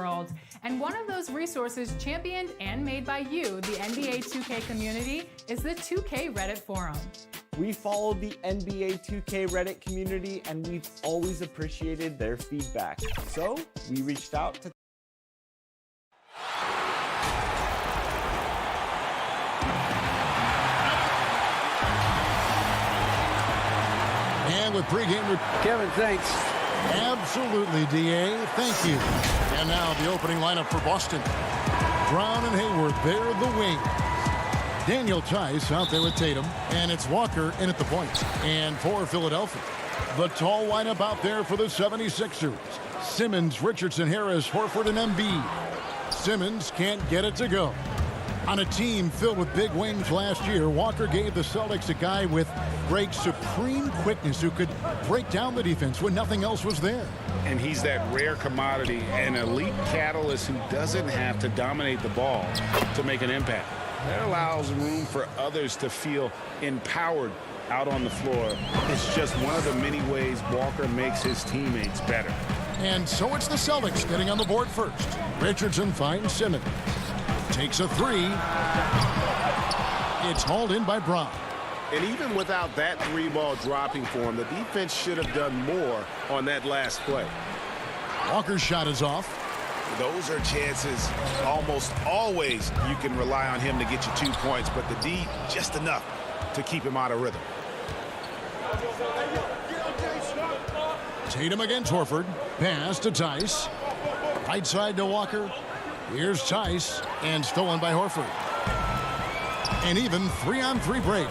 world. And one of those resources championed and made by you, the NBA 2K community, is the 2K Reddit forum. We follow the NBA 2K Reddit community and we've always appreciated their feedback. So we reached out to And with pregame, Kevin, thanks. Absolutely, DA. Thank you. And now the opening lineup for Boston. Brown and Hayward, they're the wings. Daniel Tice out there with Tatum. And it's Walker in at the point. And for Philadelphia, the tall lineup out there for the 76ers. Simmons, Richardson, Harris, Horford, and Embiid. Simmons can't get it to go. On a team filled with big wings last year, Walker gave the Celtics a guy with great supreme quickness who could break down the defense when nothing else was there. And he's that rare commodity, an elite catalyst who doesn't have to dominate the ball to make an impact. That allows room for others to feel empowered out on the floor. It's just one of the many ways Walker makes his teammates better. And so it's the Celtics getting on the board first. Richardson finds Simmons. Takes a three. It's hauled in by Brown. And even without that three ball dropping for him, the defense should have done more on that last play. Walker's shot is off. Those are chances almost always you can rely on him to get you 2 points, but the D just enough to keep him out of rhythm. Tatum against Horford. Pass to Tice. Right side to Walker. Here's Tice, and stolen by Horford. An even 3-on-3 break.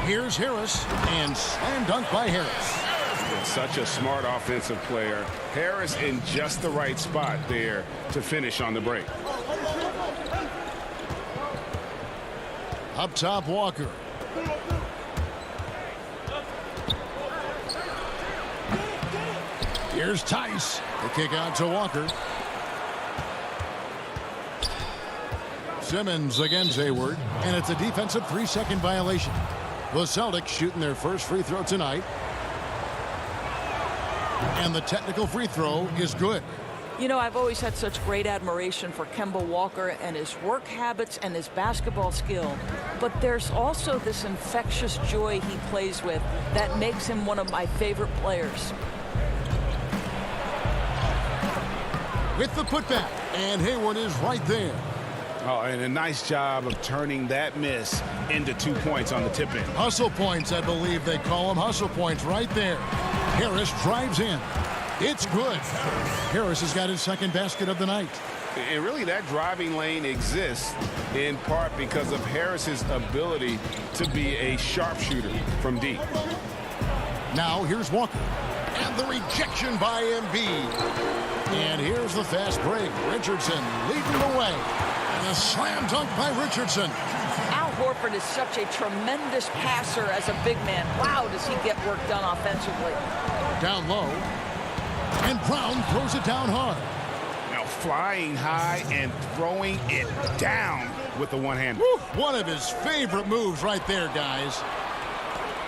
Here's Harris, and slam dunk by Harris. Such a smart offensive player. Harris in just the right spot there to finish on the break. Up top, Walker. Here's Tice. The kick out to Walker. Simmons against Hayward, and it's a defensive 3-second violation. The Celtics shooting their first free throw tonight. And the technical free throw is good. You know, I've always had such great admiration for Kemba Walker and his work habits and his basketball skill. But there's also this infectious joy he plays with that makes him one of my favorite players. With the putback, and Hayward is right there. Oh, and a nice job of turning that miss into 2 points on the tip-in. Hustle points, I believe they call them. Hustle points right there. Harris drives in. It's good. Harris has got his second basket of the night. And really, that driving lane exists in part because of Harris's ability to be a sharpshooter from deep. Now here's Walker. And the rejection by Embiid. And here's the fast break. Richardson leading the way. And a slam dunk by Richardson. Al Horford is such a tremendous passer as a big man. Wow, does he get work done offensively. Down low. And Brown throws it down hard. Now flying high and throwing it down with the one-hand. One of his favorite moves right there, guys.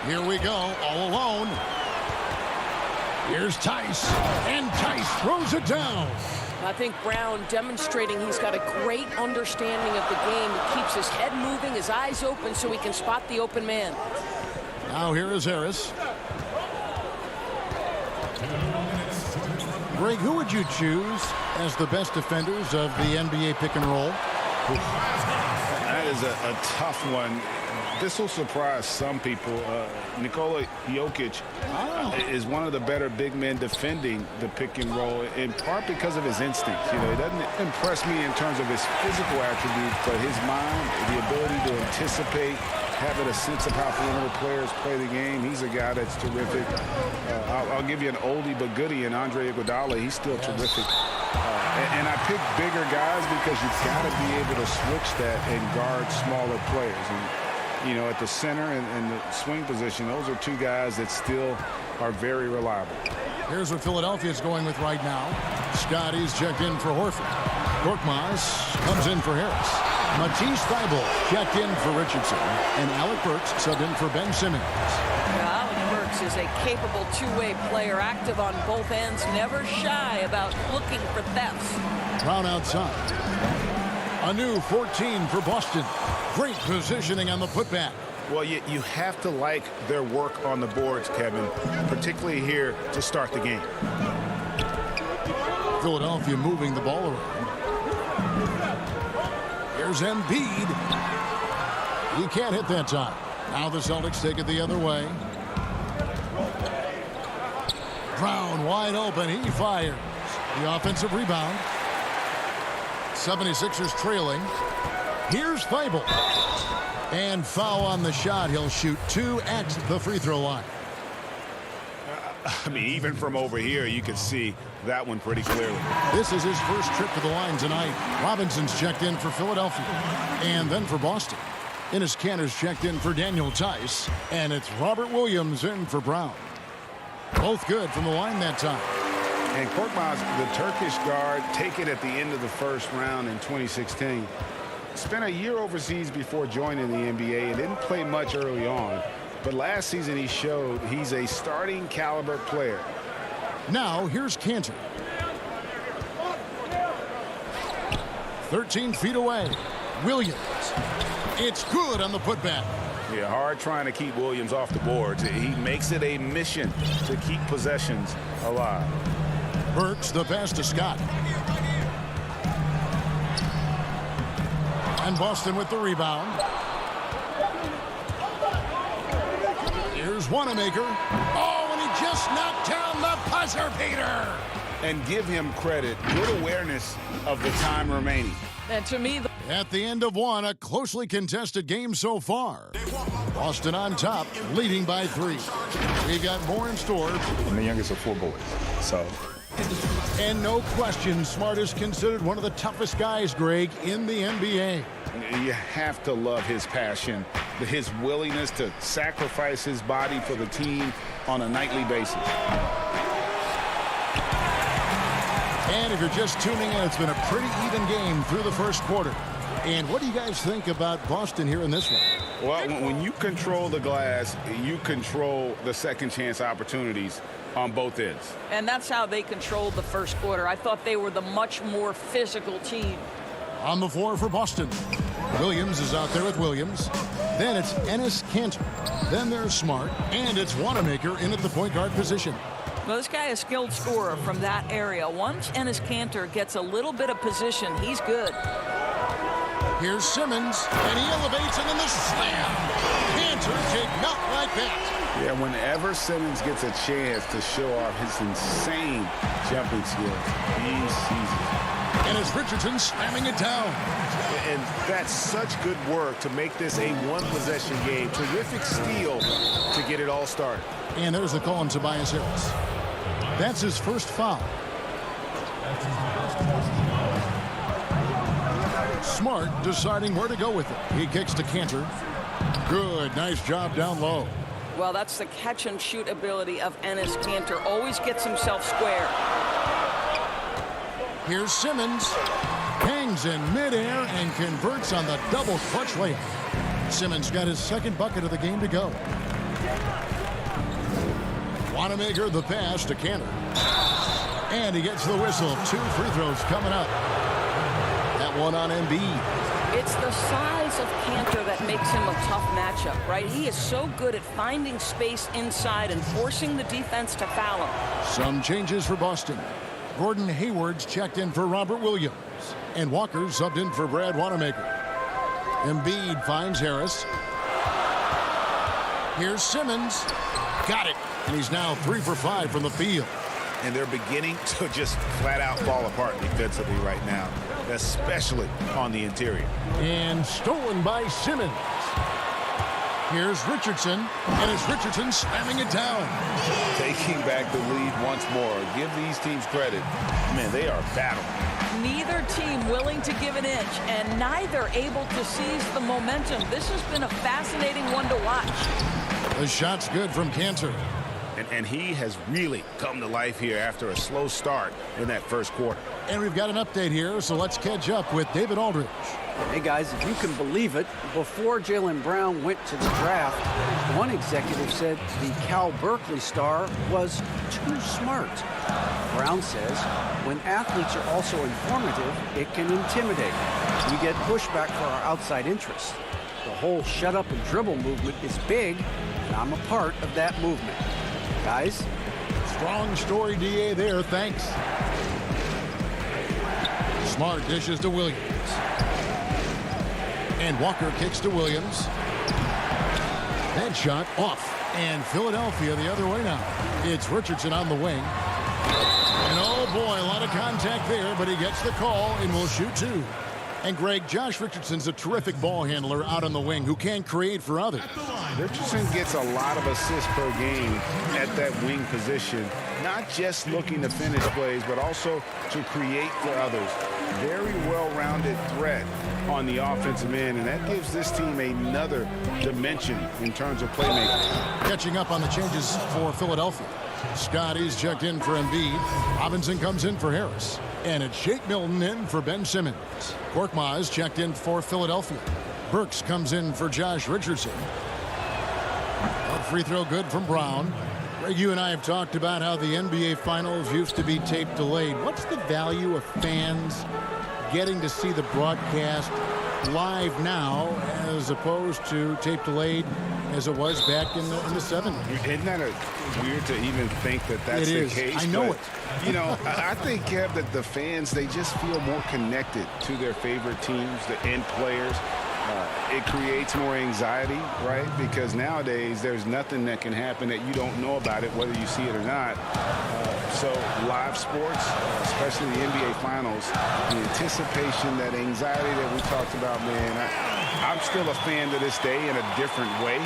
Here we go, all alone. Here's Tice. And Tice throws it down. I think Brown demonstrating he's got a great understanding of the game. He keeps his head moving, his eyes open so he can spot the open man. Now here is Harris. Greg, who would you choose as the best defenders of the NBA pick and roll? That is a tough one. This will surprise some people. Nikola Jokic is one of the better big men defending the pick and roll, in part because of his instincts. You know, he doesn't impress me in terms of his physical attributes, but his mind, the ability to anticipate, having a sense of how perimeter players play the game. He's a guy that's terrific. I'll give you an oldie but goodie in Andre Iguodala. He's still terrific. And I pick bigger guys because you've got to be able to switch that and guard smaller players. And, you know, at the center and the swing position, those are two guys that still are very reliable. Here's what Philadelphia is going with right now. Scotty's checked in for Horford. Korkmaz comes in for Harris. Matisse Thybulle checked in for Richardson. And Alec Burks subbed in for Ben Simmons. Yeah, Alec Burks is a capable two-way player, active on both ends, never shy about looking for thefts. Brown outside. A new 14 for Boston. Great positioning on the putback. Well, you have to like their work on the boards, Kevin, particularly here to start the game. Philadelphia moving the ball around. Here's Embiid. He can't hit that time. Now the Celtics take it the other way. Brown wide open. He fires. The offensive rebound. 76ers trailing. Here's Thibault. And foul on the shot. He'll shoot 2 at the free throw line. I mean, even from over here, you can see that one pretty clearly. This is his first trip to the line tonight. Robinson's checked in for Philadelphia. And then for Boston. Enes Kanter's checked in for Daniel Tice. And it's Robert Williams in for Brown. Both good from the line that time. And Korkmaz, the Turkish guard, taken at the end of the first round in 2016. Spent a year overseas before joining the NBA and didn't play much early on. But last season he showed he's a starting caliber player. Now here's Kanter. 13 feet away. Williams. It's good on the putback. Yeah, hard trying to keep Williams off the boards. He makes it a mission to keep possessions alive. Burks the pass to Scott. And Boston with the rebound. Here's Wanamaker. Oh, and he just knocked down the buzzer beater. And give him credit. Good awareness of the time remaining. And to me, At the end of one, a closely contested game so far. Boston on top, leading by 3. We've got more in store. I'm the youngest of 4 boys, so. And no question, Smart is considered one of the toughest guys, Greg, in the NBA. You have to love his passion, his willingness to sacrifice his body for the team on a nightly basis. And if you're just tuning in, it's been a pretty even game through the first quarter. And what do you guys think about Boston here in this one? Well, when you control the glass, you control the second chance opportunities on both ends. and that's how they controlled the first quarter. I thought they were the much more physical team. On the floor for Boston. Williams is out there with Williams. Then it's Enes Kanter. Then there's Smart. And it's Wanamaker in at the point guard position. Well, this guy is a skilled scorer from that area. Once Enes Kanter gets a little bit of position, he's good. Here's Simmons, and he elevates, and then the slam. Kanter take not like that. Yeah, whenever Simmons gets a chance to show off his insane jumping skills, he sees it. And it's Richardson slamming it down. And that's such good work to make this a one-possession game. Terrific steal to get it all started. And there's the call on Tobias Harris. That's his first foul. Smart deciding where to go with it. He kicks to Kanter. Good, nice job down low. Well, that's the catch and shoot ability of Enes Kanter. Always gets himself square. Here's Simmons. Hangs in midair and converts on the double clutch layup. Simmons got his second bucket of the game to go. Wanamaker the pass to Kanter. And he gets the whistle. 2 free throws coming up. That one on Embiid. It's the size of Kanter that makes him a tough matchup, right? He is so good at finding space inside and forcing the defense to foul him. Some changes for Boston. Gordon Hayward's checked in for Robert Williams. And Walker subbed in for Brad Wanamaker. Embiid finds Harris. Here's Simmons. Got it. And he's now 3 for 5 from the field. And they're beginning to just flat out fall apart defensively right now, especially on the interior. And stolen by Simmons. Here's Richardson, and it's Richardson slamming it down. Taking back the lead once more. Give these teams credit. Man, they are battling. Neither team willing to give an inch, and neither able to seize the momentum. This has been a fascinating one to watch. The shot's good from Kanter. And he has really come to life here after a slow start in that first quarter. And we've got an update here, so let's catch up with David Aldridge. Hey guys, if you can believe it, before Jaylen Brown went to the draft, one executive said the Cal Berkeley star was too smart. Brown says When athletes are also informative, it can intimidate. We get pushback for our outside interests. The whole shut up and dribble movement is big, and I'm a part of that movement. Guys? Strong story, D.A. there. Thanks. Smart dishes to Williams. And Walker kicks to Williams. That shot off. And Philadelphia the other way now. It's Richardson on the wing. And oh boy, a lot of contact there, but he gets the call and will shoot two. And Greg, Josh Richardson's a terrific ball handler out on the wing who can create for others. Richardson gets a lot of assists per game at that wing position, not just looking to finish plays, but also to create for others. Very well-rounded threat on the offensive end, and that gives this team another dimension in terms of playmaking. Catching up on the changes for Philadelphia. Scotty's checked in for Embiid. Robinson comes in for Harris. And it's Shake Milton in for Ben Simmons. Korkmaz checked in for Philadelphia. Burks comes in for Josh Richardson. A free throw good from Brown. Greg, you and I have talked about how the NBA Finals used to be tape delayed. What's the value of fans getting to see the broadcast live now as opposed to tape delayed as it was back in the 70s? Isn't that weird to even think that that's the case? I know it. You know, I think, Kev, that the fans, they just feel more connected to their favorite teams, the end players. It creates more anxiety, right? Because nowadays there's nothing that can happen that you don't know about it, whether you see it or not. So live sports, especially the NBA Finals, the anticipation, that anxiety that we talked about, man, I'm still a fan to this day in a different way.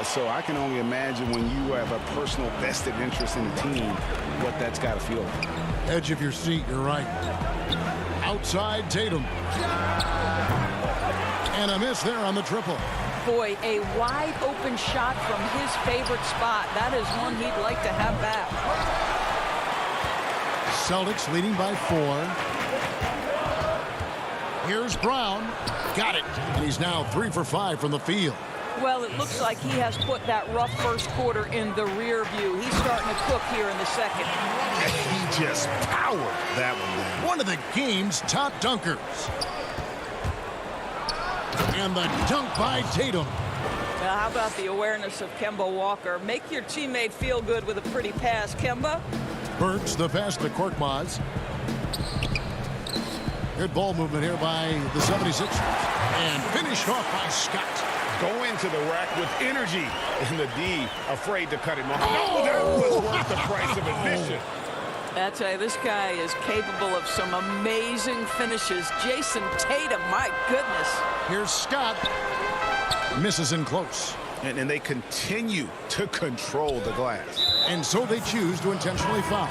So I can only imagine when you have a personal vested interest in the team, what that's got to feel like. Edge of your seat, you're right. Outside Tatum. And a miss there on the triple. Boy, a wide open shot from his favorite spot. That is one he'd like to have back. Celtics leading by 4. Here's Brown. Got it. And he's now 3 for 5 from the field. Well, it looks like he has put that rough first quarter in the rear view. He's starting to cook here in the second. He just powered that one. One of the game's top dunkers. And the dunk by Tatum. Now, how about the awareness of Kemba Walker? Make your teammate feel good with a pretty pass, Kemba. Burks the pass to Korkmaz. Good ball movement here by the 76ers. And finished off by Scott. Go into the rack with energy. And the D afraid to cut him off. No, that was worth the price of admission. I tell you, this guy is capable of some amazing finishes. Jason Tatum, my goodness. Here's Scott. Misses in close. And they continue to control the glass. And so they choose to intentionally foul.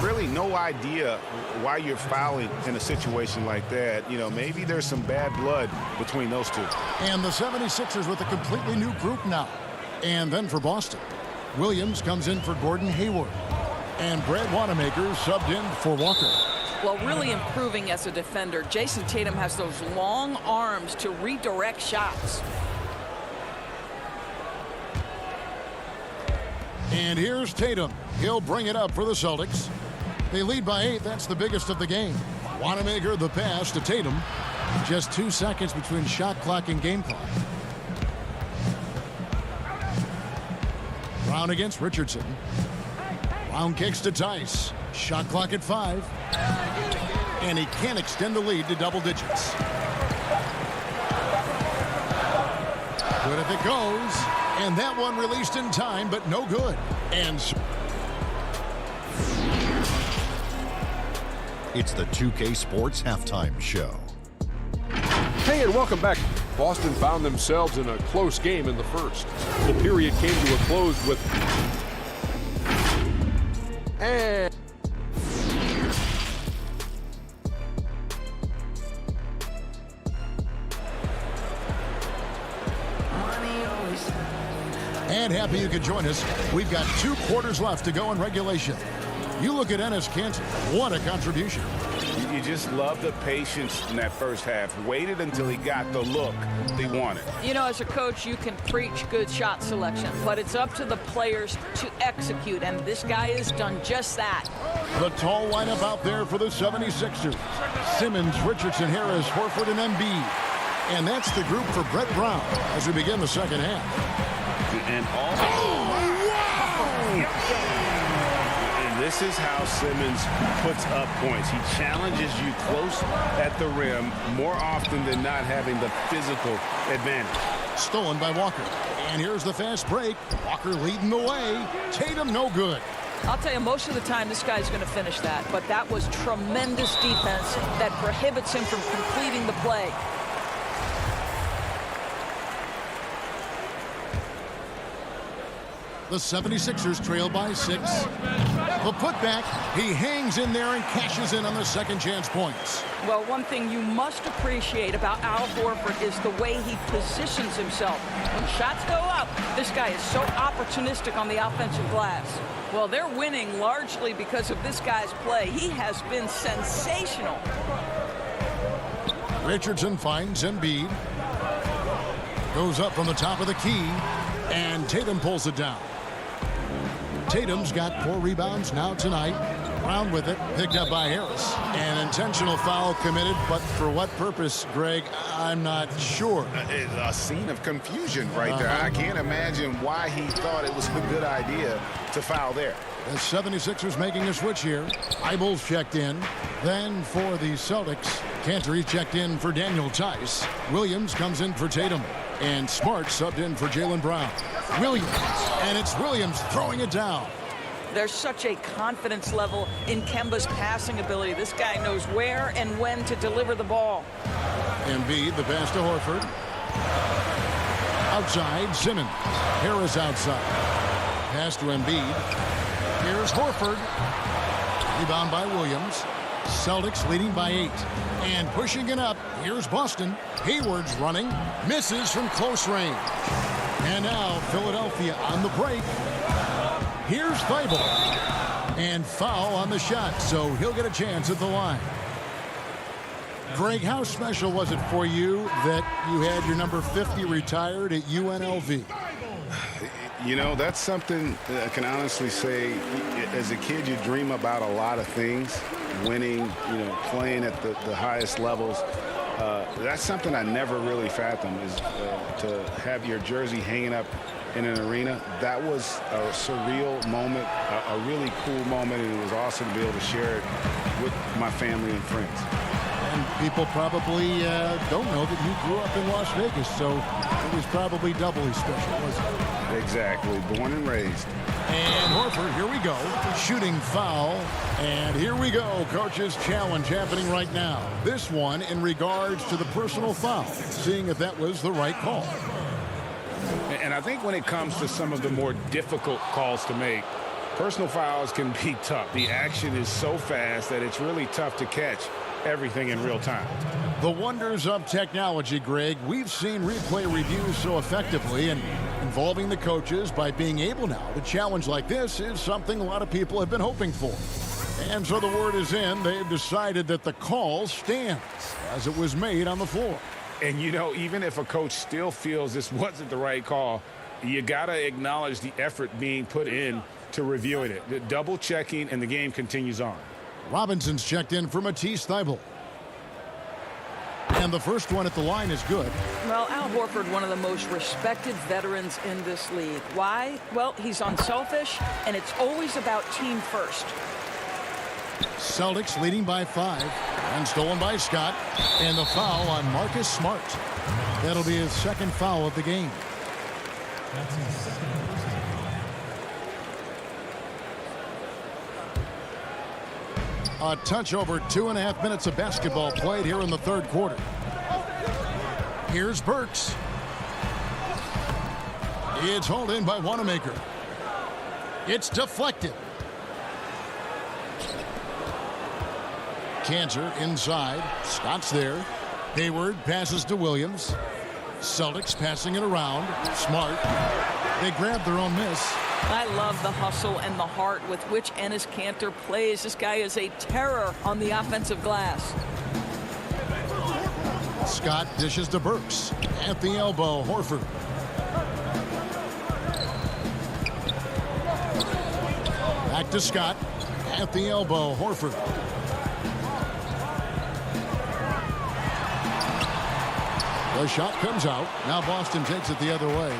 Really no idea why you're fouling in a situation like that. You know, maybe there's some bad blood between those two. And the 76ers with a completely new group now. And then for Boston, Williams comes in for Gordon Hayward. And Brad Wanamaker subbed in for Walker. Well, really improving as a defender. Jason Tatum has those long arms to redirect shots. And here's Tatum. He'll bring it up for the Celtics. They lead by 8. That's the biggest of the game. Wanamaker the pass to Tatum. Just 2 seconds between shot clock and game clock. Brown against Richardson. Brown kicks to Tice. Shot clock at 5. And he can't extend the lead to double digits. Good if it goes. And that one released in time, but no good. And it's the 2K Sports Halftime Show. Hey, and welcome back. Boston found themselves in a close game in the first. The period came to a close with... And happy you could join us. We've got 2 quarters left to go in regulation. You look at Enes Kanter. What a contribution. You just love the patience in that first half. Waited until he got the look he wanted. You know, as a coach, you can preach good shot selection, but it's up to the players to execute, and this guy has done just that. The tall lineup out there for the 76ers. Simmons, Richardson, Harris, Horford, and Embiid. And that's the group for Brett Brown as we begin the second half. And this is how Simmons puts up points. He challenges you close at the rim more often than not, having the physical advantage. Stolen by Walker. And here's the fast break. Walker leading the way. Tatum no good. I'll tell you, most of the time this guy's going to finish that, but that was tremendous defense that prohibits him from completing the play. The 76ers trail by 6. The putback, he hangs in there and cashes in on the second chance points. Well, one thing you must appreciate about Al Horford is the way he positions himself. When shots go up, this guy is so opportunistic on the offensive glass. Well, they're winning largely because of this guy's play. He has been sensational. Richardson finds Embiid. Goes up from the top of the key, and Tatum pulls it down. Tatum's got 4 rebounds now tonight. Brown with it, picked up by Harris. An intentional foul committed, but for what purpose, Greg, I'm not sure. It's a scene of confusion right there. I can't imagine why he thought it was a good idea to foul there. The 76ers making a switch here. Eibel's checked in. Then for the Celtics, Cantor checked in for Daniel Tice. Williams comes in for Tatum. And Smart subbed in for Jaylen Brown. Williams, and it's Williams throwing it down. There's such a confidence level in Kemba's passing ability. This guy knows where and when to deliver the ball. Embiid, the pass to Horford. Outside, Simmons. Harris outside. Pass to Embiid. Here's Horford. Rebound by Williams. Celtics leading by 8. And pushing it up, here's Boston. Hayward's running. Misses from close range. And now Philadelphia on the break. Here's Thibault. And foul on the shot, so he'll get a chance at the line. Greg, how special was it for you that you had your number 50 retired at UNLV? You know, that's something that I can honestly say. As a kid, you dream about a lot of things. Winning, playing at the highest levels. That's something I never really fathomed, is to have your jersey hanging up in an arena. That was a surreal moment, a really cool moment, and it was awesome to be able to share it with my family and friends. And people probably don't know that you grew up in Las Vegas, so it was probably doubly special, wasn't it? Exactly. Born and raised. And Horford, here we go. Shooting foul. And here we go. Coach's challenge happening right now. This one in regards to the personal foul, seeing if that was the right call. And I think when it comes to some of the more difficult calls to make, personal fouls can be tough. The action is so fast that it's really tough to catch everything in real time. The wonders of technology, Greg. We've seen replay reviews so effectively, and involving the coaches by being able now to challenge like this is something a lot of people have been hoping for. And so the word is in. They've decided that the call stands as it was made on the floor. And, even if a coach still feels this wasn't the right call, you got to acknowledge the effort being put in to reviewing it. The double checking, and the game continues on. Robinson's checked in for Matisse Thybulle. And the first one at the line is good. Well, Al Horford, one of the most respected veterans in this league. Why? Well, he's unselfish, and it's always about team first. Celtics leading by 5. And stolen by Scott. And the foul on Marcus Smart. That'll be his second foul of the game. A touch over 2.5 minutes of basketball played here in the third quarter. Here's Burks. It's hauled in by Wanamaker. It's deflected. Cantor inside. Scott's there. Hayward passes to Williams. Celtics passing it around. Smart. They grab their own miss. I love the hustle and the heart with which Enes Kanter plays. This guy is a terror on the offensive glass. Scott dishes to Burks. At the elbow, Horford. Back to Scott. At the elbow, Horford. The shot comes out. Now Boston takes it the other way.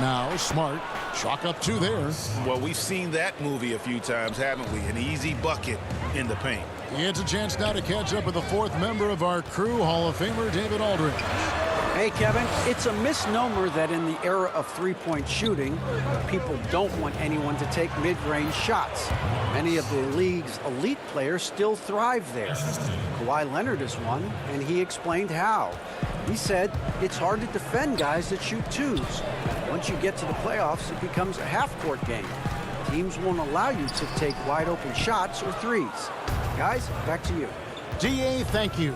Now Smart. Chalk up 2 there. Well, we've seen that movie a few times, haven't we? An easy bucket in the paint. It's a chance now to catch up with the 4th member of our crew, Hall of Famer David Aldridge. Hey, Kevin, it's a misnomer that in the era of three-point shooting, people don't want anyone to take mid-range shots. Many of the league's elite players still thrive there. Kawhi Leonard is one, and he explained how. He said it's hard to defend guys that shoot twos. Once you get to the playoffs, it becomes a half-court game. Teams won't allow you to take wide-open shots or threes. Guys, back to you. DA, thank you.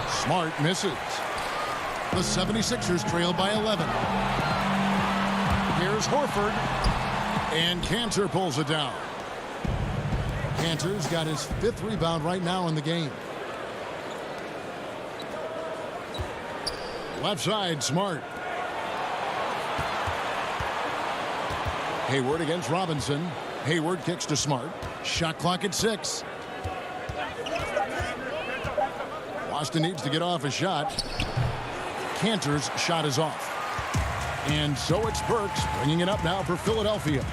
Smart misses. The 76ers trail by 11. Here's Horford. And Cantor pulls it down. Cantor's got his 5th rebound right now in the game. Left side, Smart. Hayward against Robinson. Hayward kicks to Smart. Shot clock at 6. Boston needs to get off a shot. Cantor's shot is off. And so it's Burks bringing it up now for Philadelphia.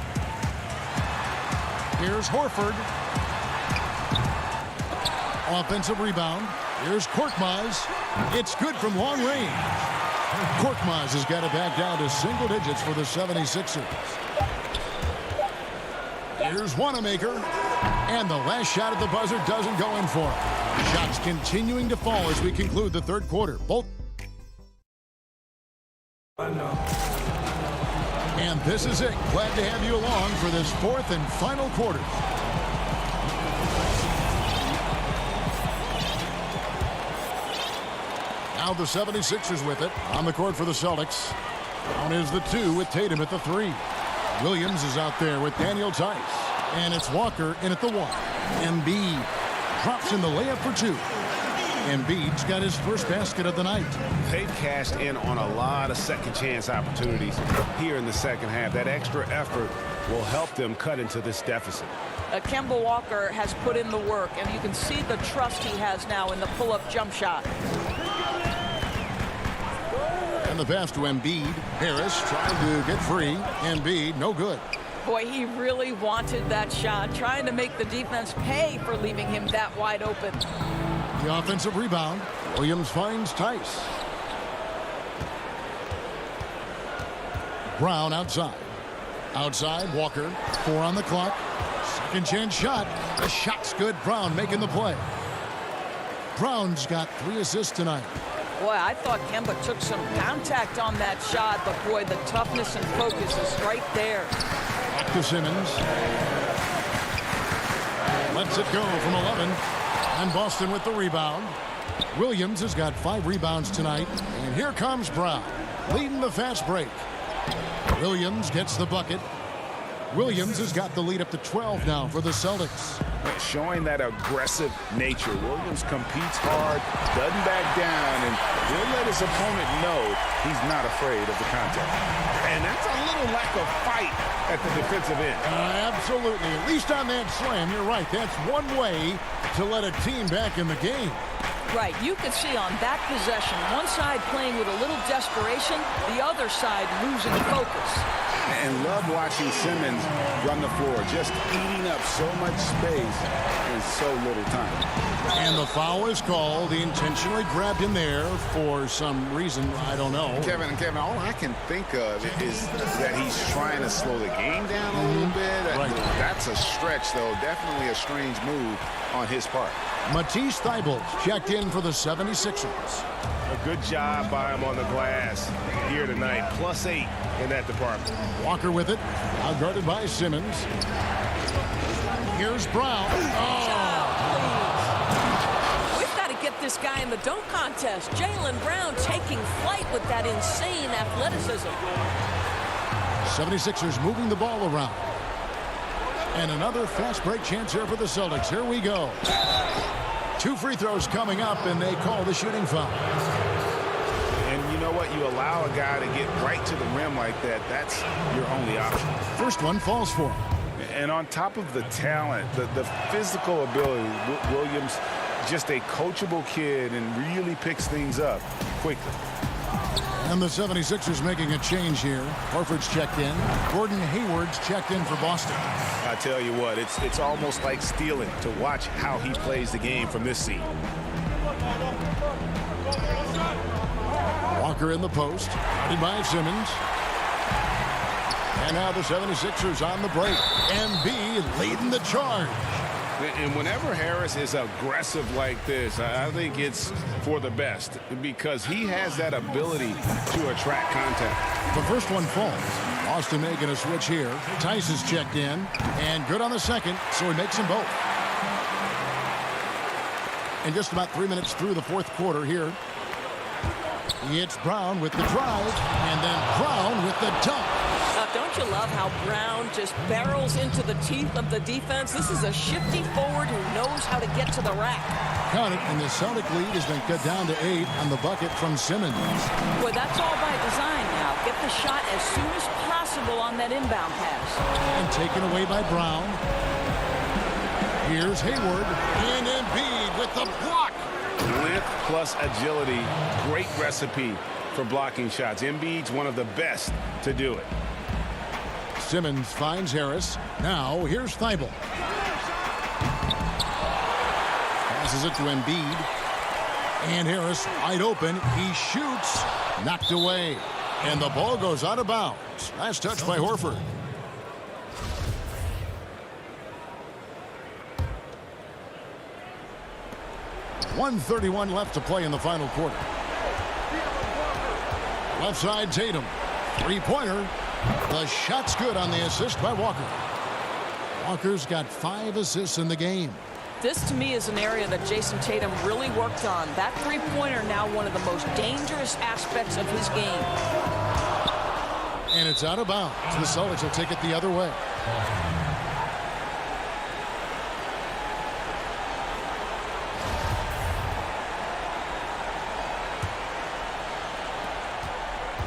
Here's Horford. Offensive rebound. Here's Korkmaz. It's good from long range. Korkmaz has got it back down to single digits for the 76ers. Here's Wanamaker. And the last shot at the buzzer doesn't go in for him. Shots continuing to fall as we conclude the 3rd quarter. Both. And this is it. Glad to have you along for this 4th and final quarter. Now the 76ers with it. On the court for the Celtics. Down is the 2 with Tatum at the 3. Williams is out there with Daniel Tice. And it's Walker in at the 1. Embiid drops in the layup for 2. Embiid's got his first basket of the night. They've cashed in on a lot of second chance opportunities here in the second half. That extra effort will help them cut into this deficit. Kemba Walker has put in the work, and you can see the trust he has now in the pull-up jump shot. And the pass to Embiid. Harris trying to get free. Embiid, no good. Boy, he really wanted that shot, trying to make the defense pay for leaving him that wide open. The offensive rebound. Williams finds Tice. Brown outside. Outside, Walker. 4 on the clock. Second chance shot. The shot's good. Brown making the play. Brown's got 3 assists tonight. Boy, I thought Kemba took some contact on that shot, but boy, the toughness and focus is right there. Back to Simmons. Lets it go from 11. And Boston with the rebound. Williams has got 5 rebounds tonight. And here comes Brown, leading the fast break. Williams gets the bucket. Williams has got the lead up to 12 now for the Celtics. Showing that aggressive nature. Williams competes hard, doesn't back down, and he'll let his opponent know he's not afraid of the contact. And that's a little lack of fight at the defensive end. Absolutely. At least on that slam, you're right. That's one way to let a team back in the game. Right. You could see on that possession, one side playing with a little desperation, the other side losing focus. And love watching Simmons run the floor, just eating up so much space in so little time. And the foul is called. He intentionally grabbed him there for some reason. I don't know. Kevin, all I can think of is that he's trying to slow the game down a little bit. Right. That's a stretch, though. Definitely a strange move on his part. Matisse Thybulle checked in for the 76ers. A good job by him on the glass here tonight. +8 in that department. Walker with it. Now guarded by Simmons. Here's Brown. We've got to get this guy in the dunk contest. Jaylen Brown taking flight with that insane athleticism. 76ers moving the ball around. And another fast break chance here for the Celtics. Here we go. 2 free throws coming up, and they call the shooting foul. And, know what? You allow a guy to get right to the rim like that. That's your only option. First one falls for him. And on top of the talent, the physical ability, Williams, just a coachable kid and really picks things up quickly. And the 76ers making a change here. Horford's checked in. Gordon Hayward's checked in for Boston. I tell you what, it's almost like stealing to watch how he plays the game from this seat. Walker in the post, guarded by Simmons. And now the 76ers on the break. Embiid leading the charge. And whenever Harris is aggressive like this, I think it's for the best because he has that ability to attract contact. The first one falls. Boston making a switch here. Tice is checked in and good on the second, so he makes them both. And just about 3 minutes through the fourth quarter here. It's Brown with the drive and then Brown with the dunk. Don't you love how Brown just barrels into the teeth of the defense? This is a shifty forward who knows how to get to the rack. Count it, and the Celtic lead has been cut down to 8 on the bucket from Simmons. Boy, that's all by design now. Get the shot as soon as possible on that inbound pass. And taken away by Brown. Here's Hayward and Embiid with the block. Length plus agility, great recipe for blocking shots. Embiid's one of the best to do it. Simmons finds Harris. Now here's Thibault. Passes it to Embiid. And Harris wide open. He shoots. Knocked away. And the ball goes out of bounds. Last touch by Horford. .131 left to play in the final quarter. Left side Tatum. Three-pointer. The shot's good on the assist by Walker. Walker's got 5 assists in the game. This, to me, is an area that Jason Tatum really worked on. That three-pointer now one of the most dangerous aspects of his game. And it's out of bounds. The Celtics will take it the other way.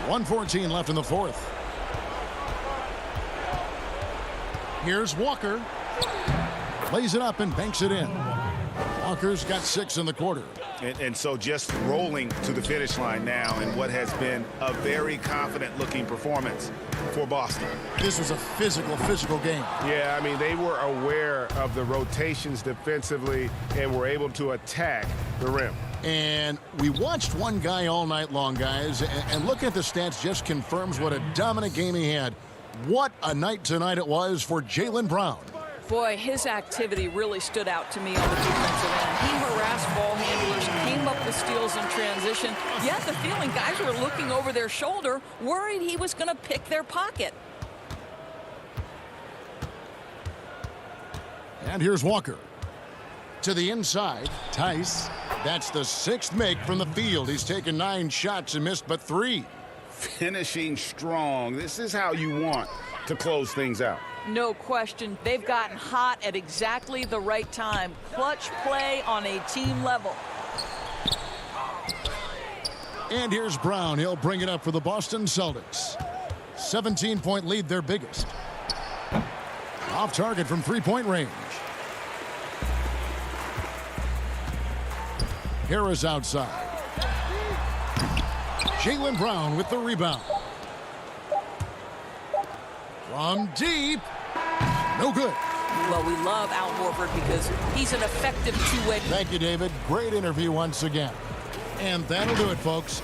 .114 left in the fourth. Here's Walker. Lays it up and banks it in. Walker's got 6 in the quarter. And so just rolling to the finish line now in what has been a very confident-looking performance for Boston. This was a physical game. Yeah, I mean, they were aware of the rotations defensively and were able to attack the rim. And we watched one guy all night long, guys, and looking at the stats just confirms what a dominant game he had. What a night tonight it was for Jaylen Brown. Boy, his activity really stood out to me on the defensive end. He harassed ball handlers, came up with steals in transition. You had the feeling guys were looking over their shoulder, worried he was going to pick their pocket. And here's Walker. To the inside, Tice. That's the 6th make from the field. He's taken 9 shots and missed but 3. Finishing strong. This is how you want to close things out. No question. They've gotten hot at exactly the right time. Clutch play on a team level. And here's Brown. He'll bring it up for the Boston Celtics. 17-point lead, their biggest. Off target from three-point range. Harris outside. Jaylen Brown with the rebound. From deep. No good. Well, we love Al Horford because he's an effective two-way. Thank you, David. Great interview once again. And that'll do it, folks.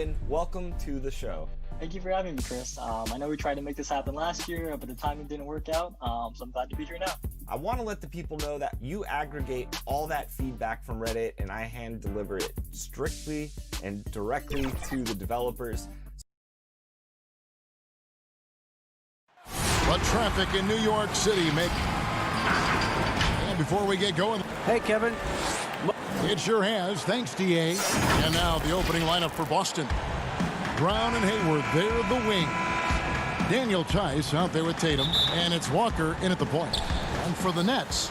Allen, welcome to the show. Thank you for having me, Chris. I know we tried to make this happen last year, but the timing didn't work out, so I'm glad to be here now. I want to let the people know that you aggregate all that feedback from Reddit and I hand deliver it strictly and directly to the developers. But traffic in New York City And before we get going, hey, Kevin. It sure has. Thanks, DA. And now the opening lineup for Boston. Brown and Hayward, they're the wing. Daniel Tice out there with Tatum. And it's Walker in at the point. And for the Nets,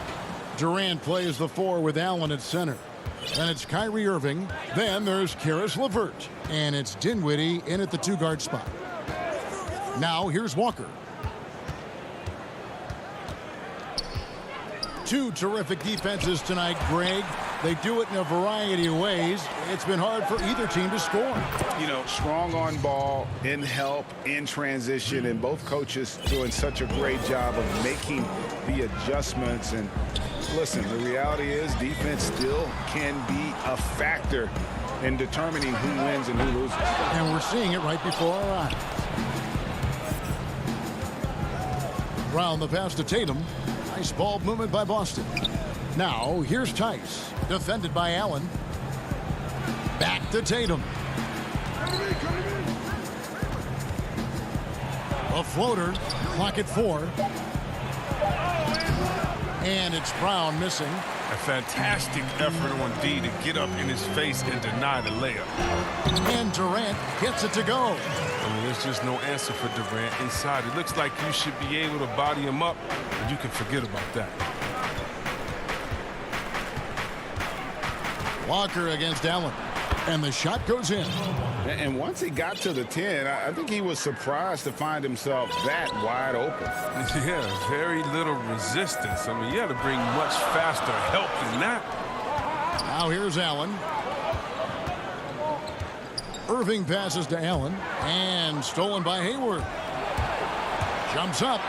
Durant plays the 4 with Allen at center. Then it's Kyrie Irving. Then there's Karis LeVert. And it's Dinwiddie in at the 2-guard spot. Now here's Walker. Two terrific defenses tonight, Greg. They do it in a variety of ways. It's been hard for either team to score. You know, strong on ball, in help, in transition, and both coaches doing such a great job of making the adjustments. And listen, the reality is defense still can be a factor in determining who wins and who loses. And we're seeing it right before our eyes. Brown the pass to Tatum. Nice ball movement by Boston. Now, here's Tice. Defended by Allen. Back to Tatum. A floater. Clock at 4. And it's Brown missing. A fantastic effort on D to get up in his face and deny the layup. And Durant gets it to go. I mean, there's just no answer for Durant inside. It looks like you should be able to body him up, but you can forget about that. Walker against Allen. And the shot goes in. And once he got to the 10, I think he was surprised to find himself that wide open. Yeah, very little resistance. I mean, you had to bring much faster help than that. Now here's Allen. Irving passes to Allen. And stolen by Hayward. Jumps up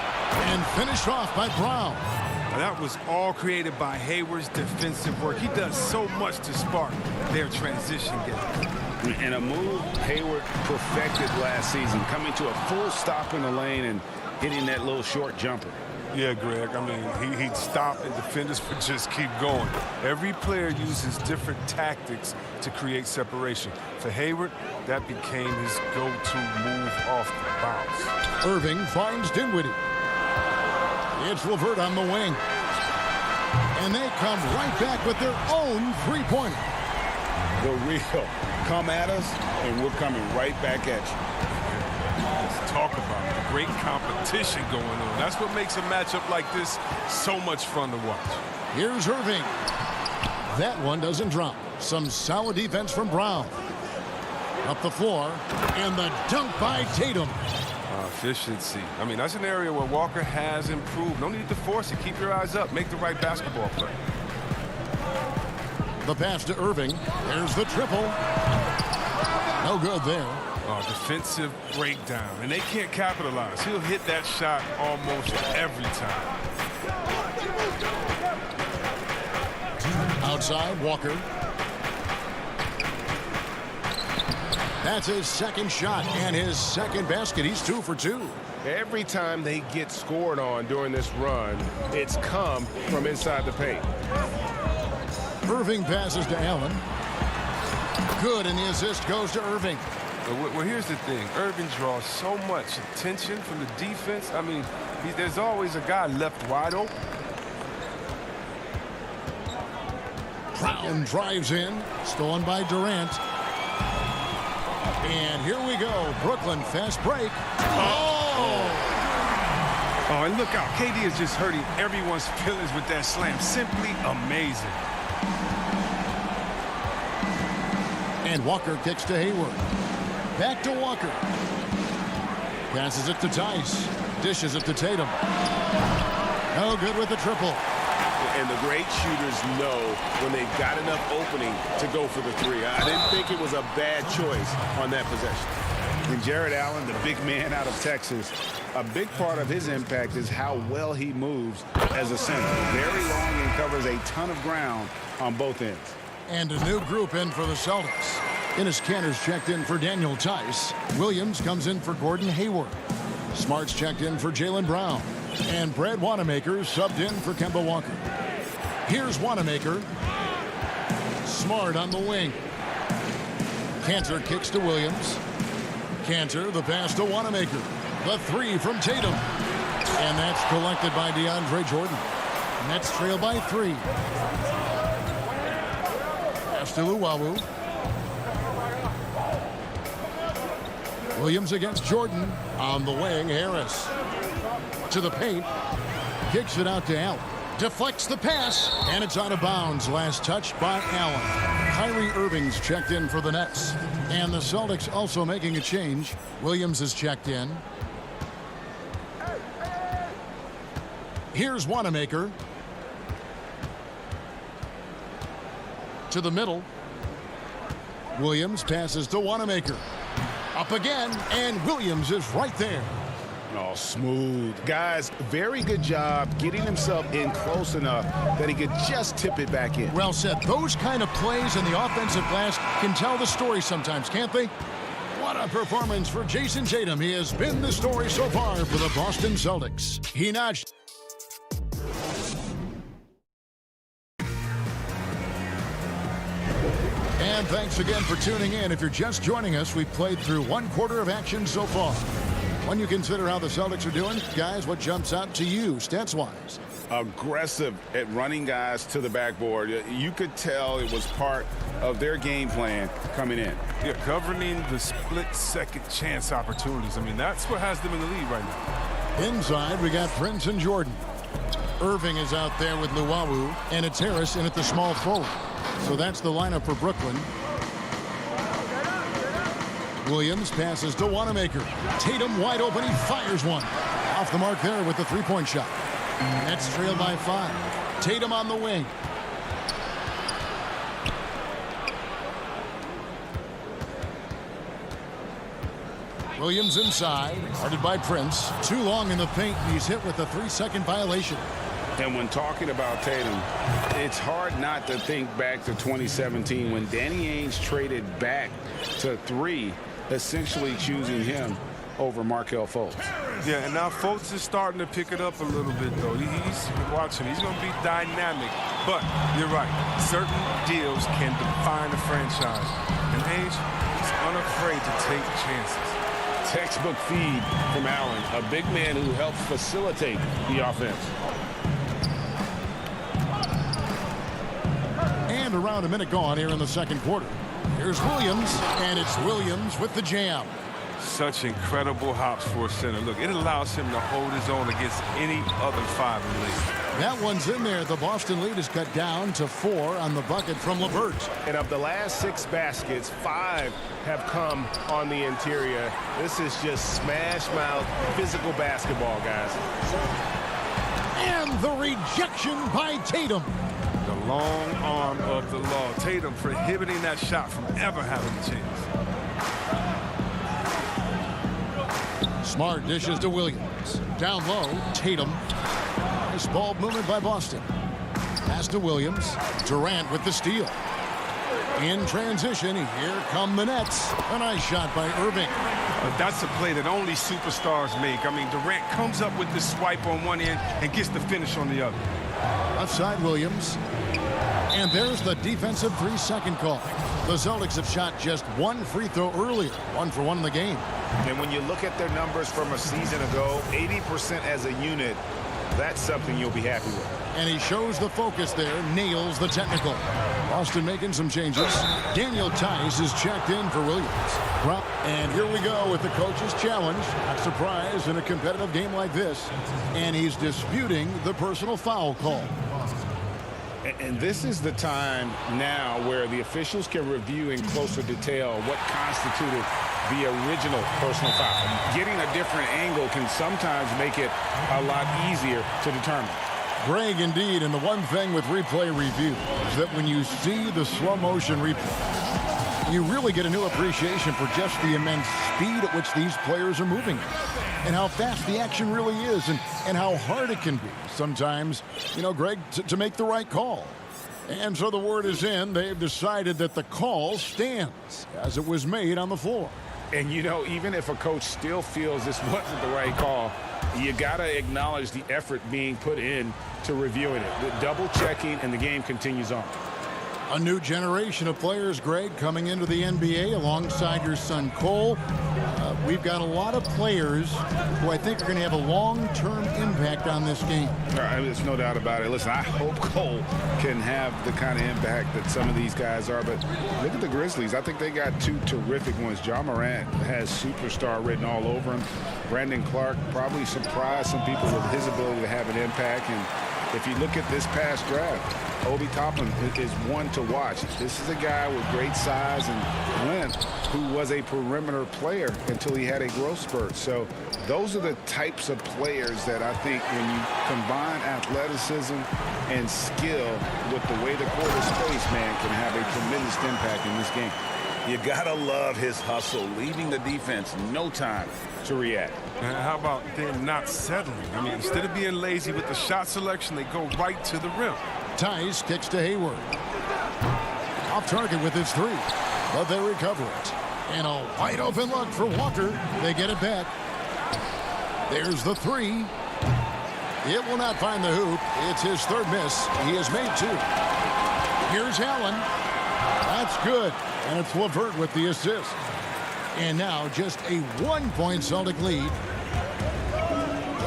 and finished off by Brown. That was all created by Hayward's defensive work. He does so much to spark their transition game. And a move Hayward perfected last season, coming to a full stop in the lane and hitting that little short jumper. Yeah, Greg, I mean, he'd stop and defenders would just keep going. Every player uses different tactics to create separation. For Hayward, that became his go-to move off the bounce. Irving finds Dinwiddie. It's LeVert on the wing. And they come right back with their own three-pointer. The real come at us, and we're coming right back at you. Let's talk about the great competition going on. That's what makes a matchup like this so much fun to watch. Here's Irving. That one doesn't drop. Some solid defense from Brown. Up the floor, and the dunk by Tatum. Efficiency. I mean, that's an area where Walker has improved. No need to force it. Keep your eyes up. Make the right basketball play. The pass to Irving. There's the triple. No good there. Defensive breakdown. And they can't capitalize. He'll hit that shot almost every time. Outside, Walker. That's his second shot and his second basket. He's 2 for 2. Every time they get scored on during this run, it's come from inside the paint. Irving passes to Allen. Good, and the assist goes to Irving. Well, here's the thing. Irving draws so much attention from the defense. I mean, there's always a guy left wide open. Brown drives in. Stolen by Durant. And here we go. Brooklyn, fast break. Oh, and look out. KD is just hurting everyone's feelings with that slam. Simply amazing. And Walker kicks to Hayward. Back to Walker. Passes it to Tice. Dishes it to Tatum. No good with the triple. And the great shooters know when they've got enough opening to go for the 3. I didn't think it was a bad choice on that possession. And Jared Allen, the big man out of Texas, a big part of his impact is how well he moves as a center. Very long and covers a ton of ground on both ends. And a new group in for the Celtics. Enes Kanter's checked in for Daniel Tice. Williams comes in for Gordon Hayward. Smart's checked in for Jaylen Brown. And Brad Wanamaker subbed in for Kemba Walker. Here's Wanamaker. Smart on the wing. Kanter kicks to Williams. Kanter, the pass to Wanamaker. The three from Tatum. And that's collected by DeAndre Jordan. Nets trail by 3. Pass to Luwawu. Williams against Jordan. On the wing, Harris. To the paint. Kicks it out to Allen. Deflects the pass. And it's out of bounds. Last touch by Allen. Kyrie Irving's checked in for the Nets. And the Celtics also making a change. Williams is checked in. Here's Wanamaker. To the middle. Williams passes to Wanamaker. Up again, and Williams is right there. Oh, smooth. Guys, very good job getting himself in close enough that he could just tip it back in. Well said. Those kind of plays in the offensive glass can tell the story sometimes, can't they? What a performance for Jason Tatum. He has been the story so far for the Boston Celtics. He notched. And thanks again for tuning in. If you're just joining us, we've played through 1/4 of action so far. When you consider how the Celtics are doing, guys, what jumps out to you stats-wise? Aggressive at running guys to the backboard. You could tell it was part of their game plan coming in. Yeah, governing the split-second chance opportunities. I mean, that's what has them in the lead right now. Inside, we got Prince and Jordan. Irving is out there with Luwawu, and it's Harris in at the small forward. So that's the lineup for Brooklyn. Williams passes to Wanamaker. Tatum wide open. He fires one. Off the mark there with the three-point shot. Nets trailed by 5. Tatum on the wing. Williams inside. Guarded by Prince. Too long in the paint. He's hit with a 3-second violation. And when talking about Tatum, it's hard not to think back to 2017 when Danny Ainge traded back to 3, essentially choosing him over Markelle Fultz. Yeah, and now Fultz is starting to pick it up a little bit, though. He's watching. He's going to be dynamic. But you're right. Certain deals can define a franchise. And Ainge, he's unafraid to take chances. Textbook feed from Allen, a big man who helps facilitate the offense. And around a minute gone here in the second quarter. Here's Williams, and it's Williams with the jam. Such incredible hops for a center. Look, it allows him to hold his own against any other 5 in the league. That one's in there. The Boston lead is cut down to 4 on the bucket from LeVert. And of the last 6 baskets, 5 have come on the interior. This is just smash mouth physical basketball, guys. And the rejection by Tatum. The long arm of the law. Tatum prohibiting that shot from ever having a chance. Smart dishes to Williams. Down low, Tatum. Nice ball movement by Boston. Pass to Williams. Durant with the steal. In transition, here come the Nets. A nice shot by Irving. But that's a play that only superstars make. I mean, Durant comes up with the swipe on one end and gets the finish on the other. Left side, Williams. And there's the defensive 3-second call. The Celtics have shot just 1 free throw earlier. 1 for 1 in the game. And when you look at their numbers from a season ago, 80% as a unit, that's something you'll be happy with. And he shows the focus there, nails the technical. Boston making some changes. Daniel Tice is checked in for Williams. Well, and here we go with the coach's challenge. Not surprised in a competitive game like this. And he's disputing the personal foul call. And this is the time now where the officials can review in closer detail what constituted the original personal foul. Getting a different angle can sometimes make it a lot easier to determine. Greg, indeed, and the one thing with replay review is that when you see the slow motion replay, you really get a new appreciation for just the immense speed at which these players are moving and how fast the action really is and how hard it can be sometimes, you know, Greg, to make the right call. And so the word is in. They've decided that the call stands as it was made on the floor. And, you know, even if a coach still feels this wasn't the right call, you got to acknowledge the effort being put in to reviewing it. The double checking, and the game continues on. A new generation of players, Greg, coming into the NBA alongside your son Cole. We've got a lot of players who I think are going to have a long-term impact on this game. There's no doubt about it. Listen, I hope Cole can have the kind of impact that some of these guys are. But look at the Grizzlies. I think they got two terrific ones. John Morant has superstar written all over him. Brandon Clark probably surprised some people with his ability to have an impact. And if you look at this past draft, Obi Toppin is one to watch. This is a guy with great size and length who was a perimeter player until he had a growth spurt. So those are the types of players that I think when you combine athleticism and skill with the way the court is spaced, man, can have a tremendous impact in this game. You gotta love his hustle, leaving the defense no time to react. And how about them not settling? I mean, instead of being lazy with the shot selection, they go right to the rim. Tice kicks to Hayward. Off target with his three, but they recover it. And a wide open look for Walker. They get it back. There's the three. It will not find the hoop. It's his third miss. He has made two. Here's Allen. That's good. And it's LeVert with the assist. And now just a 1-point Celtic lead.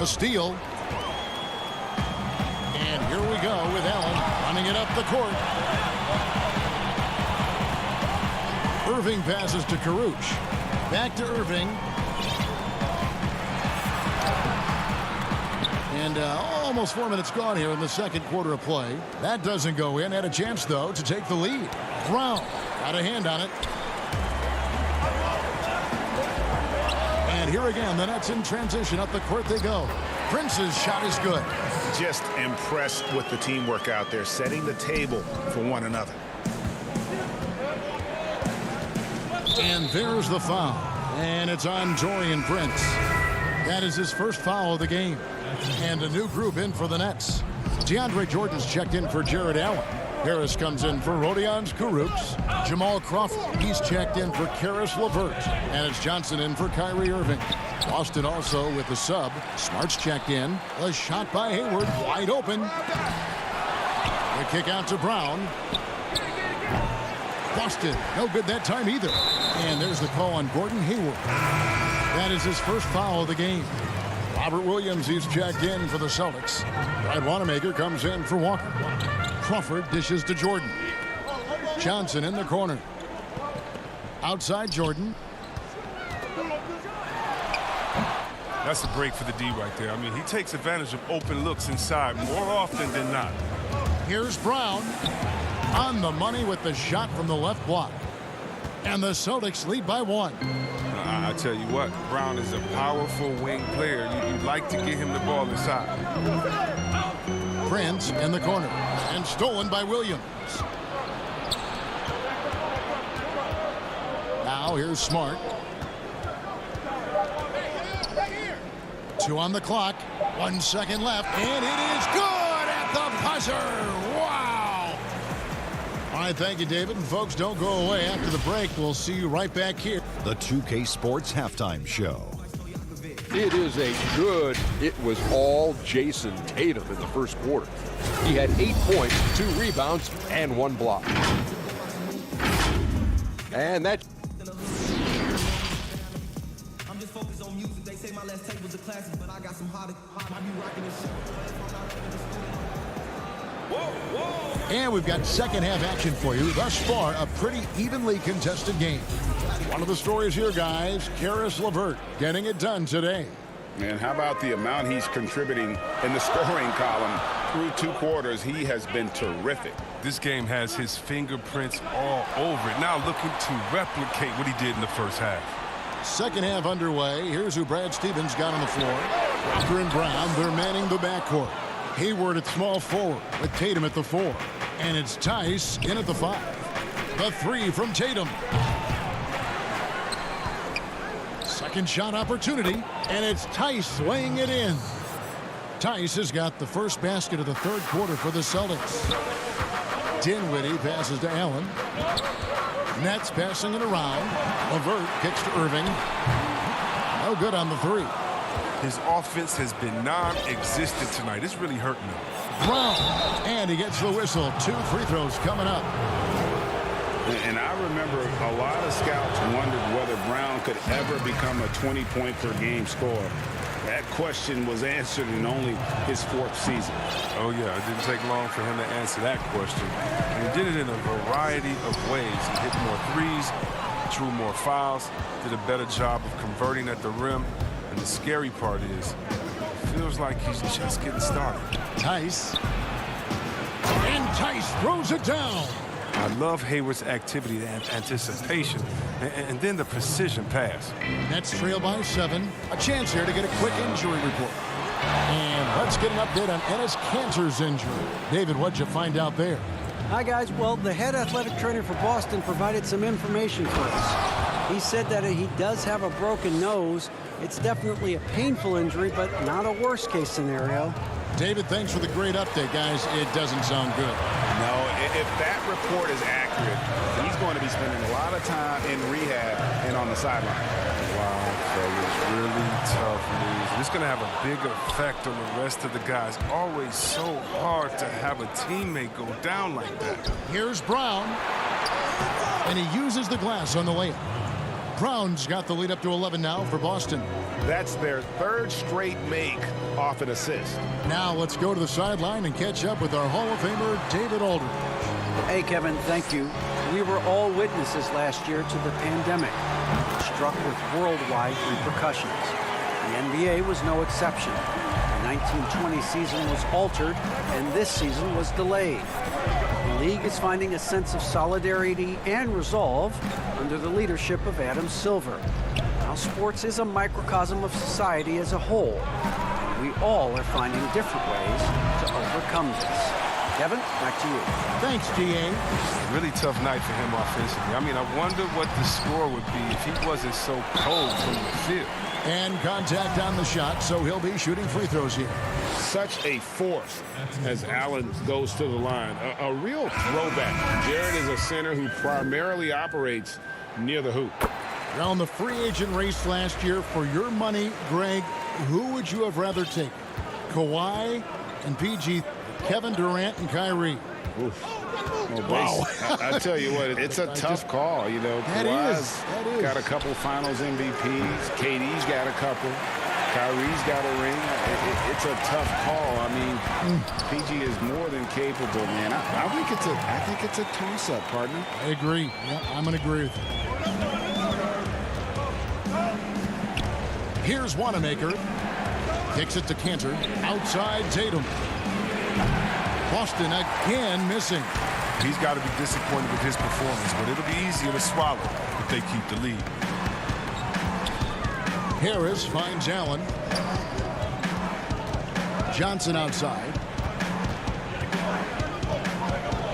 A steal. And here we go with Allen running it up the court. Irving passes to Karuch. Back to Irving. And almost 4 minutes gone here in the second quarter of play. That doesn't go in. Had a chance, though, to take the lead. Brown got a hand on it. And here again, the Nets in transition. Up the court they go. Prince's shot is good. Just impressed with the teamwork out there, setting the table for one another. And there's the foul. And it's on Taurean Prince. That is his first foul of the game. And a new group in for the Nets. DeAndre Jordan's checked in for Jared Allen. Harris comes in for Rodions Kurucs. Jamal Crawford, he's checked in for Karis LeVert. And it's Johnson in for Kyrie Irving. Boston also with the sub. Smart's checked in. A shot by Hayward, wide open. The kick out to Brown. Boston, no good that time either. And there's the call on Gordon Hayward. That is his first foul of the game. Robert Williams, he's checked in for the Celtics. Brad Wanamaker comes in for Walker. Crawford dishes to Jordan. Johnson in the corner. Outside Jordan. That's a break for the D right there. I mean, he takes advantage of open looks inside more often than not. Here's Brown on the money with the shot from the left block. And the Celtics lead by one. I tell you what, Brown is a powerful wing player. You'd like to get him the ball inside. Prince in the corner. And stolen by Williams. Now here's Smart. 2 on the clock. 1 second left. And it is good at the buzzer. Wow. All right, thank you, David. And folks, don't go away. After the break, we'll see you right back here. The 2K Sports Halftime Show. It was all Jason Tatum in the first quarter. He had 8 points, 2 rebounds, and 1 block. And that... I'm just focused on music. They say my last tape was a classic, but I got some hot. I be rocking this shit. And we've got second half action for you. Thus far, a pretty evenly contested game. One of the stories here, guys, Karis LeVert getting it done today. And how about the amount he's contributing in the scoring column through 2 quarters? He has been terrific. This game has his fingerprints all over it. Now looking to replicate what he did in the first half. Second half underway. Here's who Brad Stevens got on the floor. Walker and Brown, they're manning the backcourt. Hayward at small forward with Tatum at the 4. And it's Tice in at the 5. The 3 from Tatum. Second shot opportunity, and it's Tice laying it in. Tice has got the first basket of the third quarter for the Celtics. Dinwiddie passes to Allen. Nets passing it around. Levert kicks to Irving. No good on the three. His offense has been non-existent tonight. It's really hurting him. Brown, and he gets the whistle. 2 free throws coming up. And I remember a lot of scouts wondered whether Brown could ever become a 20-point-per-game scorer. That question was answered in only his 4th season. Oh, yeah, it didn't take long for him to answer that question. And he did it in a variety of ways. He hit more threes, drew more fouls, did a better job of converting at the rim. And the scary part is, it feels like he's just getting started. Tice. And Tice throws it down. I love Hayward's activity and anticipation, and then the precision pass. Nets trail by 7. A chance here to get a quick injury report. And let's get an update on Enes Kanter's injury. David, what'd you find out there? Hi, guys. Well, the head athletic trainer for Boston provided some information for us. He said that he does have a broken nose. It's definitely a painful injury, but not a worst-case scenario. David, thanks for the great update, guys. It doesn't sound good. No, if that report is accurate, he's going to be spending a lot of time in rehab and on the sideline. Wow, fellas, really tough news. It's going to have a big effect on the rest of the guys. Always so hard to have a teammate go down like that. Here's Brown, and he uses the glass on the layup. Brown's got the lead up to 11 now for Boston. That's their 3rd straight make off an assist. Now let's go to the sideline and catch up with our Hall of Famer, David Aldridge. Hey, Kevin, thank you. We were all witnesses last year to the pandemic, struck with worldwide repercussions. The NBA was no exception. The 1920 season was altered, and this season was delayed. The league is finding a sense of solidarity and resolve under the leadership of Adam Silver. Now, sports is a microcosm of society as a whole, and we all are finding different ways to overcome this. Kevin, back to you. Thanks, D.A. Really tough night for him offensively. I mean, I wonder what the score would be if he wasn't so cold from the field. And contact on the shot, so he'll be shooting free throws here. Such a force as Allen goes to the line. A real throwback. Jared is a center who primarily operates near the hoop. Around the free agent race last year, for your money, Greg, who would you have rather taken? Kawhi and PG, Kevin Durant and Kyrie. Oof. Well, wow. I tell you what, it's a tough call. You know, Kawhi's got a couple finals MVPs. KD's got a couple. Kyrie's got a ring. It's a tough call. I mean, PG is more than capable, man. I think it's a toss-up, partner. I agree. Yeah, I'm going to agree with you. Here's Wanamaker. Kicks it to Kanter. Outside Tatum. Boston again missing. He's got to be disappointed with his performance, but it'll be easier to swallow if they keep the lead. Harris finds Allen. Johnson outside.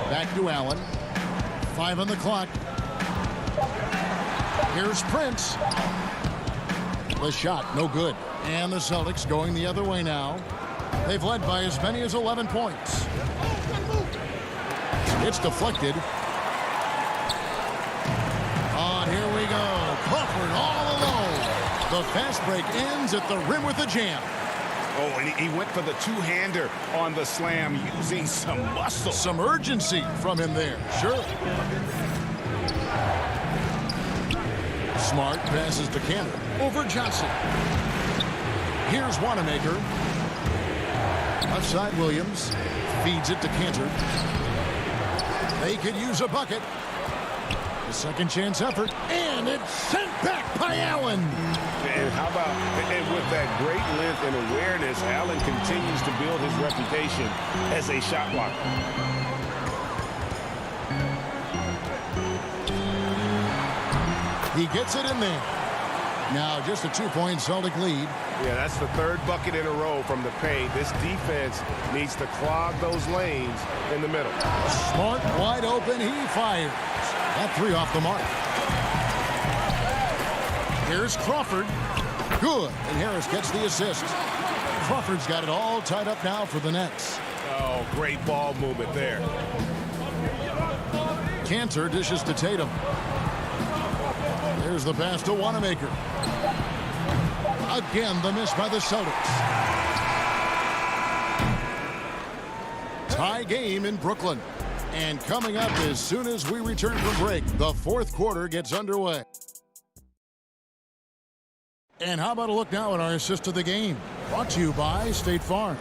Back to Allen. 5 on the clock. Here's Prince. The shot, no good. And the Celtics going the other way now. They've led by as many as 11 points. It's deflected. On, here we go. Crawford all alone. The fast break ends at the rim with a jam. Oh, and he went for the two-hander on the slam, using some muscle. Some urgency from him there, sure. Smart passes to Kanter. Over Johnson. Here's Wanamaker. Outside Williams. Feeds it to Kanter. They could use a bucket. A second chance effort. And it's sent back by Allen. And how about, and with that great length and awareness, Allen continues to build his reputation as a shot blocker. He gets it in there. Now just a 2-point Celtic lead. Yeah, that's the 3rd bucket in a row from the paint. This defense needs to clog those lanes in the middle. Smart, wide open, he fires. That 3 off the mark. Here's Crawford. Good, and Harris gets the assist. Crawford's got it all tied up now for the Nets. Oh, great ball movement there. Cantor dishes to Tatum. There's the pass to Wanamaker. Again, the miss by the Celtics. Tie game in Brooklyn. And coming up as soon as we return from break, the fourth quarter gets underway. And how about a look now at our assist of the game? Brought to you by State Farm.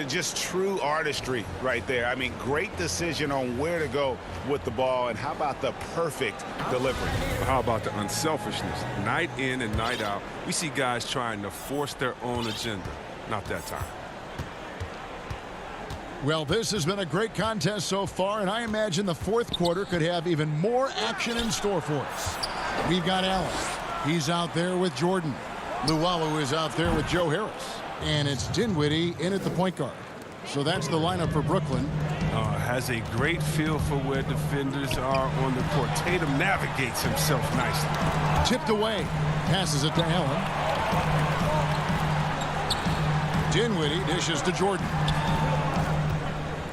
Just true artistry right there. I mean, great decision on where to go with the ball, and how about the perfect delivery? How about the unselfishness? Night in and night out, we see guys trying to force their own agenda. Not that time. Well, this has been a great contest so far, and I imagine the fourth quarter could have even more action in store for us. We've got Allen. He's out there with Jordan. Luwawu is out there with Joe Harris. And it's Dinwiddie in at the point guard. So that's the lineup for Brooklyn. Has a great feel for where defenders are on the court. Tatum navigates himself nicely. Tipped away. Passes it to Allen. Dinwiddie dishes to Jordan.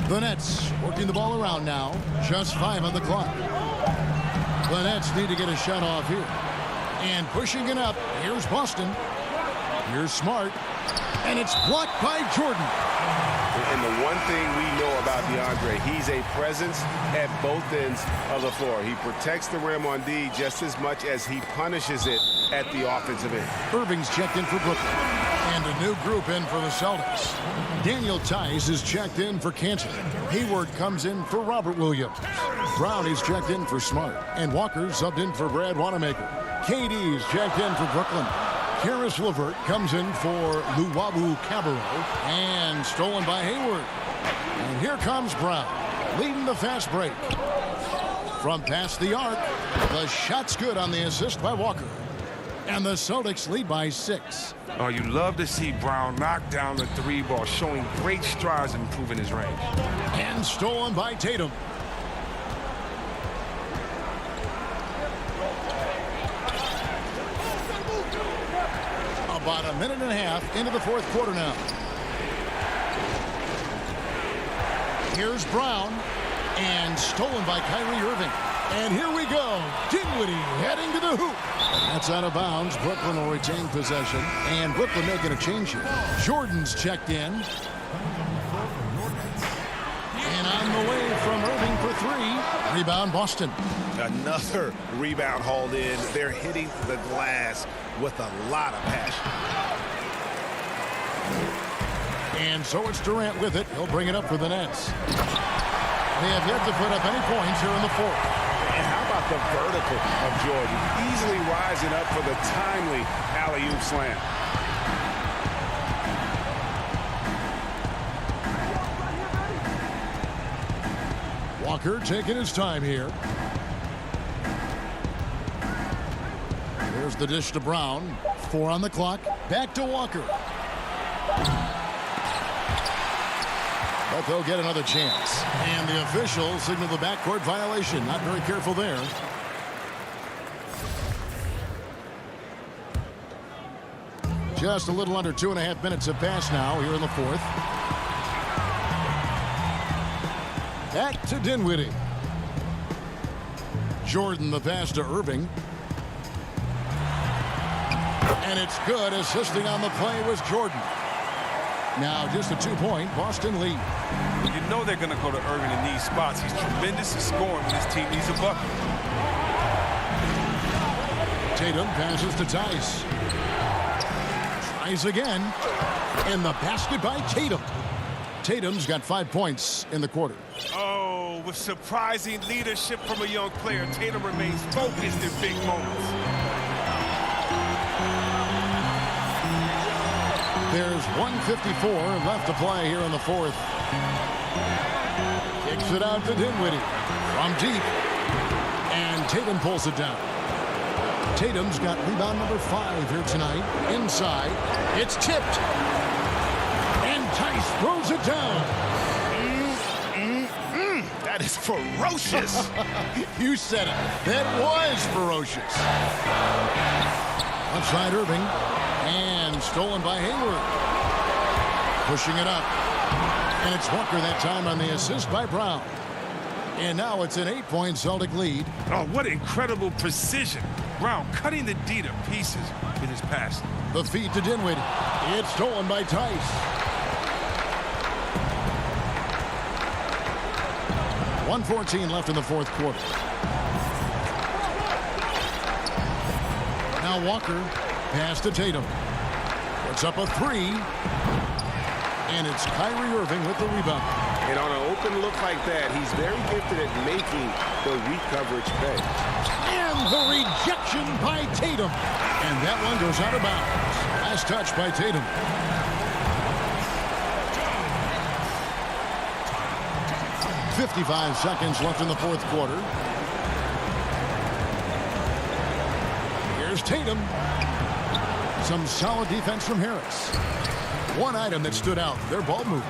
The Nets working the ball around now. Just 5 on the clock. The Nets need to get a shot off here. And pushing it up. Here's Boston. Here's Smart. And it's blocked by Jordan. And the one thing we know about DeAndre, he's a presence at both ends of the floor. He protects the rim on D just as much as he punishes it at the offensive end. Irving's checked in for Brooklyn. And a new group in for the Celtics. Daniel Tice is checked in for Cantor. Hayward comes in for Robert Williams. Brown is checked in for Smart. And Walker subbed in for Brad Wanamaker. KD's checked in for Brooklyn. Karis LeVert comes in for Luwawu Cabarrot, and stolen by Hayward. And here comes Brown, leading the fast break. From past the arc, the shot's good on the assist by Walker. And the Celtics lead by 6. Oh, you love to see Brown knock down the 3 ball, showing great strides in improving his range. And stolen by Tatum. About a minute and a half into the fourth quarter now. Here's Brown, and stolen by Kyrie Irving. And here we go. Dinwiddie heading to the hoop. That's out of bounds. Brooklyn will retain possession. And Brooklyn making a change here. Jordan's checked in. And on the way from Irving for 3. Rebound Boston. Another rebound hauled in. They're hitting the glass with a lot of passion. And so it's Durant with it. He'll bring it up for the Nets. They have yet to put up any points here in the fourth. And how about the vertical of Jordan? Easily rising up for the timely alley-oop slam. Walker taking his time here. There's the dish to Brown. 4 on the clock. Back to Walker. But they'll get another chance. And the officials signal the backcourt violation. Not very careful there. Just a little under 2.5 minutes have passed now here in the fourth. Back to Dinwiddie. Jordan the pass to Irving. And it's good. Assisting on the play was Jordan. Now just a 2-point Boston lead. You know they're going to go to Irving in these spots. He's tremendous at scoring when his team needs a bucket. Tatum passes to Tice. Tries again. And the basket by Tatum. Tatum's got 5 points in the quarter. Oh, with surprising leadership from a young player, Tatum remains focused in big moments. There's 1:54 left to play here in the fourth. Kicks it out to Dinwiddie from deep. And Tatum pulls it down. Tatum's got rebound number 5 here tonight. Inside. It's tipped. And Tice throws it down. That is ferocious. You said it. That was ferocious. Outside Irving. And stolen by Hayward. Pushing it up. And it's Walker that time on the assist by Brown. And now it's an 8-point Celtic lead. Oh, what incredible precision. Brown cutting the D to pieces with his pass. The feed to Dinwiddie. It's stolen by Tice. 1:14 left in the fourth quarter. Now Walker, pass to Tatum. Puts up a three. And it's Kyrie Irving with the rebound. And on an open look like that, he's very gifted at making the weak coverage pay. And the rejection by Tatum. And that one goes out of bounds. Last touch by Tatum. .55 seconds left in the fourth quarter. Here's Tatum. Some solid defense from Harris. One item that stood out, their ball movement.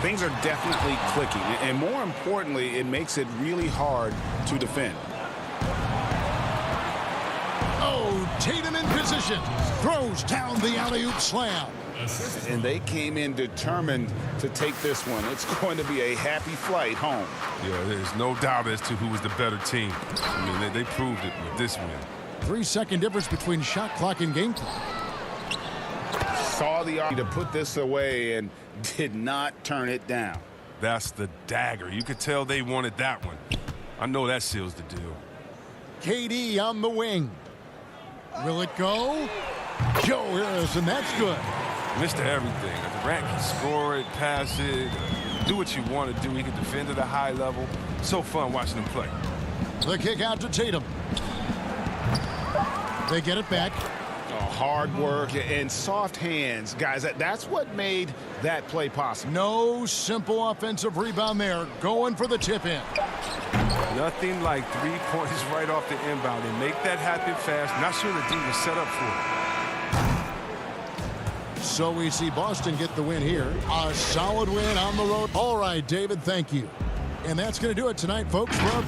Things are definitely clicking, and more importantly, it makes it really hard to defend. Oh, Tatum in position. Throws down the alley-oop slam. And they came in determined to take this one. It's going to be a happy flight home. Yeah, there's no doubt as to who was the better team. I mean, they proved it with this win. 3-second difference between shot clock and game clock. Saw the opportunity to put this away and did not turn it down. That's the dagger. You could tell they wanted that one. I know that seals the deal. KD on the wing. Will it go? Joe Harris, and that's good. Mr. Everything. Durant can score it, pass it, do what you want to do. He can defend at a high level. So fun watching him play. The kick out to Tatum. They get it back. Hard work and soft hands. Guys, that's what made that play possible. No simple offensive rebound there. Going for the tip-in. Nothing like 3 points right off the inbound. They make that happen fast. Not sure the D was set up for it. So we see Boston get the win here. A solid win on the road. All right, David, thank you. And that's going to do it tonight, folks. For our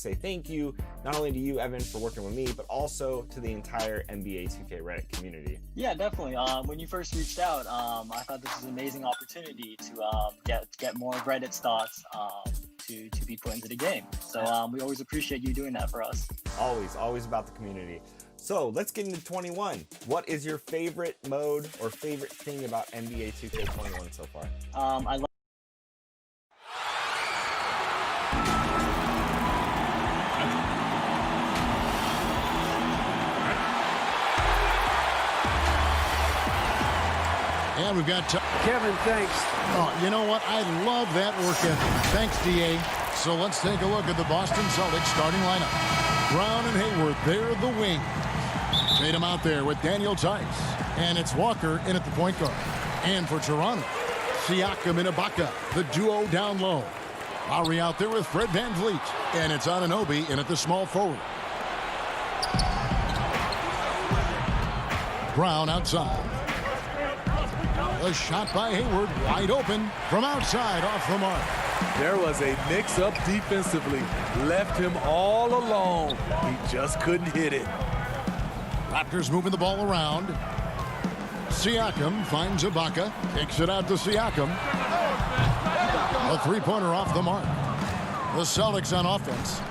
say thank you, not only to you, Evan, for working with me, but also to the entire NBA 2K Reddit community. Yeah, definitely. When you first reached out, I thought this was an amazing opportunity to get more Reddit's thoughts to be put into the game. So we always appreciate you doing that for us. Always about the community. So let's get into 21. What is your favorite mode or favorite thing about NBA 2K21 so far? I love And we've got Kevin, thanks. Oh, you know what? I love that work ethic. Thanks, DA. So let's take a look at the Boston Celtics starting lineup. Brown and Hayward, they're the wing. Tatum out there with Daniel Tice. And it's Walker in at the point guard. And for Toronto, Siakam and Ibaka, the duo down low. Lowry out there with Fred VanVleet. And it's Anunoby in at the small forward. Brown outside. A shot by Hayward, wide open from outside, off the mark. There was a mix-up defensively. Left him all alone. He just couldn't hit it. Raptors moving the ball around. Siakam finds Ibaka. Kicks it out to Siakam. A three-pointer off the mark. The Celtics on offense.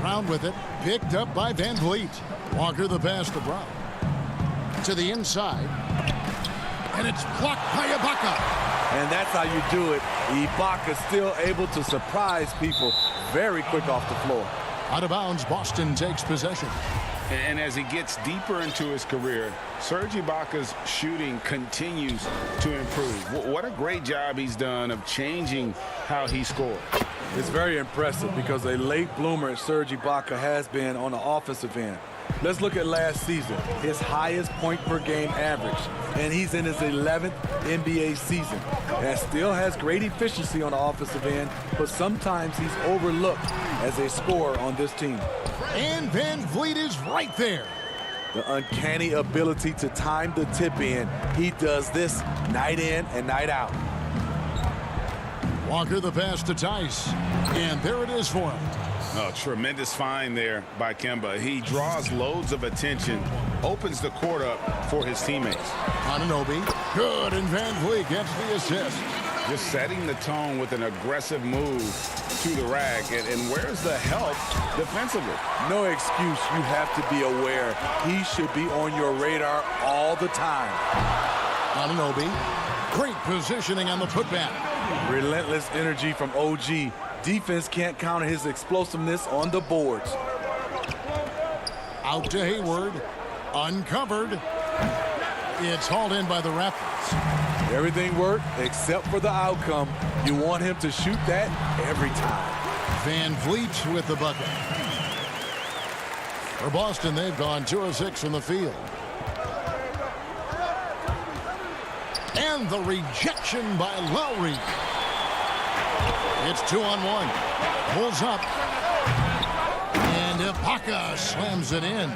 Brown with it. Picked up by VanVleet. Walker the pass to Brown. To the inside. And it's blocked by Ibaka. And that's how you do it. Ibaka still able to surprise people very quick off the floor. Out of bounds, Boston takes possession. And as he gets deeper into his career, Serge Ibaka's shooting continues to improve. What a great job he's done of changing how he scored. It's very impressive because a late bloomer Serge Ibaka has been on the offensive end. Let's look at last season, his highest point per game average, and he's in his 11th NBA season. And still has great efficiency on the offensive end, but sometimes he's overlooked as a scorer on this team. And VanVleet is right there. The uncanny ability to time the tip in. He does this night in and night out. Walker the pass to Tice, and there it is for him. Oh, tremendous find there by Kemba. He draws loads of attention, opens the court up for his teammates. Anunoby, good, and VanVleet gets the assist. Just setting the tone with an aggressive move to the rack. And where's the help defensively? No excuse. You have to be aware. He should be on your radar all the time. Anunoby, great positioning on the putback. Relentless energy from OG. Defense can't counter his explosiveness on the boards. Out to Hayward. Uncovered. It's hauled in by the Raptors. Everything worked except for the outcome. You want him to shoot that every time. VanVleet with the bucket. For Boston, they've gone 2 of 6 from the field. And the rejection by Lowry. It's 2-on-1. Pulls up. And Ibaka slams it in.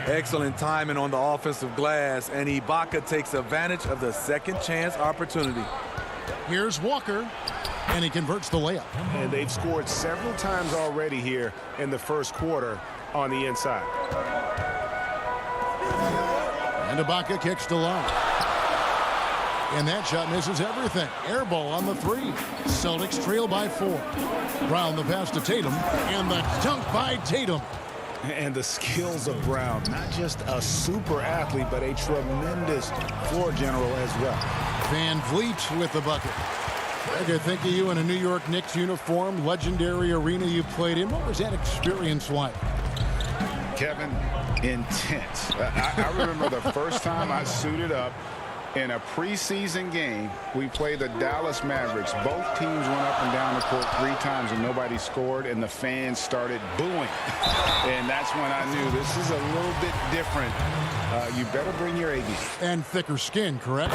Excellent timing on the offensive glass, and Ibaka takes advantage of the second chance opportunity. Here's Walker, and he converts the layup. And they've scored several times already here in the first quarter on the inside. And Ibaka kicks to line. And that shot misses everything. Air ball on the 3. Celtics trail by 4. Brown the pass to Tatum, and the dunk by Tatum. And the skills of Brown, not just a super athlete, but a tremendous floor general as well. VanVleet with the bucket. I think of you in a New York Knicks uniform, legendary arena you played in. What was that experience like? Kevin, intense. I remember the first time I suited up in a preseason game. We played the Dallas Mavericks. Both teams went up and down the court 3 times and nobody scored, and the fans started booing. And that's when I knew this is a little bit different. You better bring your A game. And thicker skin, correct?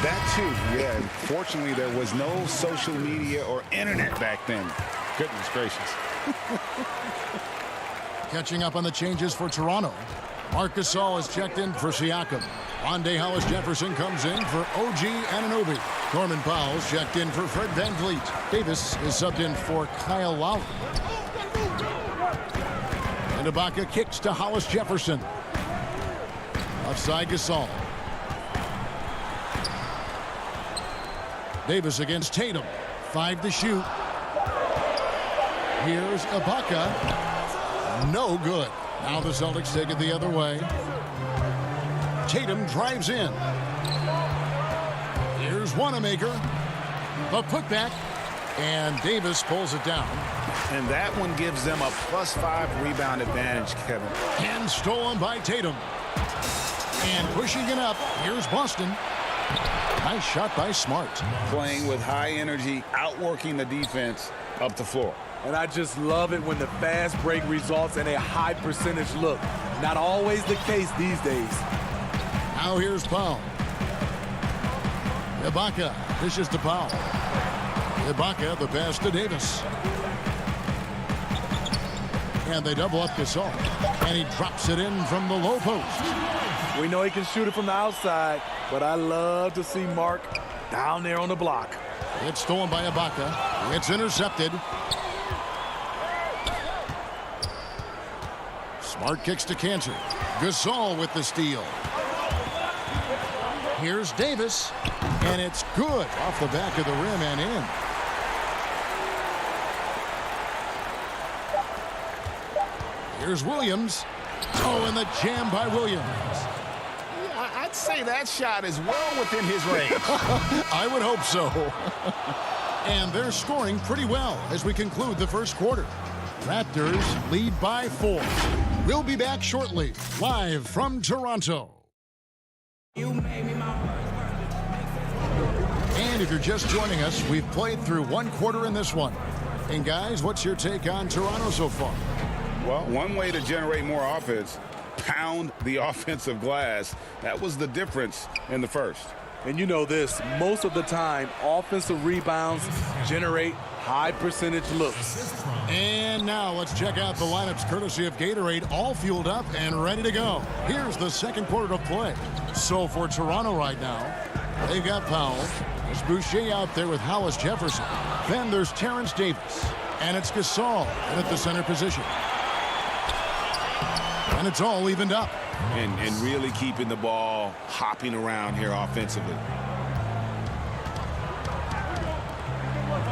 That too, yeah. And fortunately, there was no social media or internet back then. Goodness gracious. Catching up on the changes for Toronto. Marc Gasol is checked in for Siakam. Rondé Hollis-Jefferson comes in for OG Anunoby. Norman Powell's checked in for Fred VanVleet. Davis is subbed in for Kyle Lowry. And Ibaka kicks to Hollis Jefferson. Offside Gasol. Davis against Tatum. 5 to shoot. Here's Ibaka. No good. Now the Celtics take it the other way. Tatum drives in. Here's Wanamaker. The putback. And Davis pulls it down. And that one gives them a +5 rebound advantage, Kevin. And stolen by Tatum. And pushing it up. Here's Boston. Nice shot by Smart. Playing with high energy, outworking the defense up the floor. And I just love it when the fast break results in a high percentage look. Not always the case these days. Now here's Powell. Ibaka dishes to Powell. Ibaka, the pass to Davis. And they double up Gasol. And he drops it in from the low post. We know he can shoot it from the outside, but I love to see Mark down there on the block. It's stolen by Ibaka. It's intercepted. Smart kicks to Cantor. Gasol with the steal. Here's Davis. And it's good off the back of the rim and in. Here's Williams. Oh, and the jam by Williams. Yeah, I'd say that shot is well within his range. I would hope so. And they're scoring pretty well as we conclude the first quarter. Raptors lead by 4. We'll be back shortly, live from Toronto. And if you're just joining us, we've played through one quarter in this one. And guys, what's your take on Toronto so far? Well, one way to generate more offense, pound the offensive glass. That was the difference in the first. And you know this, most of the time, offensive rebounds generate high percentage looks. And now let's check out the lineups courtesy of Gatorade, all fueled up and ready to go. Here's the second quarter of play. So for Toronto right now, they've got Powell. There's Boucher out there with Hollis Jefferson. Then there's Terrence Davis. And it's Gasol in at the center position. And it's all evened up. And really keeping the ball hopping around here offensively.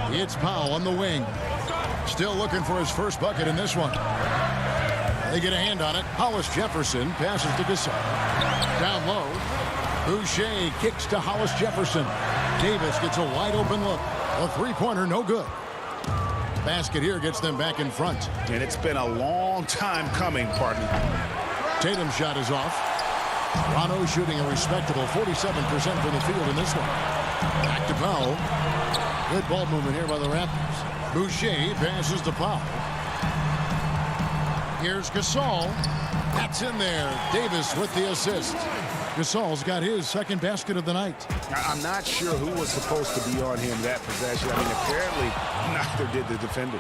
It's Powell on the wing. Still looking for his first bucket in this one. They get a hand on it. Hollis Jefferson passes to Gasol. Down low. Boucher kicks to Hollis Jefferson. Davis gets a wide open look. A three-pointer, no good. Basket here gets them back in front. And it's been a long time coming, pardon. Tatum's shot is off. Toronto shooting a respectable 47% from the field in this one. Back to Powell. Good ball movement here by the Raptors. Boucher passes to Powell. Here's Gasol. That's in there. Davis with the assist. Gasol's got his second basket of the night. I'm not sure who was supposed to be on him that possession. I mean, apparently neither did the defenders.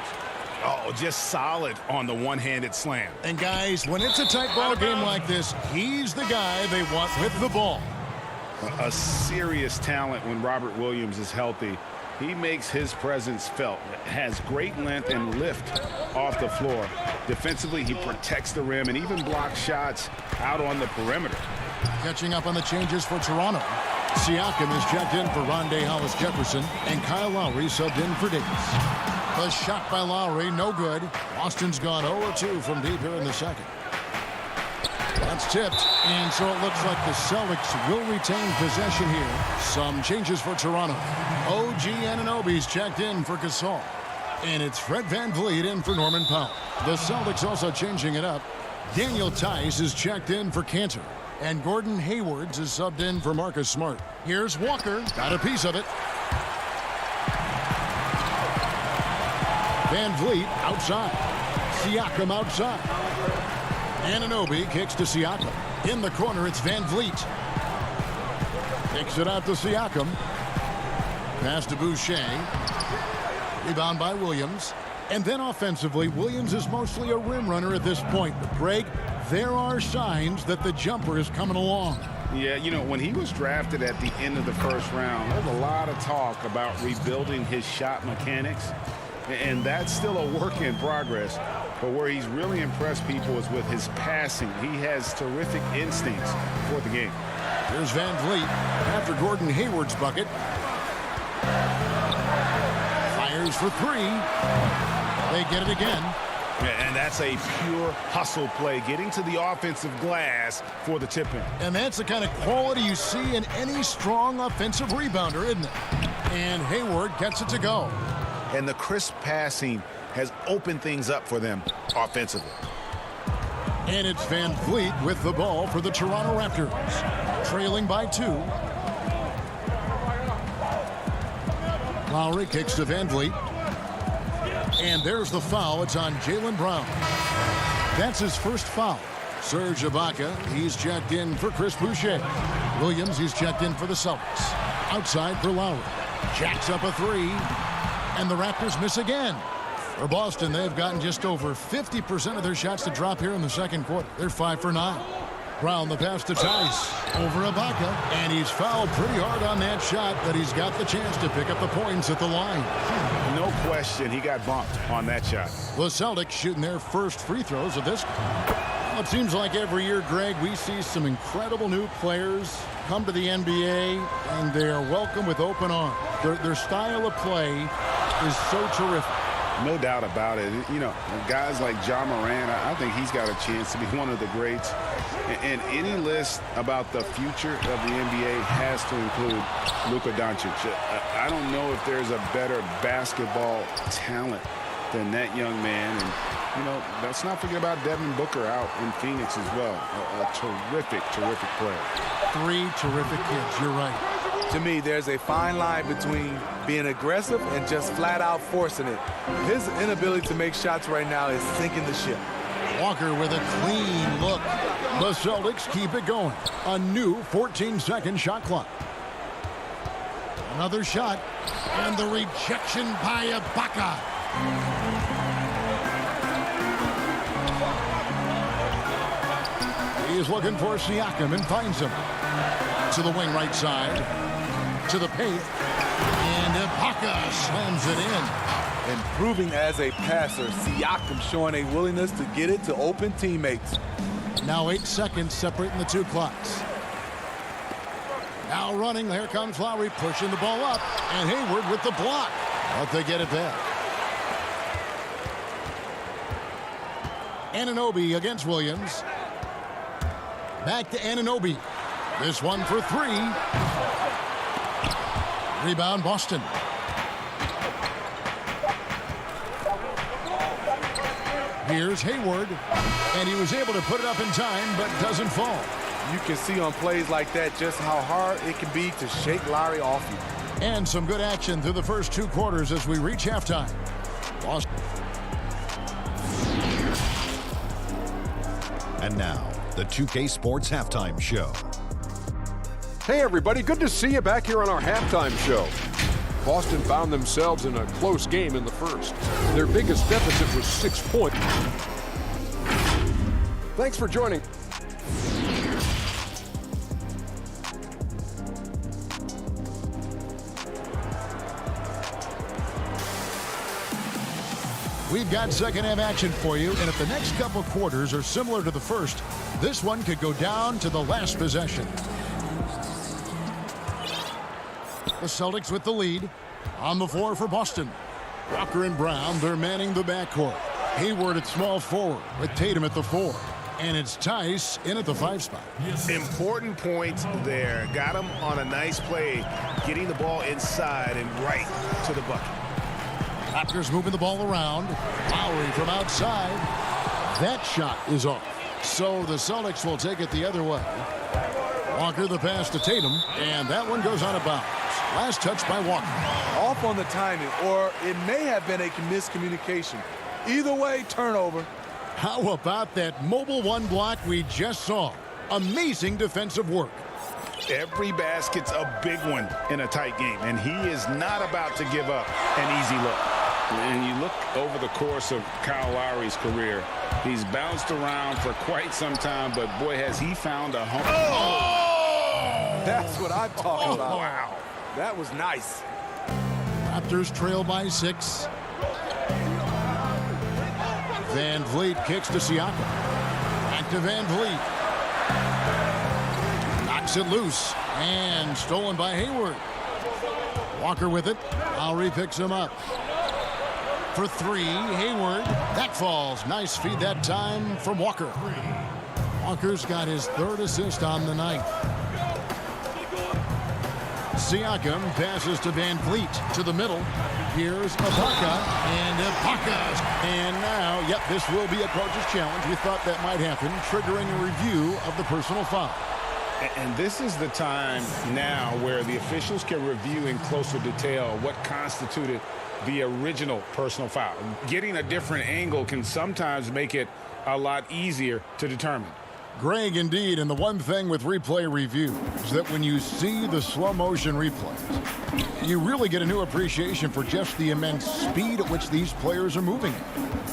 Oh, just solid on the one-handed slam. And guys, when it's a tight ball game like this, he's the guy they want with the ball. A serious talent when Robert Williams is healthy. He makes his presence felt. Has great length and lift off the floor. Defensively, he protects the rim and even blocks shots out on the perimeter. Catching up on the changes for Toronto. Siakam is checked in for Rondé Hollis Jefferson, and Kyle Lowry subbed in for Davis. The shot by Lowry, no good. Boston's gone 0-2 from deep here in the second. That's tipped, and so it looks like the Celtics will retain possession here. Some changes for Toronto. OG Anunoby's checked in for Gasol. And it's Fred VanVleet in for Norman Powell. The Celtics also changing it up. Daniel Tice is checked in for Cantor. And Gordon Hayward is subbed in for Marcus Smart. Here's Walker. Got a piece of it. VanVleet outside. Siakam outside. Anunoby kicks to Siakam. In the corner, it's VanVleet. Kicks it out to Siakam. Pass to Boucher. Rebound by Williams. And then offensively, Williams is mostly a rim runner at this point. But Greg, there are signs that the jumper is coming along. Yeah, you know, when he was drafted at the end of the first round, there was a lot of talk about rebuilding his shot mechanics. and that's still a work in progress. But where he's really impressed people is with his passing. He has terrific instincts for the game. Here's Van Vliet after Gordon Hayward's bucket. Fires for three. They get it again. And that's a pure hustle play, getting to the offensive glass for the tip-in. And that's the kind of quality you see in any strong offensive rebounder, isn't it? And Hayward gets it to go. And the crisp passing has opened things up for them offensively. And it's Van Vliet with the ball for the Toronto Raptors, trailing by 2. Lowry kicks to Van Vliet. And there's the foul. It's on Jaylen Brown. That's his first foul. Serge Ibaka, he's checked in for Chris Boucher. Williams, he's checked in for the Celtics. Outside for Lowry. Jacks up a 3. And the Raptors miss again. For Boston, they've gotten just over 50% of their shots to drop here in the second quarter. They're 5 for 9. Brown the pass to Tice. Over Ibaka. And he's fouled pretty hard on that shot, but he's got the chance to pick up the points at the line. No question, he got bumped on that shot. The Celtics shooting their first free throws of this. Well, it seems like every year, Greg, we see some incredible new players come to the NBA, and they are welcomed with open arms. Their style of play is so terrific. No doubt about it. You know, guys like Ja Morant, I think he's got a chance to be one of the greats. And any list about the future of the NBA has to include Luka Doncic. I don't know if there's a better basketball talent than that young man. And, you know, let's not forget about Devin Booker out in Phoenix as well. A terrific, terrific player. 3 terrific kids, you're right. To me, there's a fine line between being aggressive and just flat out forcing it. His inability to make shots right now is sinking the ship. Walker with a clean look. The Celtics keep it going. A new 14-second shot clock. Another shot. And the rejection by Ibaka. He's looking for Siakam and finds him. To the wing right side. To the paint. And Ibaka slams it in. Improving as a passer, Siakam showing a willingness to get it to open teammates. Now 8 seconds separating the 2 clocks. Now running, here comes Lowry pushing the ball up. And Hayward with the block. But they get it back. Anunoby against Williams. Back to Anunoby. This one for 3. Rebound Boston. Here's Hayward. And he was able to put it up in time, but doesn't fall. You can see on plays like that just how hard it can be to shake Lowry off you. And some good action through the first 2 quarters as we reach halftime. Boston. And now, the 2K Sports Halftime Show. Hey everybody, good to see you back here on our halftime show. Boston found themselves in a close game in the first. Their biggest deficit was 6 points. Thanks for joining. We've got second half action for you, and if the next couple quarters are similar to the first, this one could go down to the last possession. The Celtics with the lead. On the floor for Boston. Walker and Brown, they're manning the backcourt. Hayward at small forward with Tatum at the 4. And it's Tice in at the 5 spot. Important points there. Got him on a nice play, getting the ball inside and right to the bucket. Raptors moving the ball around. Lowry from outside. That shot is off. So the Celtics will take it the other way. Walker the pass to Tatum, and that one goes out of bounds. Last touch by Walker. Off on the timing, or it may have been a miscommunication. Either way, turnover. How about that mobile 1 block we just saw? Amazing defensive work. Every basket's a big one in a tight game, and he is not about to give up an easy look. And you look over the course of Kyle Lowry's career, he's bounced around for quite some time, but boy, has he found a home. Oh! That's what I'm talking about. Wow. That was nice. Raptors trail by 6. Van Vliet kicks to Siakam. Back to Van Vliet. Knocks it loose. And stolen by Hayward. Walker with it. Lowry picks him up. For three, Hayward. That falls. Nice feed that time from Walker. Walker's got his third assist on the night. Siakam passes to Van Vliet to the middle. Here's Ibaka, and Ibaka. And now, yep, this will be a coach's challenge. We thought that might happen, triggering a review of the personal foul. And this is the time now where the officials can review in closer detail what constituted the original personal foul. Getting a different angle can sometimes make it a lot easier to determine. Greg, indeed, and the one thing with replay review is that when you see the slow motion replays, you really get a new appreciation for just the immense speed at which these players are moving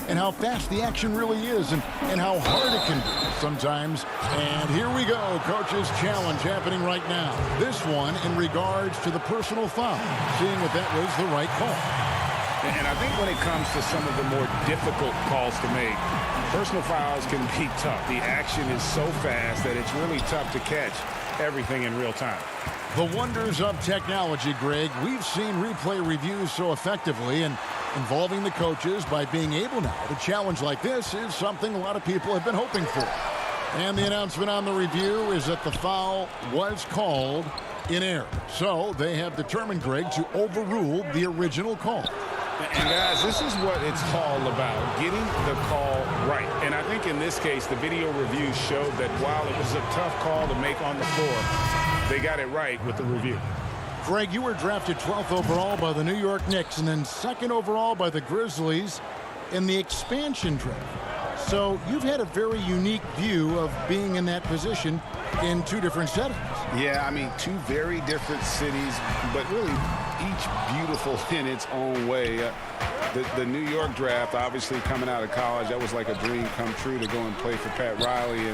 and how fast the action really is and how hard it can be sometimes. And here we go, coach's challenge happening right now. This one in regards to the personal foul, seeing if that was the right call. And I think when it comes to some of the more difficult calls to make, personal fouls can be tough. The action is so fast that it's really tough to catch everything in real time. The wonders of technology, Greg. We've seen replay reviews so effectively, and involving the coaches by being able now to challenge like this is something a lot of people have been hoping for. And the announcement on the review is that the foul was called in error. So they have determined, Greg, to overrule the original call. And guys, this is what it's all about, getting the call right. And I think in this case, the video review showed that while it was a tough call to make on the floor, they got it right with the review. Greg, you were drafted 12th overall by the New York Knicks and then 2nd overall by the Grizzlies in the expansion draft. So you've had a very unique view of being in that position in two different settings. Yeah, I mean, two very different cities, but really each beautiful in its own way. The New York draft, obviously coming out of college, that was like a dream come true to go and play for Pat Riley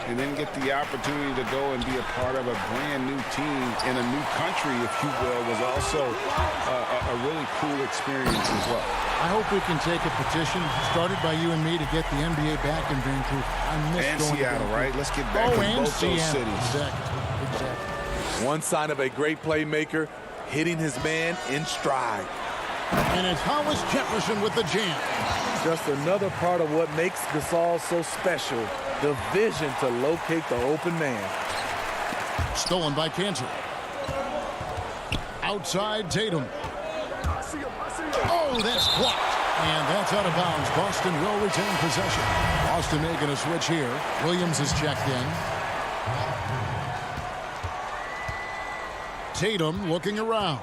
and then get the opportunity to go and be a part of a brand new team in a new country, if you will, was also a really cool experience as well. I hope we can take a petition started by you and me to get the NBA back in Vancouver. I miss and going Seattle, to right? Let's get back to both those cities. Exactly. One sign of a great playmaker, hitting his man in stride. And it's Hollis Jefferson with the jam. Just another part of what makes Gasol so special, the vision to locate the open man. Stolen by Cantor. Outside Tatum. Oh, that's blocked. And that's out of bounds. Boston will retain possession. Boston making a switch here. Williams is checked in. Tatum looking around.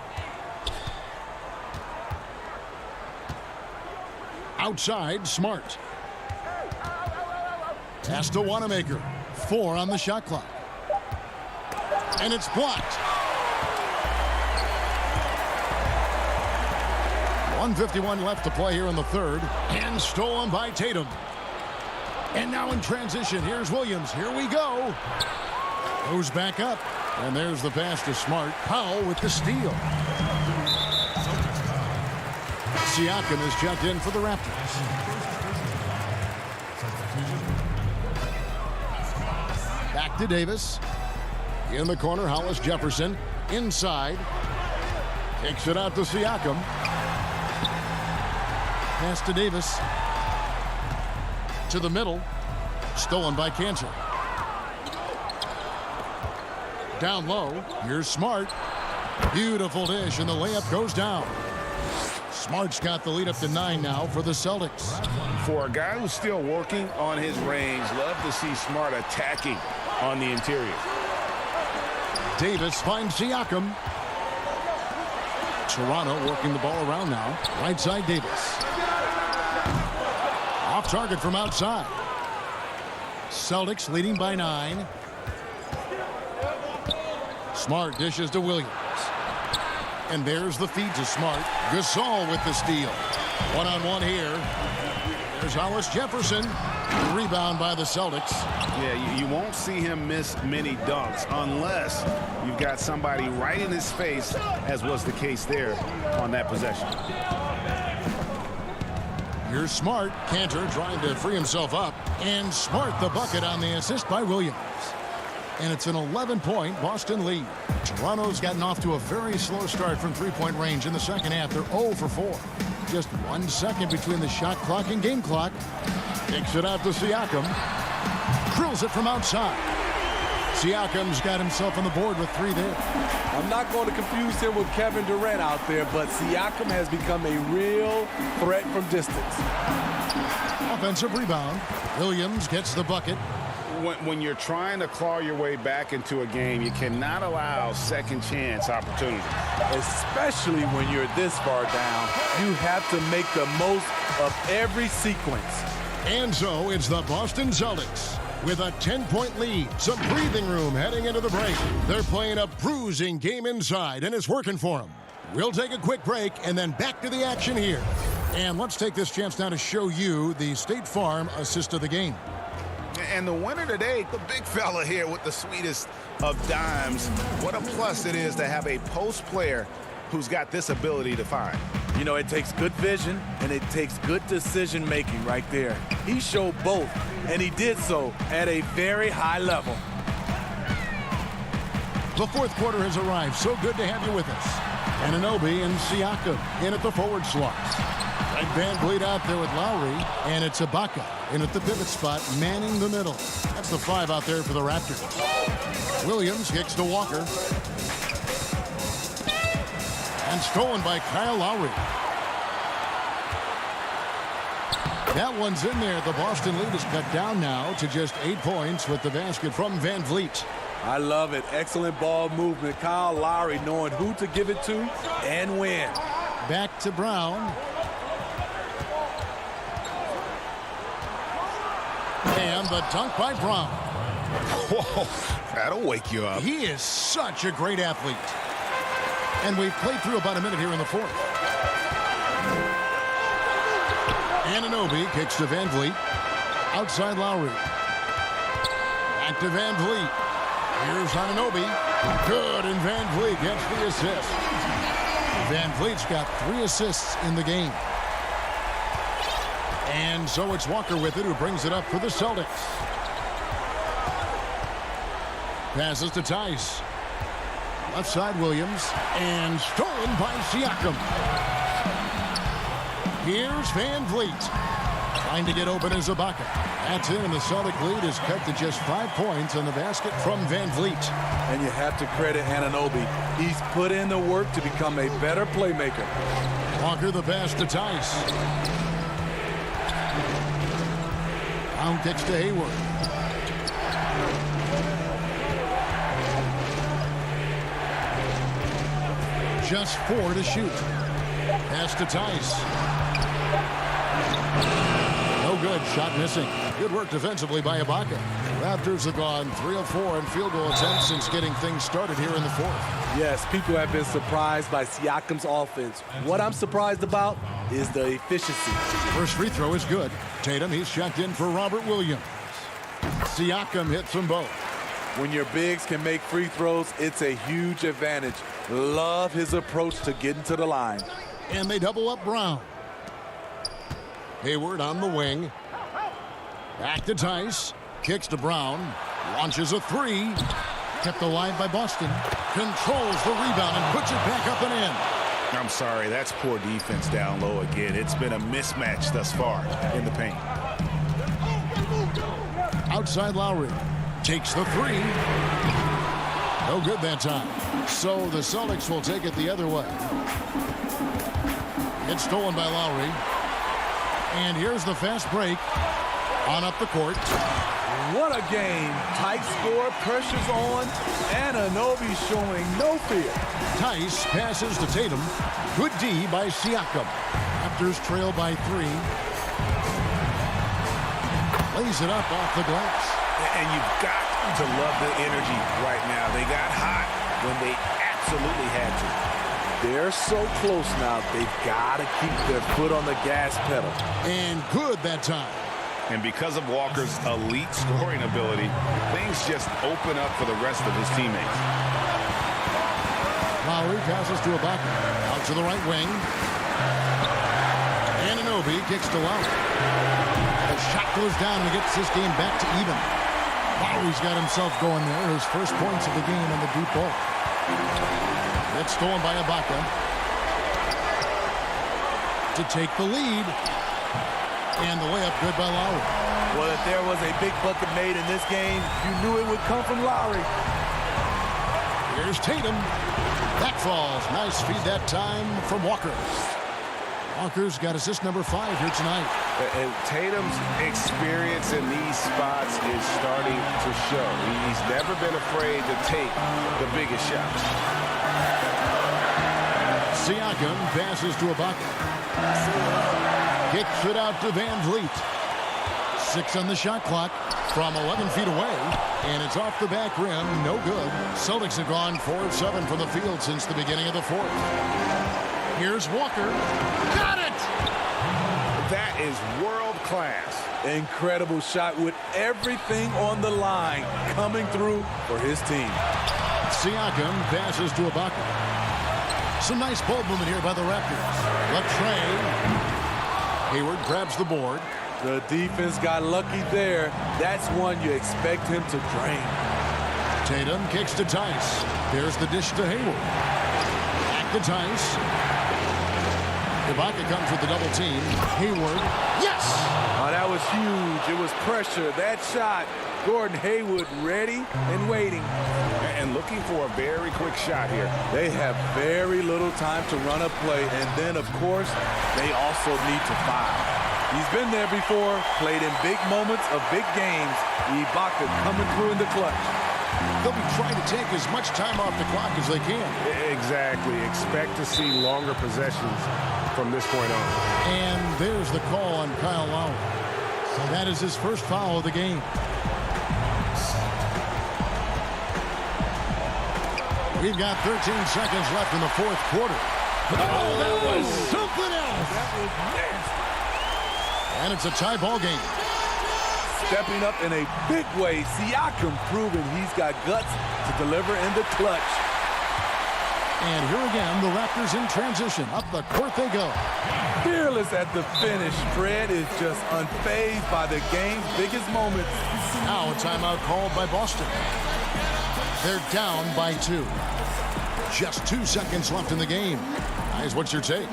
Outside, Smart. Pass to Wanamaker. 4 on the shot clock. And it's blocked. 1:51 left to play here in the third. And stolen by Tatum. And now in transition, here's Williams. Here we go. Goes back up. And there's the pass to Smart. Powell with the steal. Siakam is checked in for the Raptors. Back to Davis. In the corner, Hollis Jefferson. Inside. Kicks it out to Siakam. Pass to Davis. To the middle. Stolen by Cantor. Down low. Here's Smart. Beautiful dish, and the layup goes down. Smart's got the lead up to 9 now for the Celtics. For a guy who's still working on his range, love to see Smart attacking on the interior. Davis finds Siakam. Toronto working the ball around now. Right side Davis. Off target from outside. Celtics leading by 9. Smart dishes to Williams. And there's the feed to Smart. Gasol with the steal. One-on-one here. There's Hollis Jefferson. Rebound by the Celtics. Yeah, you won't see him miss many dunks unless you've got somebody right in his face, as was the case there on that possession. Here's Smart. Cantor trying to free himself up. And Smart the bucket on the assist by Williams. And it's an 11-point Boston lead. Toronto's gotten off to a very slow start from three-point range in the second half. They're 0 for 4. Just 1 second between the shot clock and game clock. Kicks it out to Siakam. Drills it from outside. Siakam's got himself on the board with 3 there. I'm not going to confuse him with Kevin Durant out there, but Siakam has become a real threat from distance. Offensive rebound. Williams gets the bucket. When you're trying to claw your way back into a game, you cannot allow second chance opportunities. Especially when you're this far down, you have to make the most of every sequence. And so it's the Boston Celtics with a 10-point lead. Some breathing room heading into the break. They're playing a bruising game inside, and it's working for them. We'll take a quick break and then back to the action here. And let's take this chance now to show you the State Farm assist of the game. And the winner today, the big fella here with the sweetest of dimes. What a plus it is to have a post player who's got this ability to find. You know, it takes good vision and it takes good decision making right there. He showed both, and he did so at a very high level. The fourth quarter has arrived. So good to have you with us. Anunoby and Siakam in at the forward slot. Right Van Vliet out there with Lowry, and it's Ibaka in at the pivot spot, manning the middle. That's the 5 out there for the Raptors. Williams kicks to Walker. And stolen by Kyle Lowry. That one's in there. The Boston lead is cut down now to just 8 points with the basket from Van Vliet. I love it. Excellent ball movement. Kyle Lowry knowing who to give it to and when. Back to Brown. And the dunk by Brown. Whoa, that'll wake you up. He is such a great athlete. And we've played through about a minute here in the fourth. Anunoby kicks to Van Vliet. Outside Lowry. Back to Van Vliet. Here's Anunoby. Good, and Van Vliet gets the assist. Van Vliet's got 3 assists in the game. And so it's Walker with it, who brings it up for the Celtics. Passes to Tice. Left side Williams. And stolen by Siakam. Here's Van Vliet. Trying to get open as Ibaka. That's in, and the Celtic lead is cut to just 5 points on the basket from Van Vliet. And you have to credit Anunoby. He's put in the work to become a better playmaker. Walker the pass to Tice. Brown kicks to Hayward. Just 4 to shoot. Pass to Tice. No good. Shot missing. Good work defensively by Ibaka. Raptors have gone 3 of 4 in field goal attempts since getting things started here in the fourth. Yes, people have been surprised by Siakam's offense. What I'm surprised about is the efficiency. First free throw is good. Tatum, he's checked in for Robert Williams. Siakam hits them both. When your bigs can make free throws, it's a huge advantage. Love his approach to getting to the line. And they double up Brown. Hayward on the wing. Back to Tice. Kicks to Brown. Launches a 3. Kept alive by Boston. Controls the rebound and puts it back up and in. I'm sorry, that's poor defense down low again. It's been a mismatch thus far in the paint. Outside Lowry. Takes the 3. No good that time. So the Celtics will take it the other way. It's stolen by Lowry. And here's the fast break. On up the court. What a game. Tight score, pressure's on. Anunoby showing no fear. Tice passes to Tatum. Good D by Siakam. Raptors trail by 3. Lays it up off the glass. And you've got to love the energy right now. They got hot when they absolutely had to. They're so close now. They've got to keep their foot on the gas pedal. And good that time. And because of Walker's elite scoring ability, things just open up for the rest of his teammates. Lowry passes to Ibaka. Out to the right wing. Anunoby Kobe kicks to Lowry. The shot goes down and gets this game back to even. Lowry's got himself going there. His first points of the game in the deep ball. It's stolen by Ibaka. To take the lead. And the layup good by Lowry. Well, if there was a big bucket made in this game, you knew it would come from Lowry. Here's Tatum. That falls. Nice feed that time from Walker. Walker's got assist number 5 here tonight. And Tatum's experience in these spots is starting to show. He's never been afraid to take the biggest shots. Siakam passes to Ibaka. Kicks it out to Van Vliet. 6 on the shot clock from 11 feet away. And it's off the back rim. No good. Celtics have gone 4-7 from the field since the beginning of the fourth. Here's Walker. Got it! That is world class. Incredible shot with everything on the line coming through for his team. Siakam passes to Ibaka. Some nice ball movement here by the Raptors. Left tray. Hayward grabs the board. The defense got lucky there. That's one you expect him to drain. Tatum kicks to Tice. There's the dish to Hayward. Back to Tice. Ibaka comes with the double team. Hayward. Yes! Oh, that was huge. It was pressure. That shot. Gordon Hayward ready and waiting. And looking for a very quick shot here. They have very little time to run a play. And then, of course, they also need to foul. He's been there before, played in big moments of big games. Ibaka coming through in the clutch. They'll be trying to take as much time off the clock as they can. Exactly. Expect to see longer possessions from this point on. And there's the call on Kyle Lowry. So that is his first foul of the game. We've got 13 seconds left in the fourth quarter. Oh, that was something else. That was nasty. And it's a tie ball game. Stepping up in a big way, Siakam proving he's got guts to deliver in the clutch. And here again, the Raptors in transition. Up the court they go. Fearless at the finish. Fred is just unfazed by the game's biggest moments. Now a timeout called by Boston. They're down by 2. Just 2 seconds left in the game. Guys, what's your take?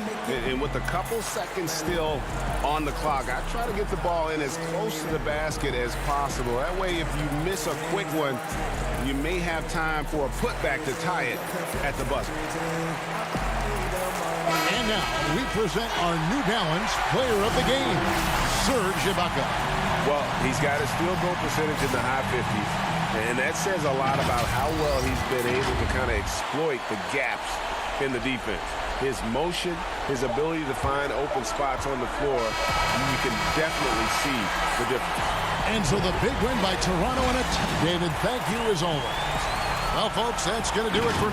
And with a couple seconds still on the clock, I try to get the ball in as close to the basket as possible. That way, if you miss a quick one, you may have time for a putback to tie it at the buzzer. And now we present our New Balance player of the game, Serge Ibaka. Well, he's got his field goal percentage in the high 50s, and that says a lot about how well he's been able to kind of exploit the gaps in the defense. His motion, his ability to find open spots on the floor, you can definitely see the difference. And so the big win by Toronto in it. David, thank you as always. Well, folks, that's going to do it for...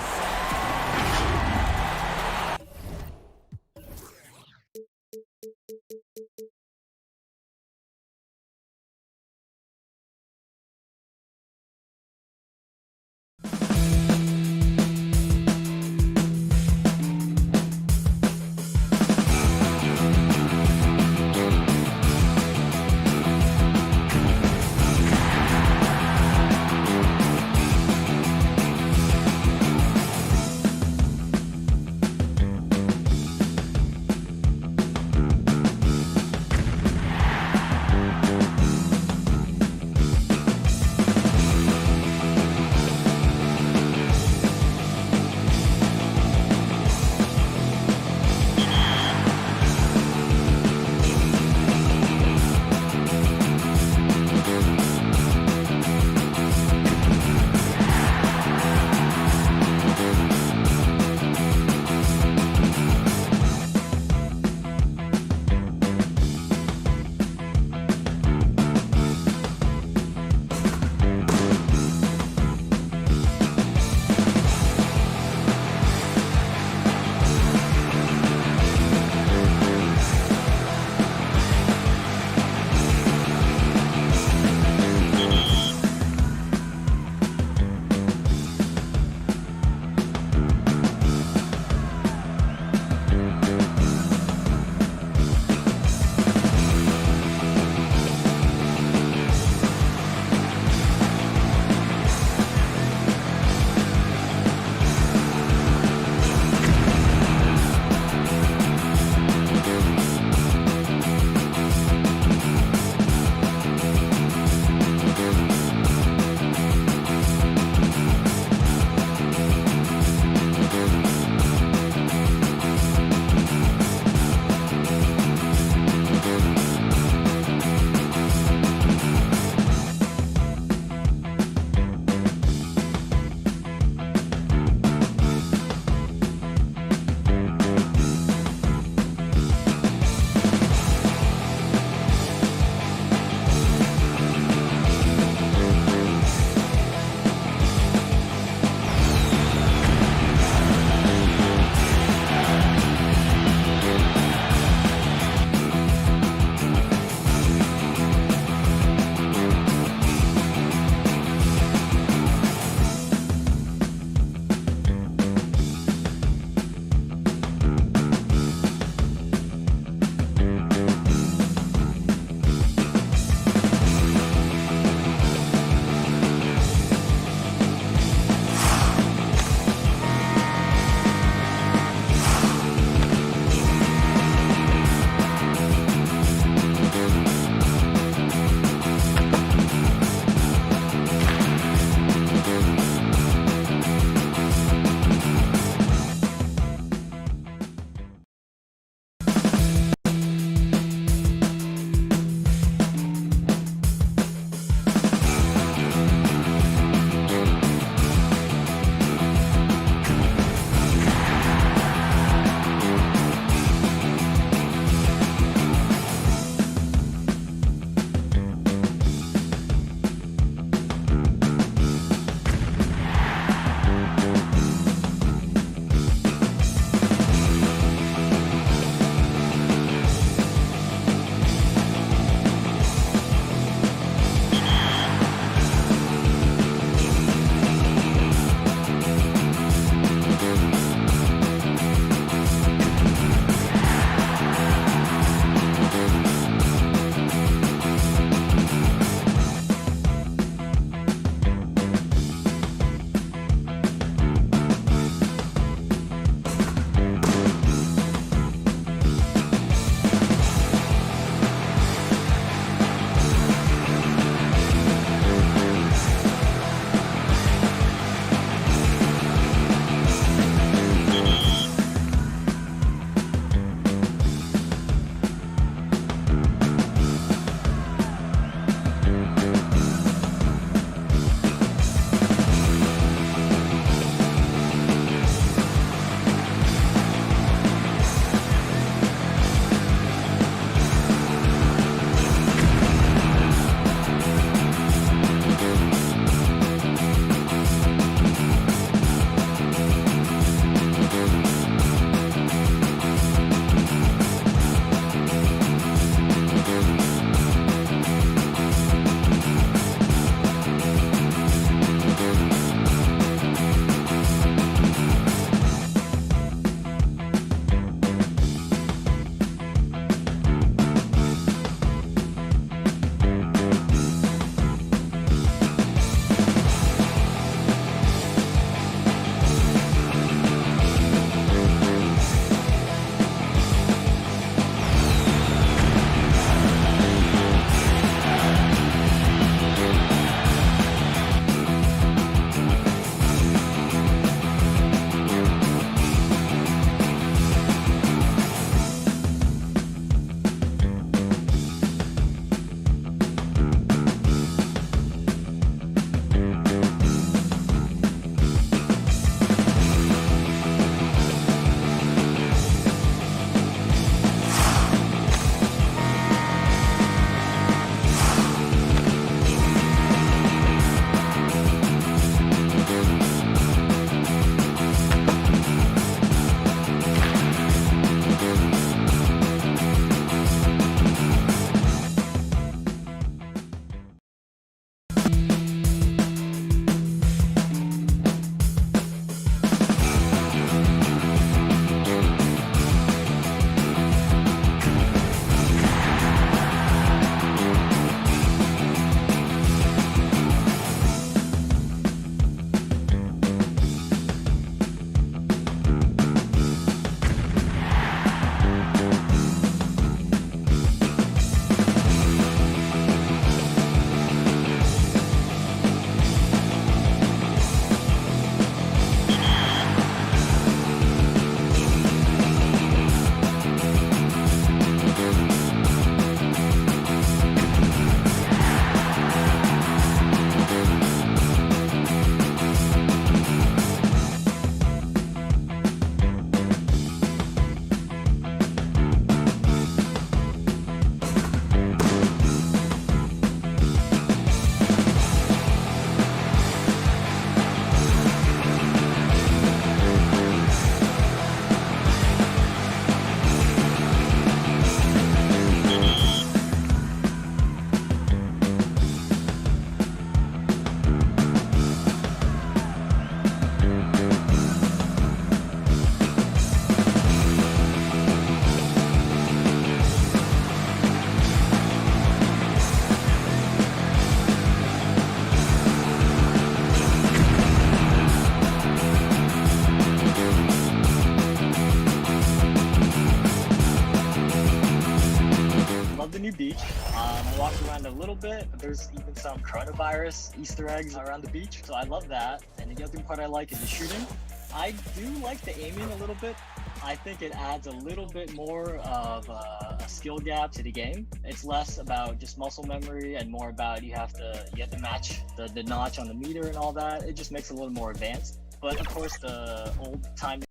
bit. There's even some coronavirus Easter eggs around the beach, so I love that. And the other part I like is the shooting. I do like the aiming a little bit. I think it adds a little bit more of a skill gap to the game. It's less about just muscle memory and more about you have to match the notch on the meter and all that. It just makes it a little more advanced. But of course, the old time.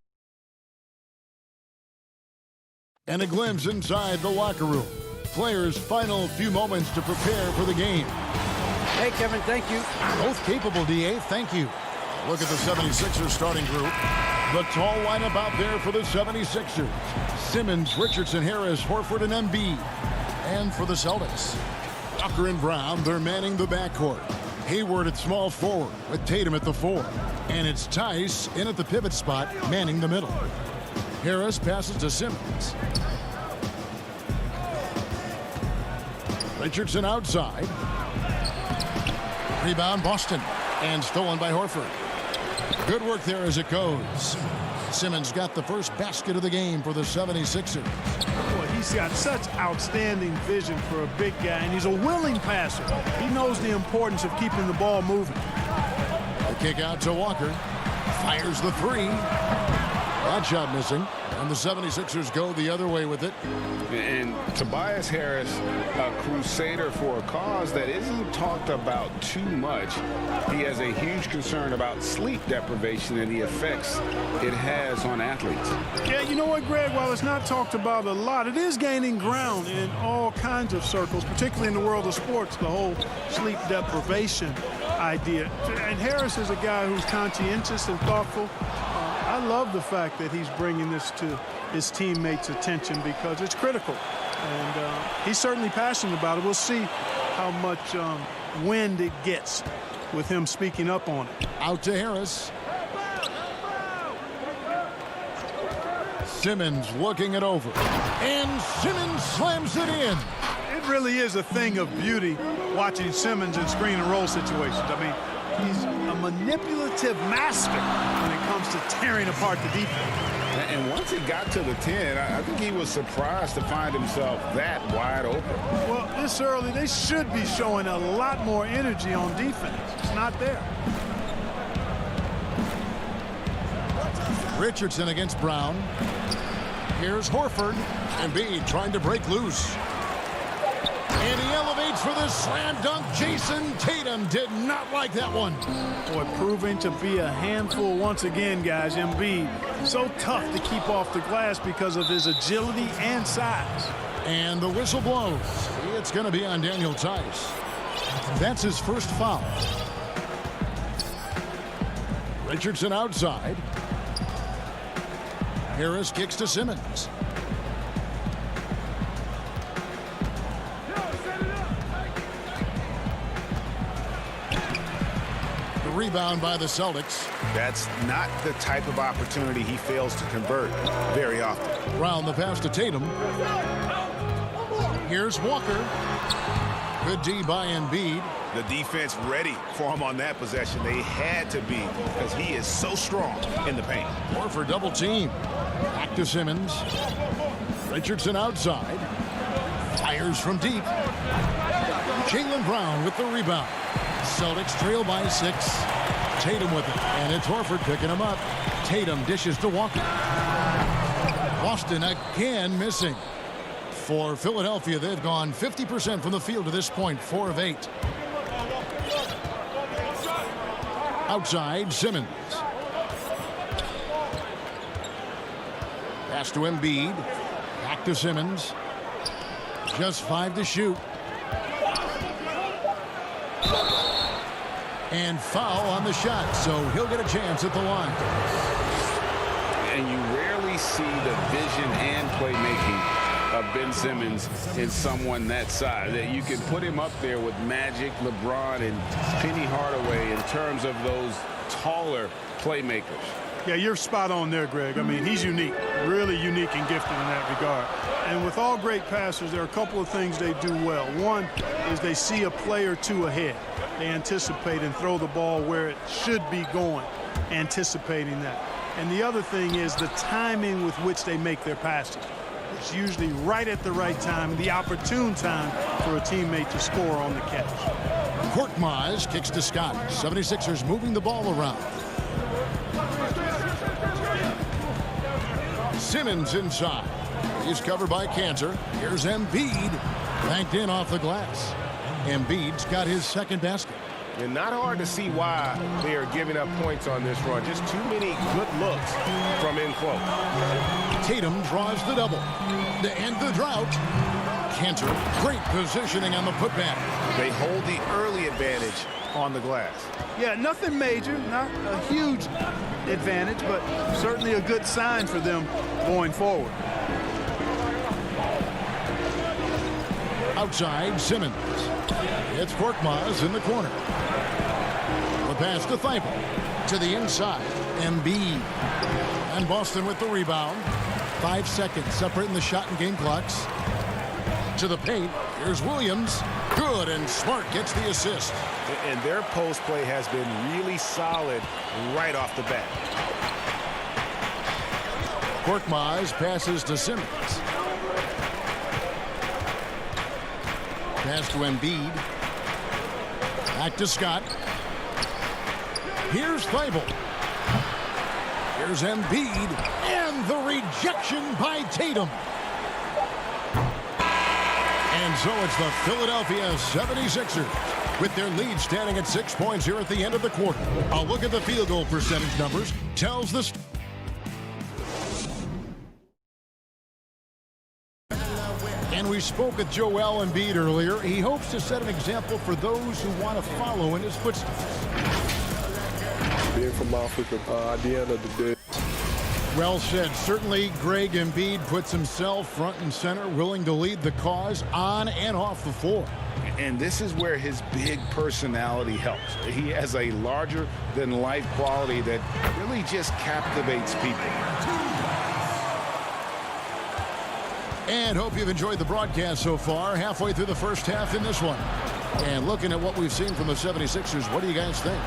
And a glimpse inside the locker room. Players' final few moments to prepare for the game. Hey, Kevin, thank you. Both capable, DA, thank you. Look at the 76ers starting group. The tall lineup out there for the 76ers. Simmons, Richardson, Harris, Horford, and Embiid. And for the Celtics, Walker and Brown, they're manning the backcourt. Hayward at small forward with Tatum at the 4. And it's Tice in at the pivot spot, manning the middle. Harris passes to Simmons. Richardson outside. Rebound Boston. And stolen by Horford. Good work there as it goes. Simmons got the first basket of the game for the 76ers. Boy, he's got such outstanding vision for a big guy, and he's a willing passer. He knows the importance of keeping the ball moving. The kick out to Walker. Fires the 3. That shot missing. And the 76ers go the other way with it. And Tobias Harris, a crusader for a cause that isn't talked about too much. He has a huge concern about sleep deprivation and the effects it has on athletes. Yeah, you know what, Greg? While it's not talked about a lot, it is gaining ground in all kinds of circles, particularly in the world of sports, the whole sleep deprivation idea. And Harris is a guy who's conscientious and thoughtful. I love the fact that he's bringing this to his teammates' attention because it's critical. And he's certainly passionate about it. We'll see how much wind it gets with him speaking up on it. Out to Harris. Simmons looking it over. And Simmons slams it in. It really is a thing of beauty watching Simmons in screen and roll situations. I mean, he's a manipulative master when it comes to tearing apart the defense. And once he got to the 10, I think he was surprised to find himself that wide open. Well, this early, they should be showing a lot more energy on defense. It's not there. Richardson against Brown. Here's Horford. Embiid trying to break loose. And he elevates for the slam dunk. Jason Tatum did not like that one. Boy, proving to be a handful once again, guys. Embiid, so tough to keep off the glass because of his agility and size. And the whistle blows. It's going to be on Daniel Tice. That's his first foul. Richardson outside. Harris kicks to Simmons. Rebound by the Celtics. That's not the type of opportunity he fails to convert very often. Brown the pass to Tatum. Here's Walker. Good D by Embiid. The defense ready for him on that possession. They had to be because he is so strong in the paint. Horford double team. Back to Simmons. Richardson outside. Fires from deep. Jaylen Brown with the rebound. Celtics trail by 6. Tatum with it. And it's Horford picking him up. Tatum dishes to Walker. Boston again missing. For Philadelphia, they've gone 50% from the field to this point. 4 of 8. Outside, Simmons. Pass to Embiid. Back to Simmons. Just 5 to shoot. And foul on the shot, so he'll get a chance at the line. And you rarely see the vision and playmaking of Ben Simmons in someone that size. That you can put him up there with Magic, LeBron, and Penny Hardaway in terms of those taller playmakers. Yeah, you're spot on there, Greg. I mean, he's unique, really unique and gifted in that regard. And with all great passers, there are a couple of things they do well. One is they see a play or two ahead. They anticipate and throw the ball where it should be going, anticipating that. And the other thing is the timing with which they make their passes. It's usually right at the right time, the opportune time for a teammate to score on the catch. Korkmaz kicks to Scott. 76ers moving the ball around. Simmons inside. He's covered by Cantor. Here's Embiid. Banked in off the glass. Embiid's got his second basket. And not hard to see why they are giving up points on this run. Just too many good looks from in close. Tatum draws the double to end the drought. Cantor, great positioning on the putback. They hold the early advantage on the glass. Yeah, nothing major, not a huge advantage, but certainly a good sign for them going forward. Outside, Simmons. It's Korkmaz in the corner. The pass to Thibault. To the inside, Embiid. And Boston with the rebound. 5 seconds separating the shot and game clocks. To the paint. Here's Williams. Good, and Smart gets the assist. And their post play has been really solid right off the bat. Korkmaz passes to Simmons. Pass to Embiid. Back to Scott. Here's Thibault. Here's Embiid. And the rejection by Tatum. And so it's the Philadelphia 76ers with their lead standing at 6 points here at the end of the quarter. A look at the field goal percentage numbers tells the story. And we spoke with Joel Embiid earlier. He hopes to set an example for those who want to follow in his footsteps. Being from Africa, at the end of the day. Well said. Certainly, Greg Embiid puts himself front and center, willing to lead the cause on and off the floor. And this is where his big personality helps. He has a larger-than-life quality that really just captivates people. And hope you've enjoyed the broadcast so far. Halfway through the first half in this one. And looking at what we've seen from the 76ers, what do you guys think?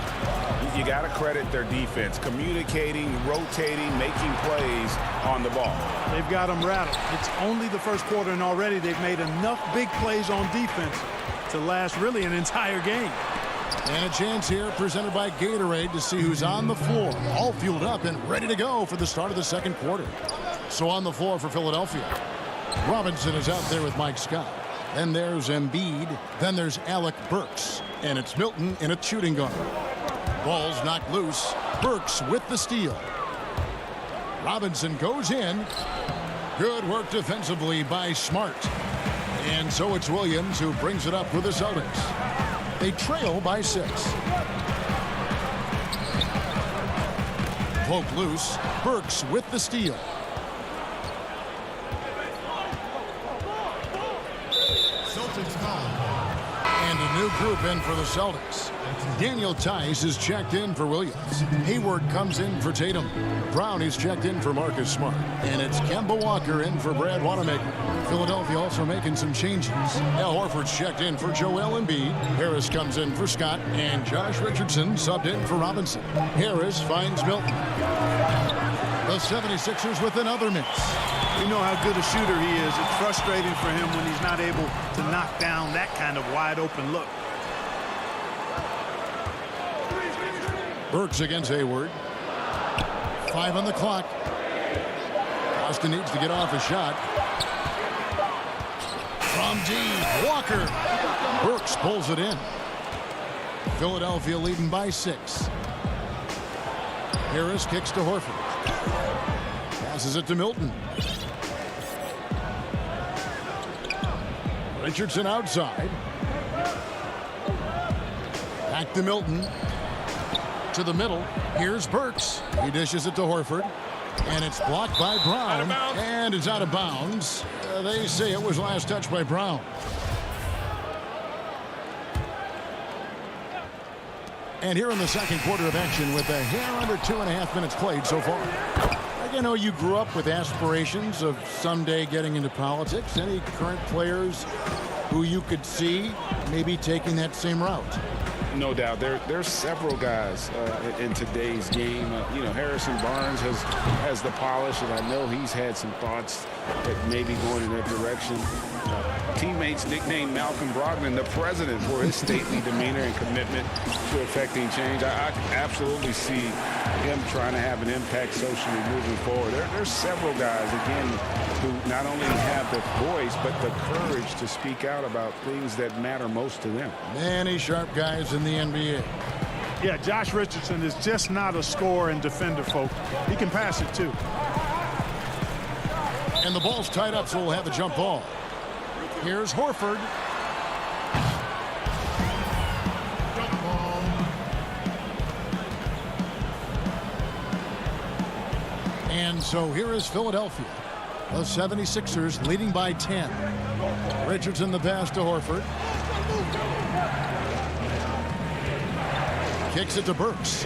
You got to credit their defense, communicating, rotating, making plays on the ball. They've got them rattled. It's only the first quarter, and already they've made enough big plays on defense to last really an entire game. And a chance here presented by Gatorade to see who's on the floor, all fueled up and ready to go for the start of the second quarter. So on the floor for Philadelphia, Robinson is out there with Mike Scott. Then there's Embiid. Then there's Alec Burks. And it's Milton in a shooting guard. Ball's knocked loose. Burks with the steal. Robinson goes in. Good work defensively by Smart. And so it's Williams who brings it up for the Celtics. They trail by 6. Poke loose. Burks with the steal. And a new group in for the Celtics. Daniel Tice is checked in for Williams. Hayward comes in for Tatum. Brown is checked in for Marcus Smart. And it's Kemba Walker in for Brad Wanamaker. Philadelphia also making some changes. Al Horford's checked in for Joel Embiid. Harris comes in for Scott. And Josh Richardson subbed in for Robinson. Harris finds Milton. The 76ers with another miss. You know how good a shooter he is. It's frustrating for him when he's not able to knock down that kind of wide open look. Burks against Hayward. 5 on the clock. Boston needs to get off a shot. From deep, Walker. Burks pulls it in. Philadelphia leading by 6. Harris kicks to Horford. Passes it to Milton. Richardson outside. Back to Milton. To the middle. Here's Burks. He dishes it to Horford. And it's blocked by Brown. And it's out of bounds. They say it was last touched by Brown. And here in the second quarter of action with a hair under 2.5 minutes played so far. I know you grew up with aspirations of someday getting into politics. Any current players who you could see maybe taking that same route? No doubt. There's several guys in today's game. Harrison Barnes has the polish, and I know he's had some thoughts that maybe going in that direction. Teammates nicknamed Malcolm Brogdon the president for his stately demeanor and commitment to effecting change. I absolutely see him trying to have an impact socially moving forward. There's several guys, again, who not only have the voice, but the courage to speak out about things that matter most to them. Many sharp guys in the NBA. Yeah, Josh Richardson is just not a scorer and defender, folks. He can pass it, too. And the ball's tied up, so we'll have a jump ball. Here's Horford. Jump ball. And so here is Philadelphia. The 76ers leading by 10. Richardson the pass to Horford. Kicks it to Burks.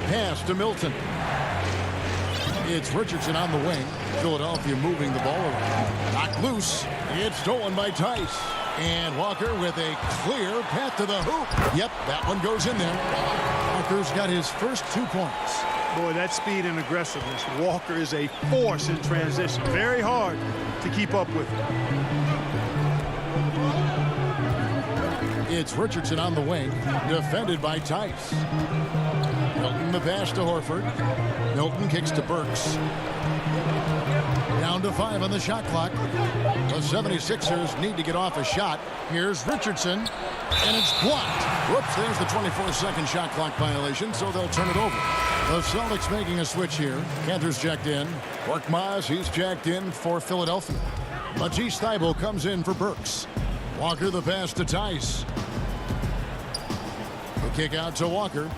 Pass to Milton. It's Richardson on the wing. Philadelphia moving the ball around. Knocked loose. It's stolen by Tice. And Walker with a clear path to the hoop. Yep, that one goes in there. Walker's got his first 2 points. Boy, that speed and aggressiveness. Walker is a force in transition. Very hard to keep up with. It's Richardson on the wing, defended by Tice. Milton the pass to Horford. Milton kicks to Burks. Down to 5 on the shot clock. The 76ers need to get off a shot. Here's Richardson, and it's blocked. Whoops, there's the 24-second shot clock violation, so they'll turn it over. The Celtics making a switch here. Cantor's checked in. Korkmaz, he's checked in for Philadelphia. Matisse Thybulle comes in for Burks. Walker the pass to Tice. The kick out to Walker.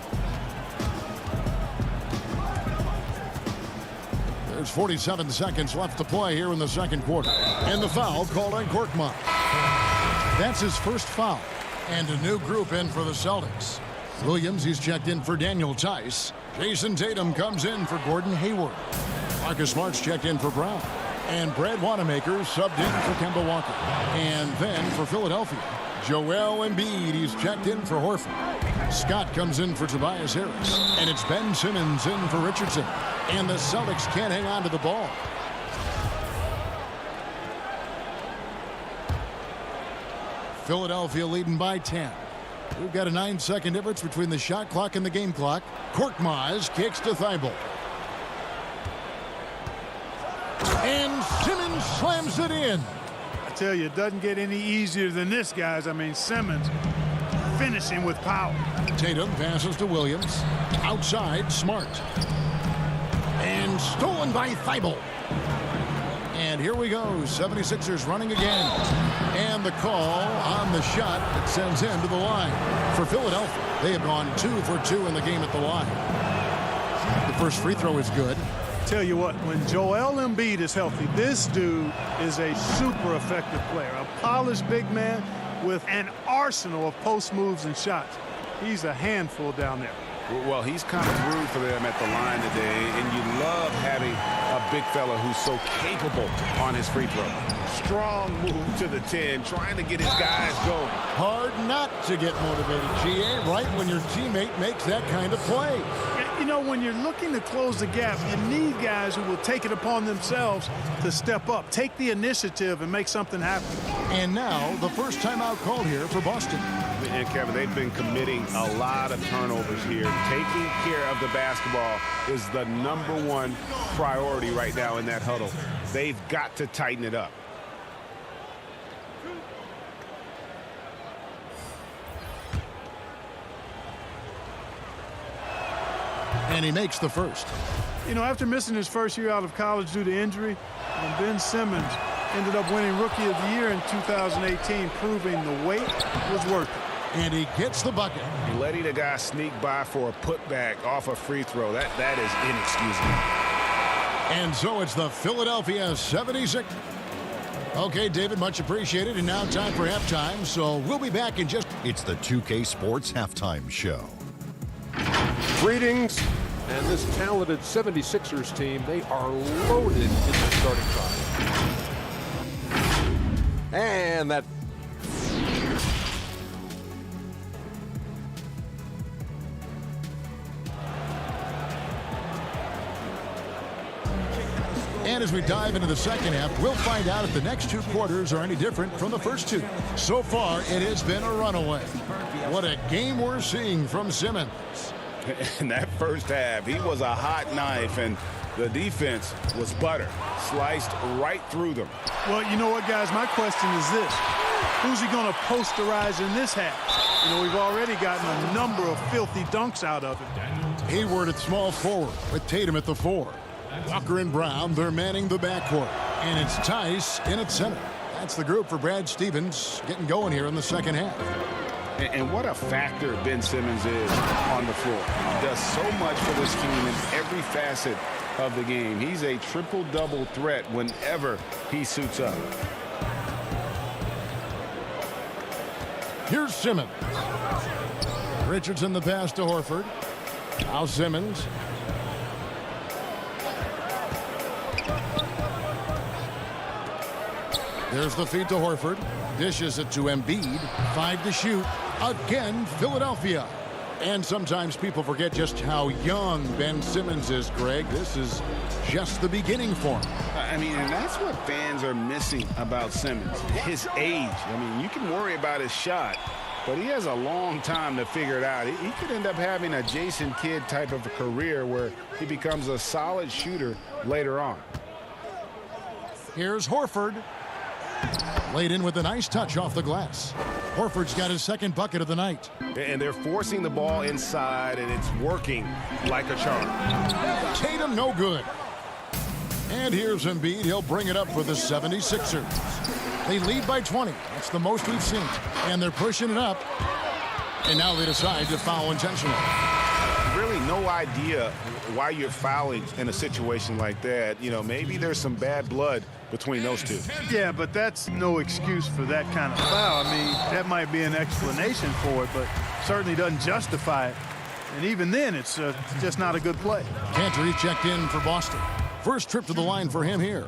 There's 47 seconds left to play here in the second quarter. And the foul called on Korkmaz. That's his first foul. And a new group in for the Celtics. Williams, he's checked in for Daniel Tice. Jason Tatum comes in for Gordon Hayward. Marcus Smart's checked in for Brown. And Brad Wanamaker subbed in for Kemba Walker. And then for Philadelphia, Joel Embiid, he's checked in for Horford. Scott comes in for Tobias Harris. And it's Ben Simmons in for Richardson. And the Celtics can't hang on to the ball. Philadelphia leading by 10. We've got a 9-second difference between the shot clock and the game clock. Korkmaz kicks to Thybulle. And Simmons slams it in. I tell you, it doesn't get any easier than this, guys. I mean, Simmons finishing with power. Tatum passes to Williams. Outside, Smart. And stolen by Thybulle. And here we go. 76ers running again. And the call on the shot that sends him to the line. For Philadelphia, they have gone 2 for 2 in the game at the line. The first free throw is good. Tell you what, when Joel Embiid is healthy, this dude is a super effective player. A polished big man with an arsenal of post moves and shots. He's a handful down there. Well, he's come through for them at the line today, and you love having a big fella who's so capable on his free throw. Strong move to the 10, trying to get his guys going. Hard not to get motivated, GA, right when your teammate makes that kind of play. You know, when you're looking to close the gap, you need guys who will take it upon themselves to step up, take the initiative, and make something happen. And now, the first timeout called here for Boston. And Kevin, they've been committing a lot of turnovers here. Taking care of the basketball is the #1 priority right now in that huddle. They've got to tighten it up. And he makes the first. You know, after missing his first year out of college due to injury, Ben Simmons ended up winning Rookie of the Year in 2018, proving the wait was worth it. And he gets the bucket. Letting a guy sneak by for a putback off a free throw, that is inexcusable. And so it's the Philadelphia 76. Okay, David, much appreciated. And now time for halftime, so we'll be back in just... It's the 2K Sports Halftime Show. Greetings. And this talented 76ers team, they are loaded in their starting five. And that... And as we dive into the second half, we'll find out if the next two quarters are any different from the first two. So far, it has been a runaway. What a game we're seeing from Simmons. In that first half, he was a hot knife, and the defense was butter, sliced right through them. Well, you know what, guys? My question is this. Who's he going to posterize in this half? You know, we've already gotten a number of filthy dunks out of him. Hayward at small forward with Tatum at the 4. Walker and Brown, they're manning the backcourt. And it's Tice in at center. That's the group for Brad Stevens getting going here in the second half. And what a factor Ben Simmons is on the floor. He does so much for this team in every facet of the game. He's a triple-double threat whenever he suits up. Here's Simmons. Richardson the pass to Horford. Now Simmons. There's the feed to Horford. Dishes it to Embiid. 5 to shoot. Again, Philadelphia. And sometimes people forget just how young Ben Simmons is, Greg. This is just the beginning for him. I mean, and that's what fans are missing about Simmons, his age. I mean, you can worry about his shot, but he has a long time to figure it out. He could end up having a Jason Kidd type of a career where he becomes a solid shooter later on. Here's Horford. Laid in with a nice touch off the glass. Horford's got his second bucket of the night. And they're forcing the ball inside, and it's working like a charm. Tatum no good. And here's Embiid. He'll bring it up for the 76ers. They lead by 20. That's the most we've seen. And they're pushing it up. And now they decide to foul intentionally. Really no idea why you're fouling in a situation like that. You know, maybe there's some bad blood between those two. Yeah, but that's no excuse for that kind of foul. I mean, that might be an explanation for it, but certainly doesn't justify it. And even then, it's just not a good play. Cantor checked in for Boston. First trip to the line for him here.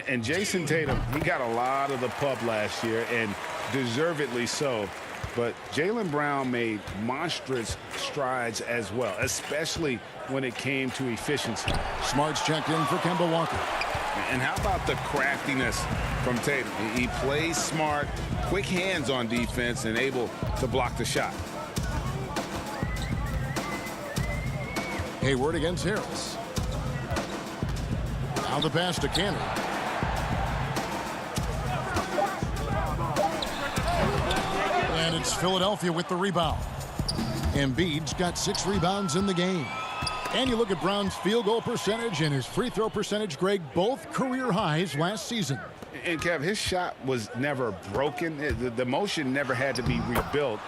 And Jason Tatum, he got a lot of the pub last year, and deservedly so. But Jaylen Brown made monstrous strides as well, especially when it came to efficiency. Smart's checked in for Kemba Walker. And how about the craftiness from Tatum? He plays smart, quick hands on defense, and able to block the shot. Hayward against Harris. Now the pass to Cantor. And it's Philadelphia with the rebound. Embiid's got 6 rebounds in the game. And you look at Brown's field goal percentage and his free throw percentage, Greg, both career highs last season. And Kev, his shot was never broken. The motion never had to be rebuilt.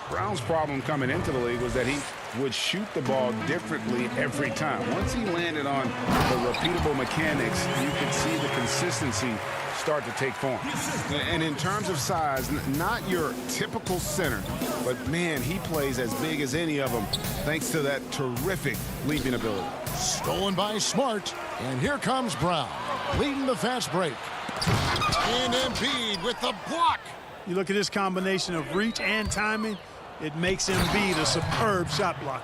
Brown's problem coming into the league was that he would shoot the ball differently every time. Once he landed on the repeatable mechanics, you could see the consistency start to take form. And in terms of size, not your typical center, but man, he plays as big as any of them thanks to that terrific leaping ability. Stolen by Smart, and here comes Brown, leading the fast break. And Embiid with the block. You look at this combination of reach and timing, it makes Embiid a superb shot blocker.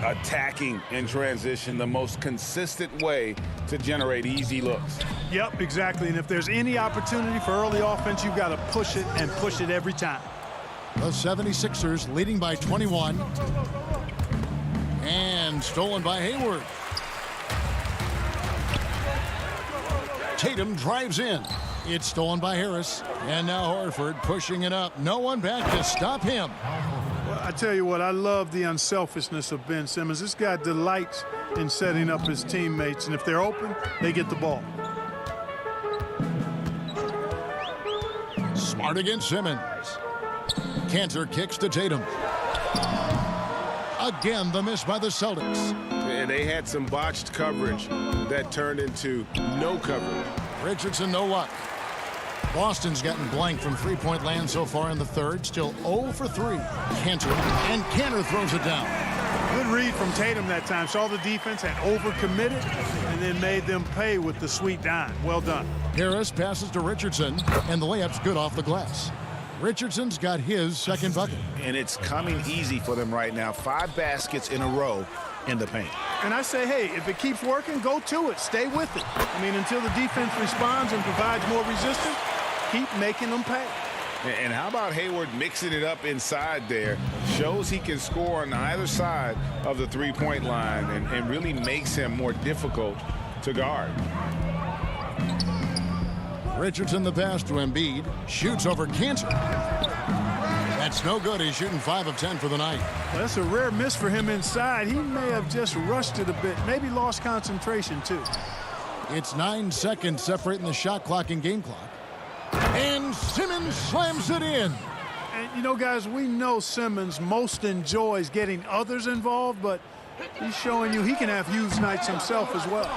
Attacking in transition, the most consistent way to generate easy looks. Yep, exactly. And if there's any opportunity for early offense, you've got to push it and push it every time. The 76ers leading by 21. And stolen by Hayward. Tatum drives in. It's stolen by Harris. And now Horford pushing it up. No one back to stop him. Well, I tell you what, I love the unselfishness of Ben Simmons. This guy delights in setting up his teammates. And if they're open, they get the ball. Smart against Simmons. Cantor kicks to Tatum. Again, the miss by the Celtics. And they had some botched coverage that turned into no coverage. Richardson, no luck. Boston's gotten blank from three-point land so far in the third. Still 0 for 3. Cantor, and Cantor throws it down. Good read from Tatum that time. Saw the defense, had overcommitted, and then made them pay with the sweet dime. Well done. Harris passes to Richardson, and the layup's good off the glass. Richardson's got his second bucket. And it's coming easy for them right now. 5 baskets in a row in the paint. And I say, hey, if it keeps working, go to it. Stay with it. I mean, until the defense responds and provides more resistance, keep making them pay. And how about Hayward mixing it up inside there? Shows he can score on either side of the three-point line and really makes him more difficult to guard. Richardson the pass to Embiid. Shoots over Cantor. That's no good. He's shooting 5 of 10 for the night. Well, that's a rare miss for him inside. He may have just rushed it a bit. Maybe lost concentration, too. It's 9 seconds separating the shot clock and game clock. And Simmons slams it in. And, you know, guys, we know Simmons most enjoys getting others involved, but he's showing you he can have huge nights himself as well.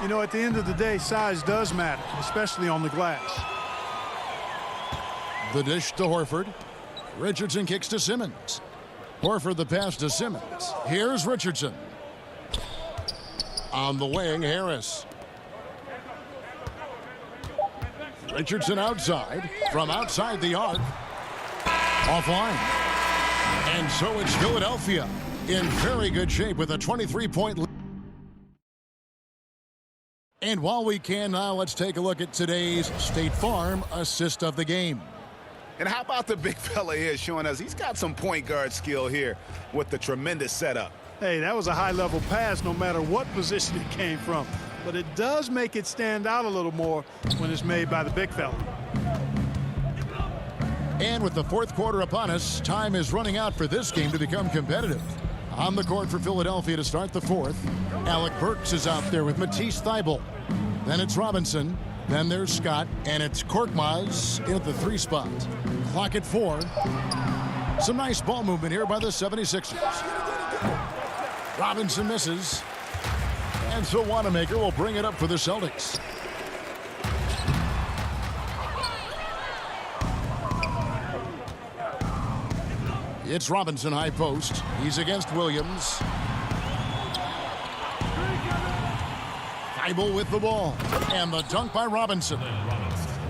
You know, at the end of the day, size does matter, especially on the glass. The dish to Horford. Richardson kicks to Simmons. Horford the pass to Simmons. Here's Richardson. On the wing, Harris. Richardson outside. From outside the arc. Offline. And so it's Philadelphia in very good shape with a 23-point lead. And while we can now, let's take a look at today's State Farm assist of the game. And how about the big fella here showing us he's got some point guard skill here with the tremendous setup. Hey, that was a high-level pass no matter what position it came from. But it does make it stand out a little more when it's made by the big fella. And with the fourth quarter upon us, time is running out for this game to become competitive. On the court for Philadelphia to start the fourth, Alec Burks is out there with Matisse Thybulle. Then it's Robinson. Then there's Scott, and it's Korkmaz in at the 3 spot. Clock at 4. Some nice ball movement here by the 76ers. Robinson misses. And so Wanamaker will bring it up for the Celtics. It's Robinson high post. He's against Williams. Thybulle with the ball. And the dunk by Robinson.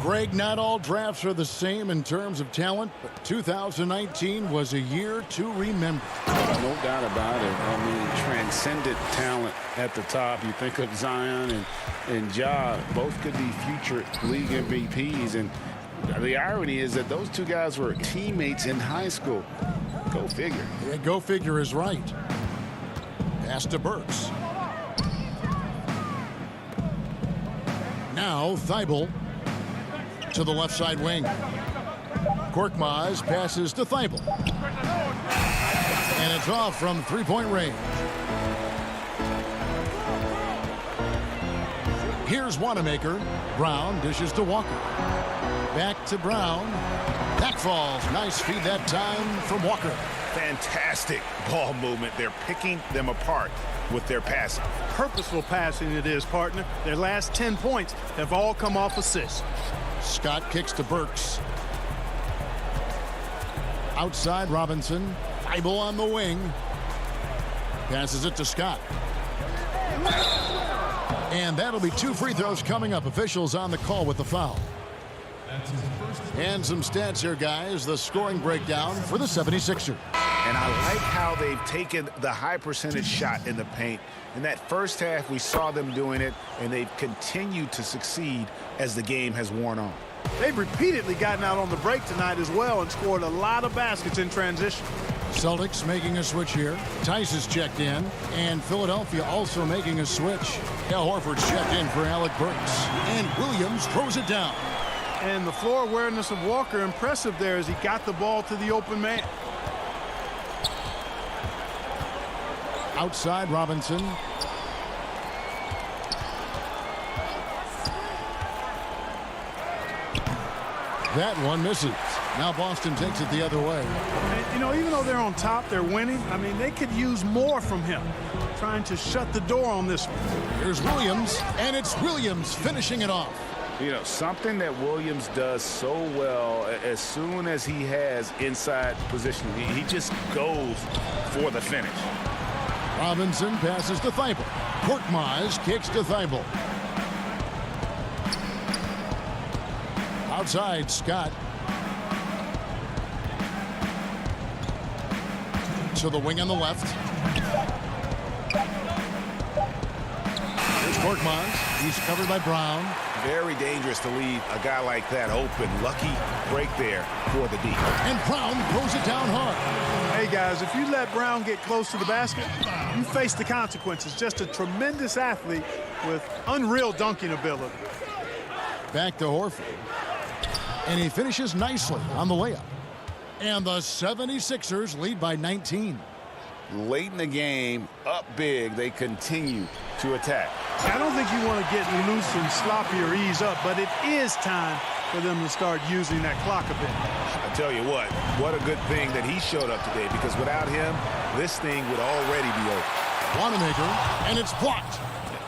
Greg, not all drafts are the same in terms of talent, but 2019 was a year to remember. No doubt about it. I mean, transcendent talent at the top. You think of Zion and Ja, both could be future league MVPs. And the irony is that those two guys were teammates in high school. Go figure. Yeah, go figure is right. Pass to Burks. Now Thybulle to the left side wing. Korkmaz passes to Thybulle. And it's off from three-point range. Here's Wanamaker. Brown dishes to Walker. Back to Brown. That falls. Nice feed that time from Walker. Fantastic ball movement. They're picking them apart with their passing. Purposeful passing it is, partner. Their last 10 points have all come off assists. Scott kicks to Burks. Outside Robinson. Thybulle on the wing. Passes it to Scott. And that'll be 2 free throws coming up. Officials on the call with the foul. And some stats here, guys. The scoring breakdown for the 76ers. And I like how they've taken the high percentage shot in the paint. In that first half, we saw them doing it, and they've continued to succeed as the game has worn on. They've repeatedly gotten out on the break tonight as well and scored a lot of baskets in transition. Celtics making a switch here. Tice is checked in, and Philadelphia also making a switch. Al Horford's checked in for Alec Burks, and Williams throws it down. And the floor awareness of Walker impressive there as he got the ball to the open man. Outside Robinson. That one misses. Now Boston takes it the other way. And, you know, even though they're on top, they're winning. I mean, they could use more from him, trying to shut the door on this one. Here's Williams, and it's Williams finishing it off. You know, something that Williams does so well, as soon as he has inside position, he just goes for the finish. Robinson passes to Thybulle. Korkmaz kicks to Thybulle. Outside, Scott. To the wing on the left. Korkmaz, he's covered by Brown. Very dangerous to leave a guy like that open. Lucky break there for the D. And Brown throws it down hard. Hey, guys, if you let Brown get close to the basket, you face the consequences. Just a tremendous athlete with unreal dunking ability. Back to Horford. And he finishes nicely on the layup. And the 76ers lead by 19. Late in the game, up big, they continue to attack. I don't think you want to get loose and sloppy or ease up, but it is time for them to start using that clock a bit. I tell you what a good thing that he showed up today, because without him, this thing would already be over. Wanamaker, and it's blocked.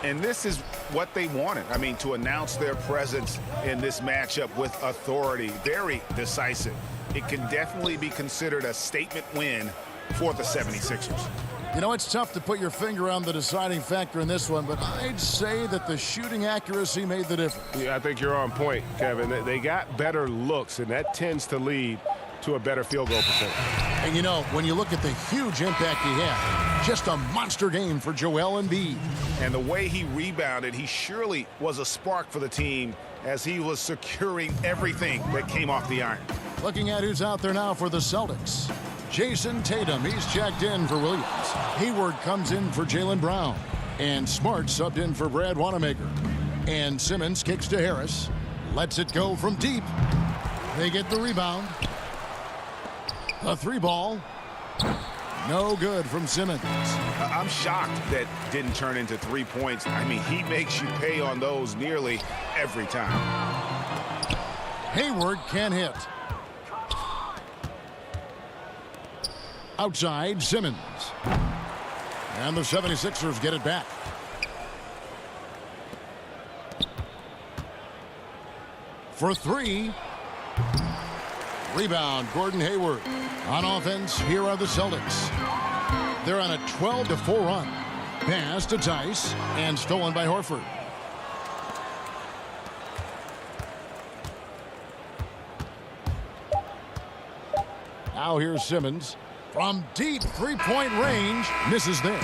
And this is what they wanted. I mean, to announce their presence in this matchup with authority, very decisive. It can definitely be considered a statement win for the 76ers. You know, it's tough to put your finger on the deciding factor in this one, but I'd say that the shooting accuracy made the difference. Yeah, I think you're on point, Kevin. They got better looks, and that tends to lead to a better field goal percentage. And you know, when you look at the huge impact he had, just a monster game for Joel Embiid. And the way he rebounded, he surely was a spark for the team as he was securing everything that came off the iron. Looking at who's out there now for the Celtics. Jason Tatum, he's checked in for Williams. Hayward comes in for Jaylen Brown. And Smart subbed in for Brad Wanamaker. And Simmons kicks to Harris. Lets it go from deep. They get the rebound. The three ball. No good from Simmons. I'm shocked that didn't turn into 3 points. I mean, he makes you pay on those nearly every time. Hayward can't hit. Outside, Simmons. And the 76ers get it back. For three. Rebound, Gordon Hayward. On offense, here are the Celtics. They're on a 12-4 run. Pass to Tice, and stolen by Horford. Now here's Simmons. From deep three-point range, misses there.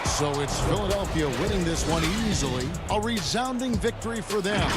So it's Philadelphia winning this one easily. A resounding victory for them.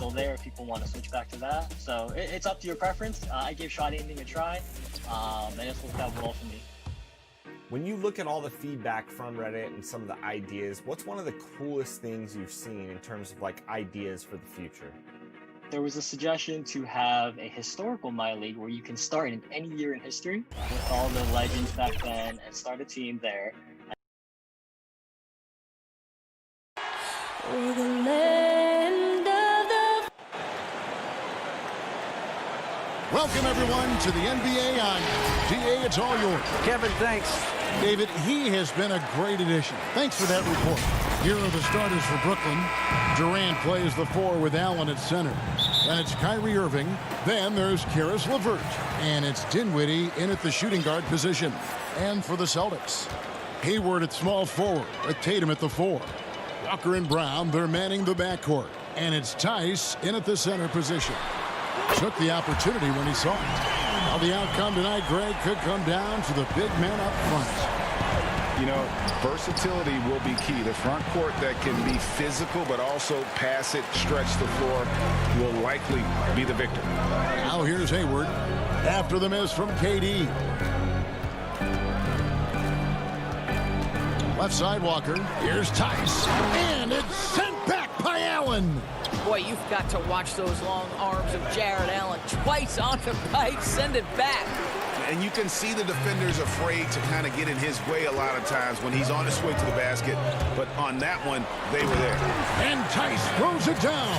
still there if people want to switch back to that. So it's up to your preference. I gave shot aiming a try, and it's worked out well for me. When you look at all the feedback from Reddit and some of the ideas, what's one of the coolest things you've seen in terms of like ideas for the future? There was a suggestion to have a historical My League where you can start in any year in history with all the legends back then and start a team there. Welcome, everyone, to the NBA on DA. It's all yours. Kevin, thanks. David, he has been a great addition. Thanks for that report. Here are the starters for Brooklyn. Durant plays the 4 with Allen at center. Then it's Kyrie Irving. Then there's Karis LeVert. And it's Dinwiddie in at the shooting guard position. And for the Celtics, Hayward at small forward, with Tatum at the 4. Walker and Brown, they're manning the backcourt. And it's Tice in at the center position. Took the opportunity when he saw it. Now the outcome tonight, Greg, could come down to the big man up front. You know, versatility will be key. The front court that can be physical but also pass it, stretch the floor, will likely be the victor. Now here's Hayward after the miss from KD. Left side Walker. Here's Tice. And it's sent back by Allen. Boy, you've got to watch those long arms of Jared Allen. Twice on the pipe, send it back. And you can see the defenders afraid to kind of get in his way a lot of times when he's on his way to the basket. But on that one, they were there. And Tice throws it down.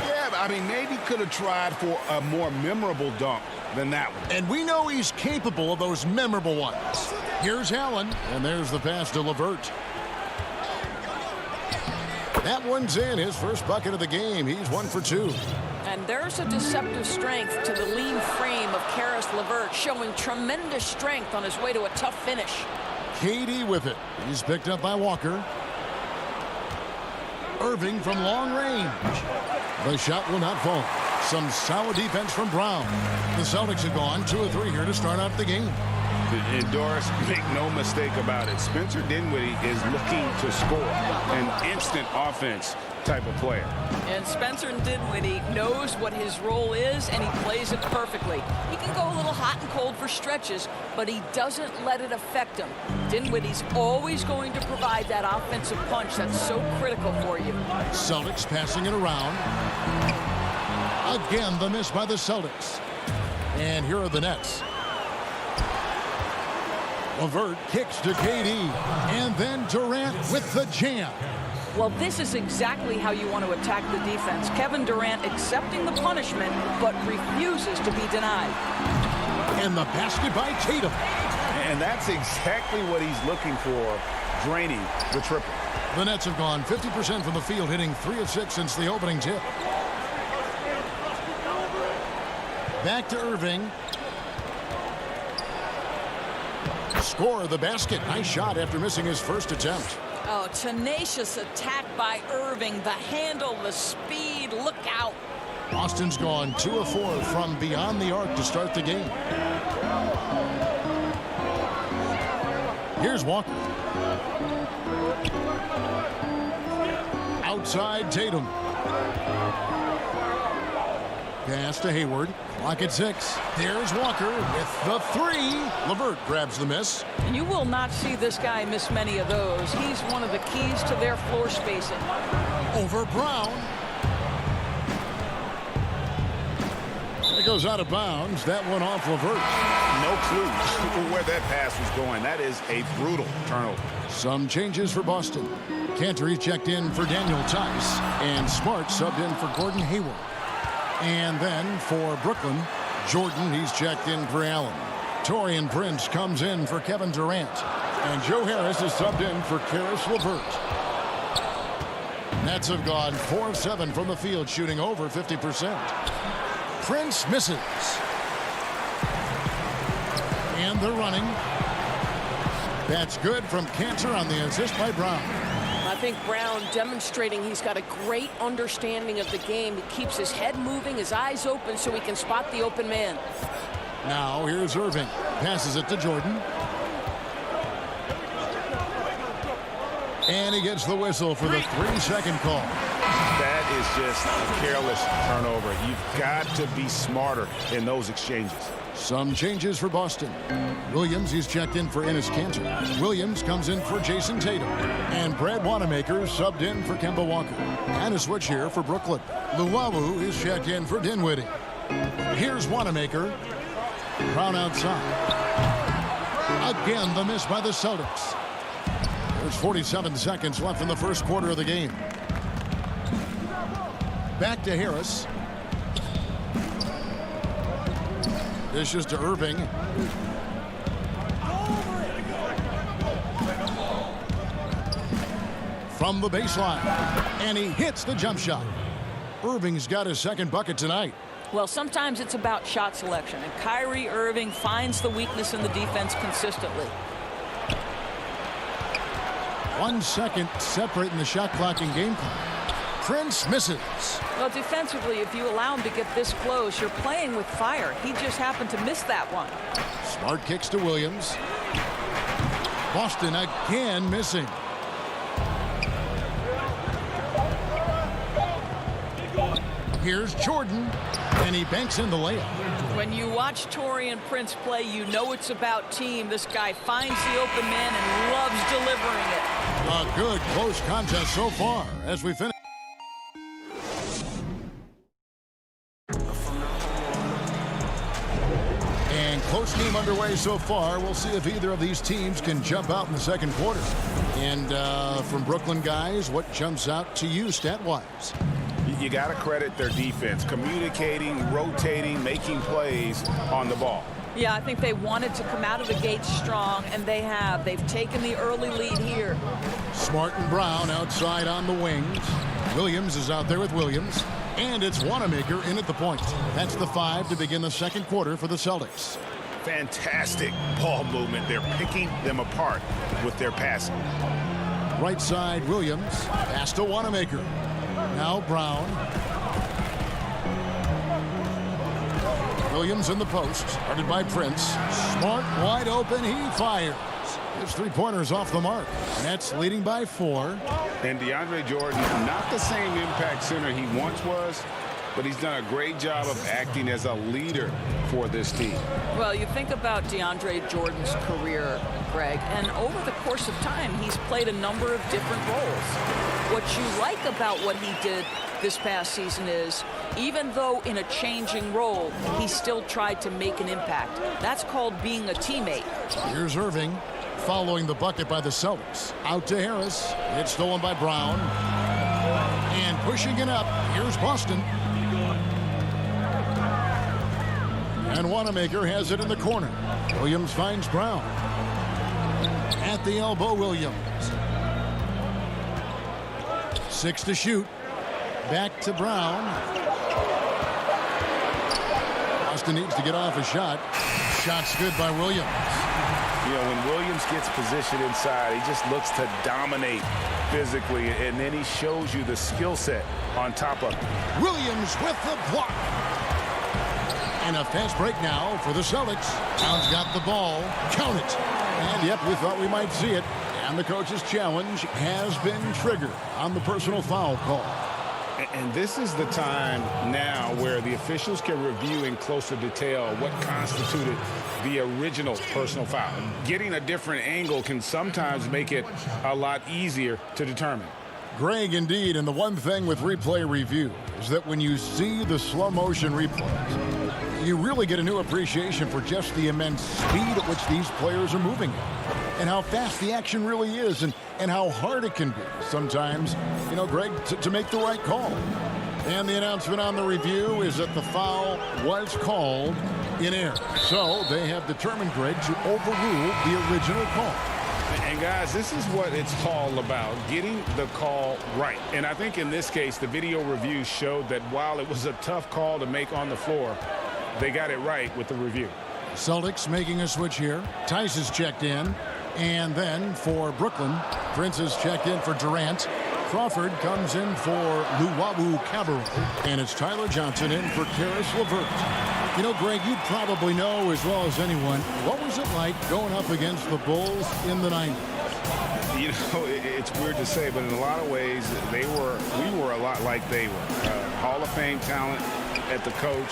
Yeah, but I mean, maybe could have tried for a more memorable dunk than that one. And we know he's capable of those memorable ones. Here's Allen, and there's the pass to LeVert. That one's in, his first bucket of the game. He's 1 for 2. And there's a deceptive strength to the lean frame of Karis LeVert, showing tremendous strength on his way to a tough finish. KD with it. He's picked up by Walker. Irving from long range. The shot will not fall. Some solid defense from Brown. The Celtics have gone 2 of 3 here to start out the game. And Doris, make no mistake about it. Spencer Dinwiddie is looking to score, an instant offense type of player. And Spencer Dinwiddie knows what his role is, and he plays it perfectly. He can go a little hot and cold for stretches, but he doesn't let it affect him. Dinwiddie's always going to provide that offensive punch that's so critical for you. Celtics passing it around. Again, the miss by the Celtics. And here are the Nets. LeVert kicks to KD, and then Durant with the jam. Well, this is exactly how you want to attack the defense. Kevin Durant accepting the punishment, but refuses to be denied. And the basket by Tatum. And that's exactly what he's looking for, draining the triple. The Nets have gone 50% from the field, hitting 3 of 6 since the opening tip. Back to Irving. Score the basket. Nice shot after missing his first attempt. Oh, tenacious attack by Irving. The handle, the speed. Look out. Boston's gone 2 of 4 from beyond the arc to start the game. Here's Walker. Outside Tatum. Pass to Hayward. Clock at 6. There's Walker with the 3. LeVert grabs the miss. And you will not see this guy miss many of those. He's one of the keys to their floor spacing. Over Brown. It goes out of bounds. That one off LeVert. No clue where that pass was going. That is a brutal turnover. Some changes for Boston. Cantor checked in for Daniel Tice. And Smart subbed in for Gordon Hayward. And then for Brooklyn, Jordan, he's checked in for Allen. Taurean Prince comes in for Kevin Durant. And Joe Harris is subbed in for Karis LeVert. Nets have gone 4 of 7 from the field, shooting over 50%. Prince misses. And they're running. That's good from Cantor on the assist by Brown. I think Brown demonstrating he's got a great understanding of the game. He keeps his head moving, his eyes open so he can spot the open man. Now here's Irving. Passes it to Jordan. And he gets the whistle for the 3-second call. That is just a careless turnover. You've got to be smarter in those exchanges. Some changes for Boston. Williams, he's checked in for Enes Kanter. Williams comes in for Jason Tatum. And Brad Wanamaker subbed in for Kemba Walker. And a switch here for Brooklyn. Luwawu is checked in for Dinwiddie. Here's Wanamaker. Brown outside. Again, the miss by the Celtics. There's 47 seconds left in the first quarter of the game. Back to Harris. Dishes to Irving. From the baseline. And he hits the jump shot. Irving's got his second bucket tonight. Well, sometimes it's about shot selection, and Kyrie Irving finds the weakness in the defense consistently. 1 second separating the shot clock and game clock. Prince misses. Well, defensively, if you allow him to get this close, you're playing with fire. He just happened to miss that one. Smart kicks to Williams. Boston again missing. Here's Jordan, and he banks in the layup. When you watch Taurean Prince play, you know it's about team. This guy finds the open man and loves delivering it. A good close contest so far as we finish. And close game underway so far. We'll see if either of these teams can jump out in the second quarter. And from Brooklyn guys, what jumps out to you stat-wise? You got to credit their defense, communicating, rotating, making plays on the ball. Yeah, I think they wanted to come out of the gate strong, and they have. They've taken the early lead here. Smart and Brown outside on the wings. Williams is out there with Williams. And it's Wanamaker in at the point. That's the 5 to begin the second quarter for the Celtics. Fantastic ball movement. They're picking them apart with their passing. Right side, Williams. Pass to Wanamaker. Now Brown. Williams in the post. Started by Prince. Smart, wide open. He fires. His three-pointers off the mark. Nets leading by 4. And DeAndre Jordan, not the same impact center he once was, but he's done a great job of acting as a leader for this team. Well, you think about DeAndre Jordan's career, Greg, and over the course of time, he's played a number of different roles. What you like about what he did this past season is, even though in a changing role, he still tried to make an impact. That's called being a teammate. Here's Irving. Following the bucket by the Celtics. Out to Harris. It's stolen by Brown. And pushing it up. Here's Boston. And Wanamaker has it in the corner. Williams finds Brown. At the elbow, Williams. 6 to shoot. Back to Brown. Boston needs to get off a shot. Shot's good by Williams. You know, when Williams gets positioned inside, he just looks to dominate physically, and then he shows you the skill set on top of it. Williams with the block. And a fast break now for the Celtics. Brown's got the ball. Count it. And, yep, we thought we might see it. And the coach's challenge has been triggered on the personal foul call. And this is the time now where the officials can review in closer detail what constituted the original personal foul. Getting a different angle can sometimes make it a lot easier to determine. Greg, indeed, and the one thing with replay review is that when you see the slow motion replays, you really get a new appreciation for just the immense speed at which these players are moving at, and how fast the action really is, and how hard it can be sometimes, you know, Greg, to make the right call. And the announcement on the review is that the foul was called in error. So they have determined, Greg, to overrule the original call. And guys, this is what it's all about, getting the call right. And I think in this case, the video review showed that while it was a tough call to make on the floor, they got it right with the review. Celtics making a switch here. Tice is checked in. And then for Brooklyn, Prince is checked in for Durant. Crawford comes in for Luwawu Cabarrot. And it's Tyler Johnson in for Karis LeVert. You know, Greg, you probably know as well as anyone, what was it like going up against the Bulls in the 90s? You know, it's weird to say, but in a lot of ways, we were a lot like they were. Hall of Fame talent at the coach,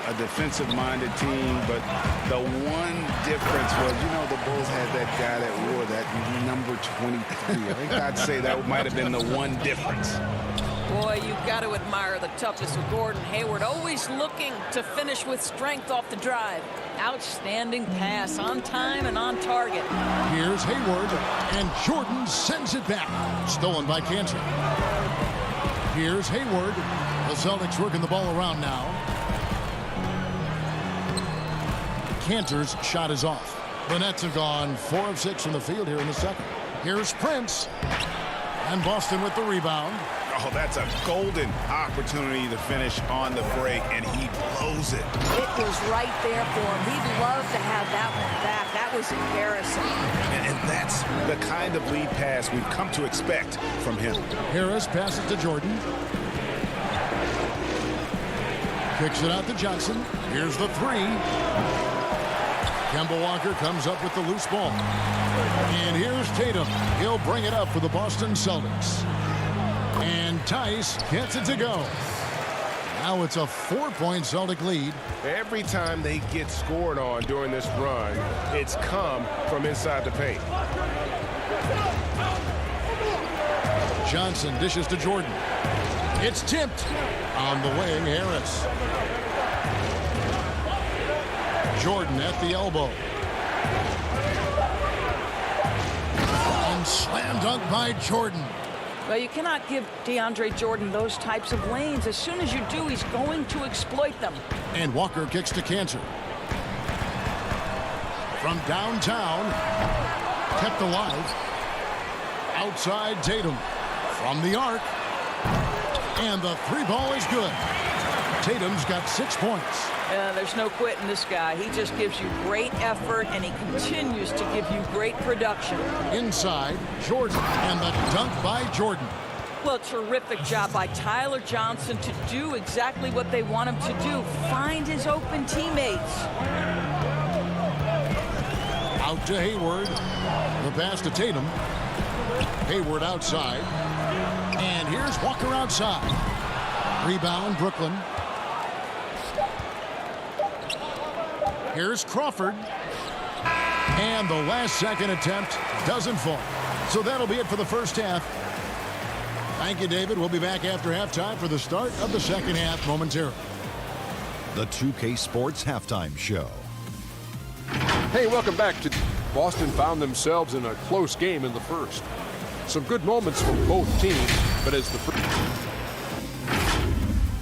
a defensive-minded team, but the one difference was, you know, the Bulls had that guy that wore that number 23. I think I'd say that might have been the one difference. Boy, you've got to admire the toughness of Gordon Hayward, always looking to finish with strength off the drive. Outstanding pass, on time and on target. Here's Hayward, and Jordan sends it back. Stolen by Cantor. Here's Hayward. The Celtics working the ball around now. Cantor's shot is off. The Nets have gone 4 of 6 from the field here in the second. Here's Prince. And Boston with the rebound. Oh, that's a golden opportunity to finish on the break, and he blows it. It was right there for him. He'd love to have that one back. That was embarrassing. And that's the kind of lead pass we've come to expect from him. Harris passes to Jordan. Kicks it out to Johnson. Here's the 3. Kemba Walker comes up with the loose ball. And here's Tatum. He'll bring it up for the Boston Celtics. And Tice gets it to go. Now it's a 4-point Celtic lead. Every time they get scored on during this run, it's come from inside the paint. Johnson dishes to Jordan. It's tipped. On the wing, Harris. Jordan at the elbow. And slam dunk by Jordan. Well, you cannot give DeAndre Jordan those types of lanes. As soon as you do, he's going to exploit them. And Walker kicks to Cantor. From downtown, kept alive. Outside Tatum. From the arc. And the 3 ball is good. Tatum's got 6 points. There's no quitting this guy. He just gives you great effort, and he continues to give you great production. Inside, Jordan, and the dunk by Jordan. Well, terrific job by Tyler Johnson to do exactly what they want him to do. Find his open teammates. Out to Hayward. The pass to Tatum. Hayward outside. And here's Walker outside. Rebound, Brooklyn. Here's Crawford. And the last second attempt doesn't fall. So that'll be it for the first half. Thank you, David. We'll be back after halftime for the start of the second half momentarily. The 2K Sports Halftime Show. Hey, welcome back to Boston found themselves in a close game in the first. Some good moments from both teams, but as the first.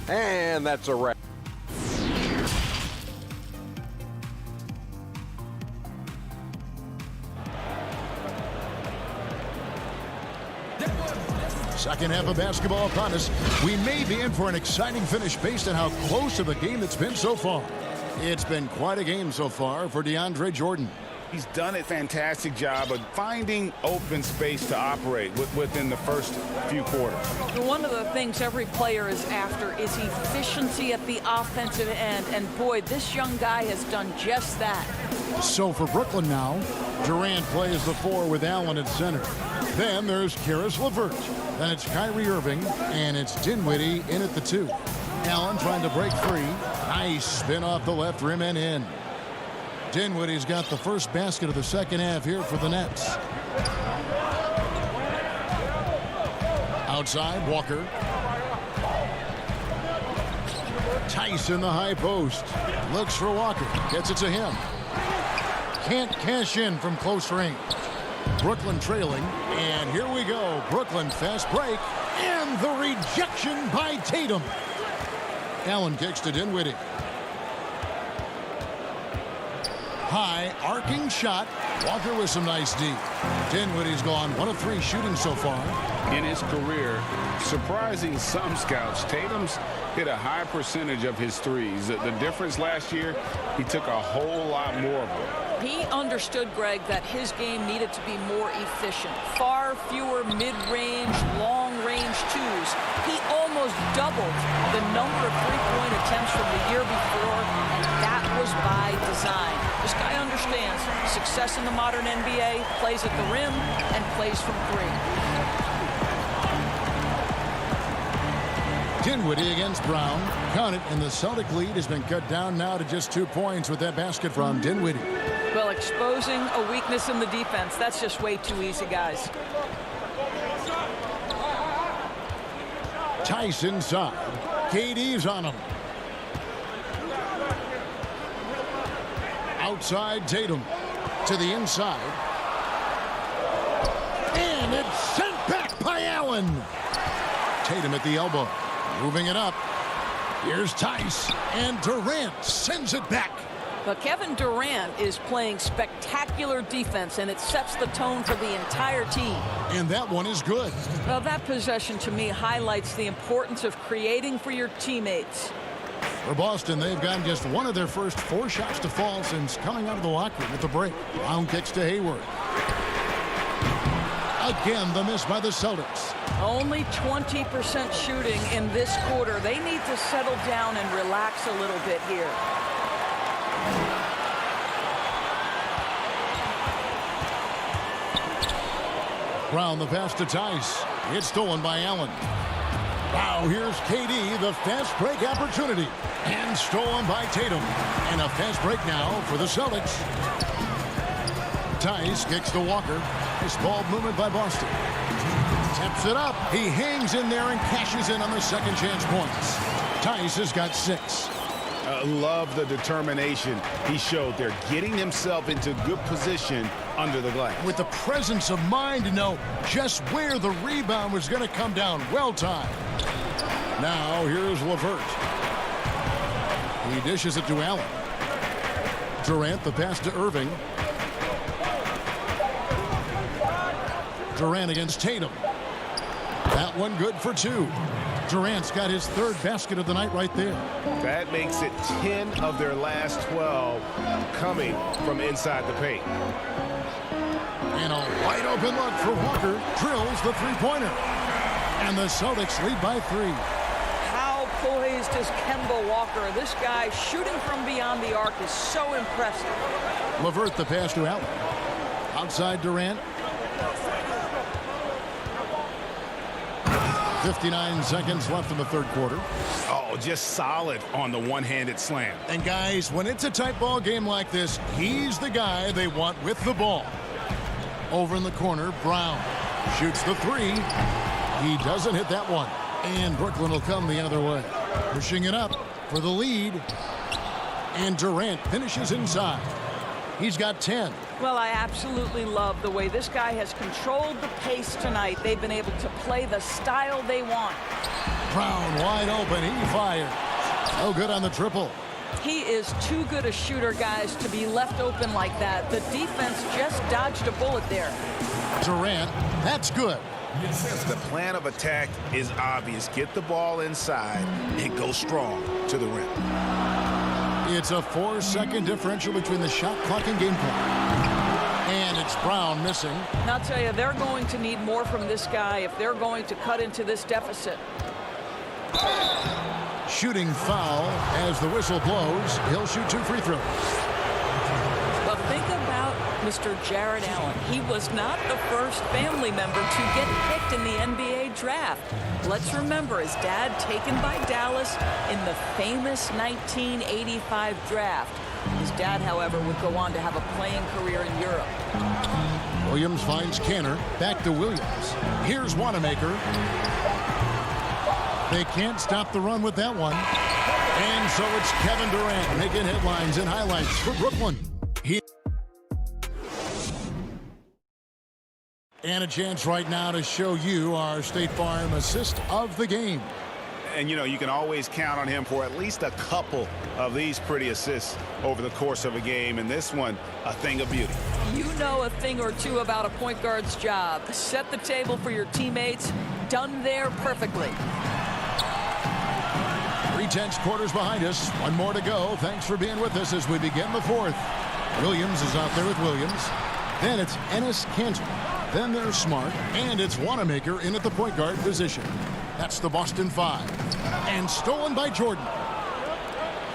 And that's a wrap. Second half of basketball upon us. We may be in for an exciting finish based on how close of a game it's been so far. It's been quite a game so far for DeAndre Jordan. He's done a fantastic job of finding open space to operate within the first few quarters. One of the things every player is after is efficiency at the offensive end. And boy, this young guy has done just that. So for Brooklyn now, Durant plays the 4 with Allen at center. Then there's Karis LeVert. Then it's Kyrie Irving, and it's Dinwiddie in at the 2. Allen trying to break free. Nice spin off the left rim and in. Dinwiddie's got the first basket of the second half here for the Nets. Outside, Walker. Tice in the high post. Looks for Walker. Gets it to him. Can't cash in from close range. Brooklyn trailing. And here we go. Brooklyn fast break. And the rejection by Tatum. Allen kicks to Dinwiddie. High arcing shot. Walker with some nice D. Dinwiddie's gone 1 of 3 shooting so far. In his career, surprising some scouts, Tatum's hit a high percentage of his threes. The difference last year, he took a whole lot more of them. He understood, Greg, that his game needed to be more efficient. Far fewer mid-range, long-range twos. He almost doubled the number of three-point attempts from the year before, and that was by design. This guy understands success in the modern NBA, plays at the rim, and plays from three. Dinwiddie against Brown. Count it, and the Celtic lead has been cut down now to just 2 points with that basket from Dinwiddie. Well, exposing a weakness in the defense, that's just way too easy, guys. Tice inside. KD's on him. Outside Tatum to the inside. And it's sent back by Allen. Tatum at the elbow. Moving it up. Here's Tice. And Durant sends it back. But Kevin Durant is playing spectacular defense, and it sets the tone for the entire team. And that one is good. Well, that possession to me highlights the importance of creating for your teammates. For Boston, they've gotten just one of their first 4 shots to fall since coming out of the locker room at the break. Brown kicks to Hayward. Again, the miss by the Celtics. Only 20% shooting in this quarter. They need to settle down and relax a little bit here. Brown, the pass to Tice. It's stolen by Allen. Now here's KD, the fast break opportunity. And stolen by Tatum. And a fast break now for the Celtics. Tice kicks to Walker. Nice ball movement by Boston. Taps it up. He hangs in there and cashes in on the second chance points. Tice has got 6. Love the determination he showed there, getting himself into good position under the glass. With the presence of mind to know just where the rebound was going to come down. Well timed. Now here's LeVert. He dishes it to Allen. Durant, the pass to Irving. Durant against Tatum. That one good for 2. Durant's got his 3rd basket of the night right there. That makes it 10 of their last 12 coming from inside the paint. And a wide open look for Walker. Drills the 3-pointer. And the Celtics lead by 3. How poised is Kemba Walker? This guy shooting from beyond the arc is so impressive. LeVert, the pass to Allen. Outside Durant. 59 seconds left in the 3rd quarter. Oh, just solid on the one-handed slam. And guys, when it's a tight ball game like this, he's the guy they want with the ball. Over in the corner, Brown shoots the 3. He doesn't hit that one. And Brooklyn will come the other way. Pushing it up for the lead. And Durant finishes inside. He's got 10. Well, I absolutely love the way this guy has controlled the pace tonight. They've been able to play the style they want. Brown wide open. He fires. No good on the triple. He is too good a shooter, guys, to be left open like that. The defense just dodged a bullet there. Durant, that's good. The plan of attack is obvious. Get the ball inside and go strong to the rim. It's a 4-second differential between the shot clock and game clock. And it's Brown missing. And I'll tell you, they're going to need more from this guy if they're going to cut into this deficit. Shooting foul as the whistle blows. He'll shoot 2 free throws. Well, think about Mr. Jared Allen. He was not the first family member to get picked in the NBA draft. Let's remember his dad taken by Dallas in the famous 1985 draft. His dad, however, would go on to have a playing career in Europe. Williams finds Kanter. Back to Williams. Here's Wanamaker. They can't stop the run with that one. And so it's Kevin Durant making headlines and highlights for Brooklyn. And a chance right now to show you our State Farm assist of the game. And, you know, you can always count on him for at least a couple of these pretty assists over the course of a game. And this one, a thing of beauty. You know a thing or two about a point guard's job. Set the table for your teammates. Done there perfectly. 3/10 quarters behind us. One more to go. Thanks for being with us as we begin the 4th. Williams is out there with Williams. Then it's Enes Kanter. Then there's Smart, and it's Wanamaker in at the point guard position. That's the Boston 5. And stolen by Jordan.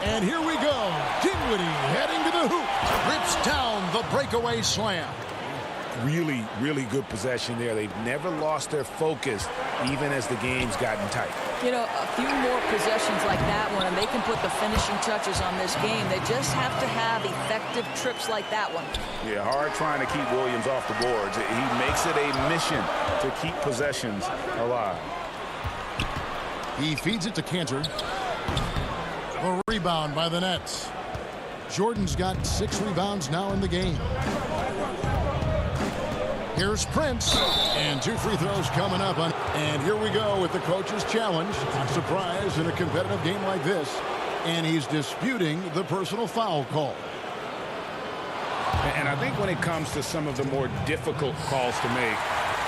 And here we go. Dinwiddie heading to the hoop. Rips down the breakaway slam. Really, really good possession there. They've never lost their focus, even as the game's gotten tight. You know, a few more possessions like that one, and they can put the finishing touches on this game. They just have to have effective trips like that one. Yeah, hard trying to keep Williams off the boards. He makes it a mission to keep possessions alive. He feeds it to Cantor. A rebound by the Nets. Jordan's got 6 rebounds now in the game. Here's Prince, and 2 free throws coming up. And here we go with the coach's challenge. Not surprised in a competitive game like this. And he's disputing the personal foul call. And I think when it comes to some of the more difficult calls to make,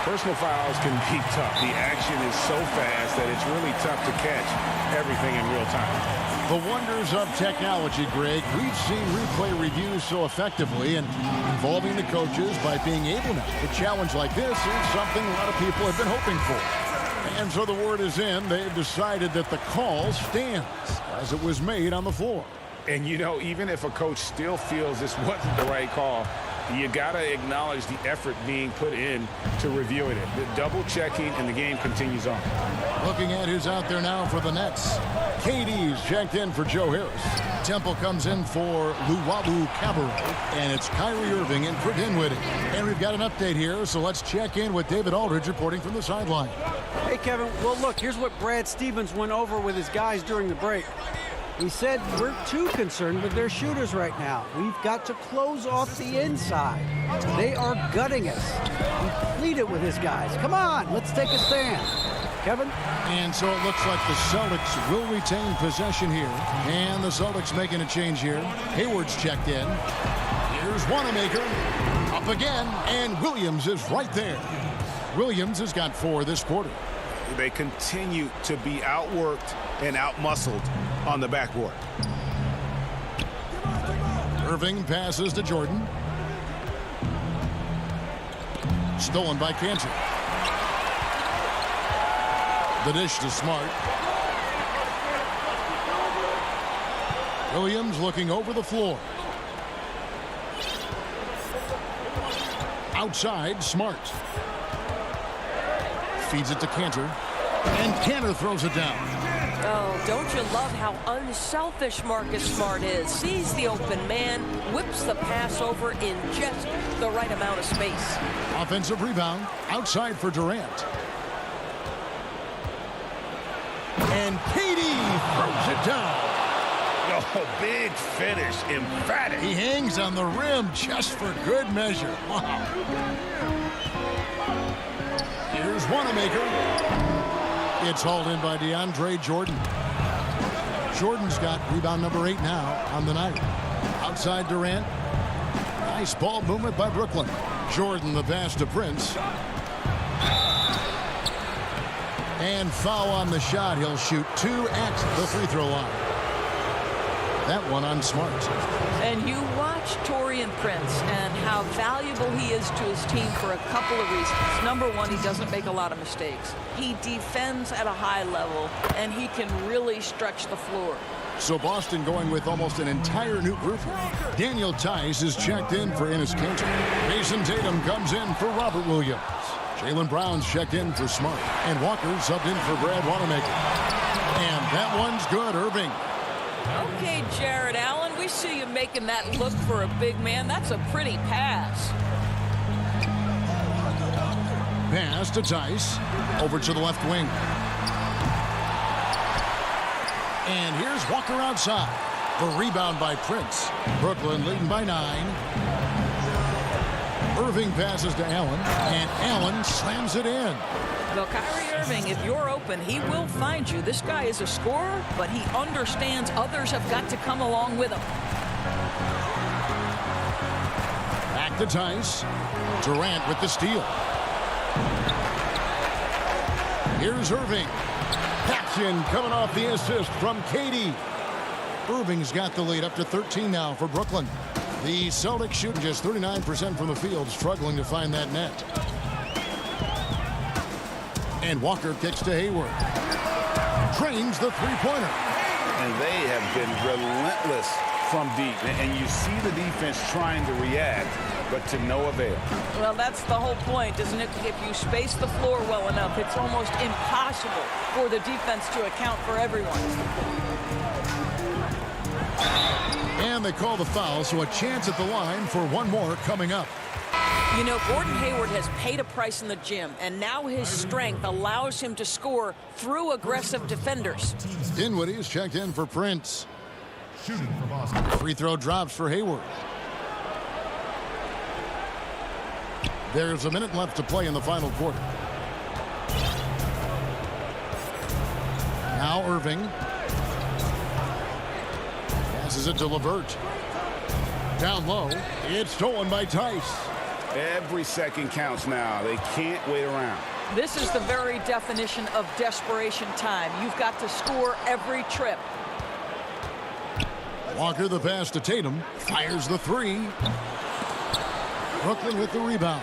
personal fouls can be tough. The action is so fast that it's really tough to catch everything in real time. The wonders of technology, Greg. We've seen replay reviews so effectively, and involving the coaches by being able now. A challenge like this is something a lot of people have been hoping for. And so the word is in. They've decided that the call stands as it was made on the floor. And, you know, even if a coach still feels this wasn't the right call, you got to acknowledge the effort being put in to reviewing it. The double checking, and the game continues on. Looking at who's out there now for the Nets. KD's checked in for Joe Harris. Temple comes in for Luwawu Cabarrot. And it's Kyrie Irving in for Dinwiddie. And we've got an update here, so let's check in with David Aldridge reporting from the sideline. Hey, Kevin. Well, look, here's what Brad Stevens went over with his guys during the break. He said we're too concerned with their shooters right now. We've got to close off the inside. They are gutting us. He pleaded with his guys. Come on, let's take a stand. Kevin? And so it looks like the Celtics will retain possession here. And the Celtics making a change here. Hayward's checked in. Here's Wanamaker. Up again, and Williams is right there. Williams has got 4 this quarter. They continue to be outworked and outmuscled on the backboard. Irving passes to Jordan. Stolen by Cantor. The dish to Smart. Williams looking over the floor. Outside, Smart. Feeds it to Cantor. And Cantor throws it down. Oh, don't you love how unselfish Marcus Smart is? Sees the open man, whips the pass over in just the right amount of space. Offensive rebound outside for Durant. And KD throws it down. Oh, big finish, emphatic. He hangs on the rim just for good measure. Wow. Here's Wanamaker. It's hauled in by DeAndre Jordan. Jordan's got rebound number 8 now on the night. Outside Durant. Nice ball movement by Brooklyn. Jordan the pass to Prince. And foul on the shot. He'll shoot 2 at the free throw line. That one on Smart. And you watch Taurean Prince and how valuable he is to his team for a couple of reasons. Number one, he doesn't make a lot of mistakes. He defends at a high level, and he can really stretch the floor. So Boston going with almost an entire new group. Daniel Tice is checked in for Enes Kanter. Jason Tatum comes in for Robert Williams. Jaylen Brown's checked in for Smart. And Walker subbed in for Brad Wanamaker. And that one's good, Irving. Okay, Jared Allen, we see you making that look for a big man. That's a pretty pass. Pass to Tice. Over to the left wing. And here's Walker outside. The rebound by Prince. Brooklyn leading by 9. Irving passes to Allen. And Allen slams it in. Well, Kyrie Irving, if you're open, he will find you. This guy is a scorer, but he understands others have got to come along with him. Back to Tice. Durant with the steal. Here's Irving. Action coming off the assist from KD. Irving's got the lead up to 13 now for Brooklyn. The Celtics shooting just 39% from the field, struggling to find that net. And Walker kicks to Hayward. Trains the three-pointer. and they have been relentless from deep. And you see the defense trying to react, but to no avail. Well, that's the whole point, isn't it? If you space the floor well enough, it's almost impossible for the defense to account for everyone. And they call the foul, so a chance at the line for one more coming up. You know, Gordon Hayward has paid a price in the gym, and now his strength allows him to score through aggressive defenders. Dinwiddie is checked in for Prince. Shooting for Boston. Free throw drops for Hayward. There's a minute left to play in the final quarter. Now Irving. Passes it to LeVert. Down low. It's stolen by Tice. Every second counts now. They can't wait around. This is the very definition of desperation time. You've got to score every trip. Walker the pass to Tatum. Fires the three. Brooklyn with the rebound.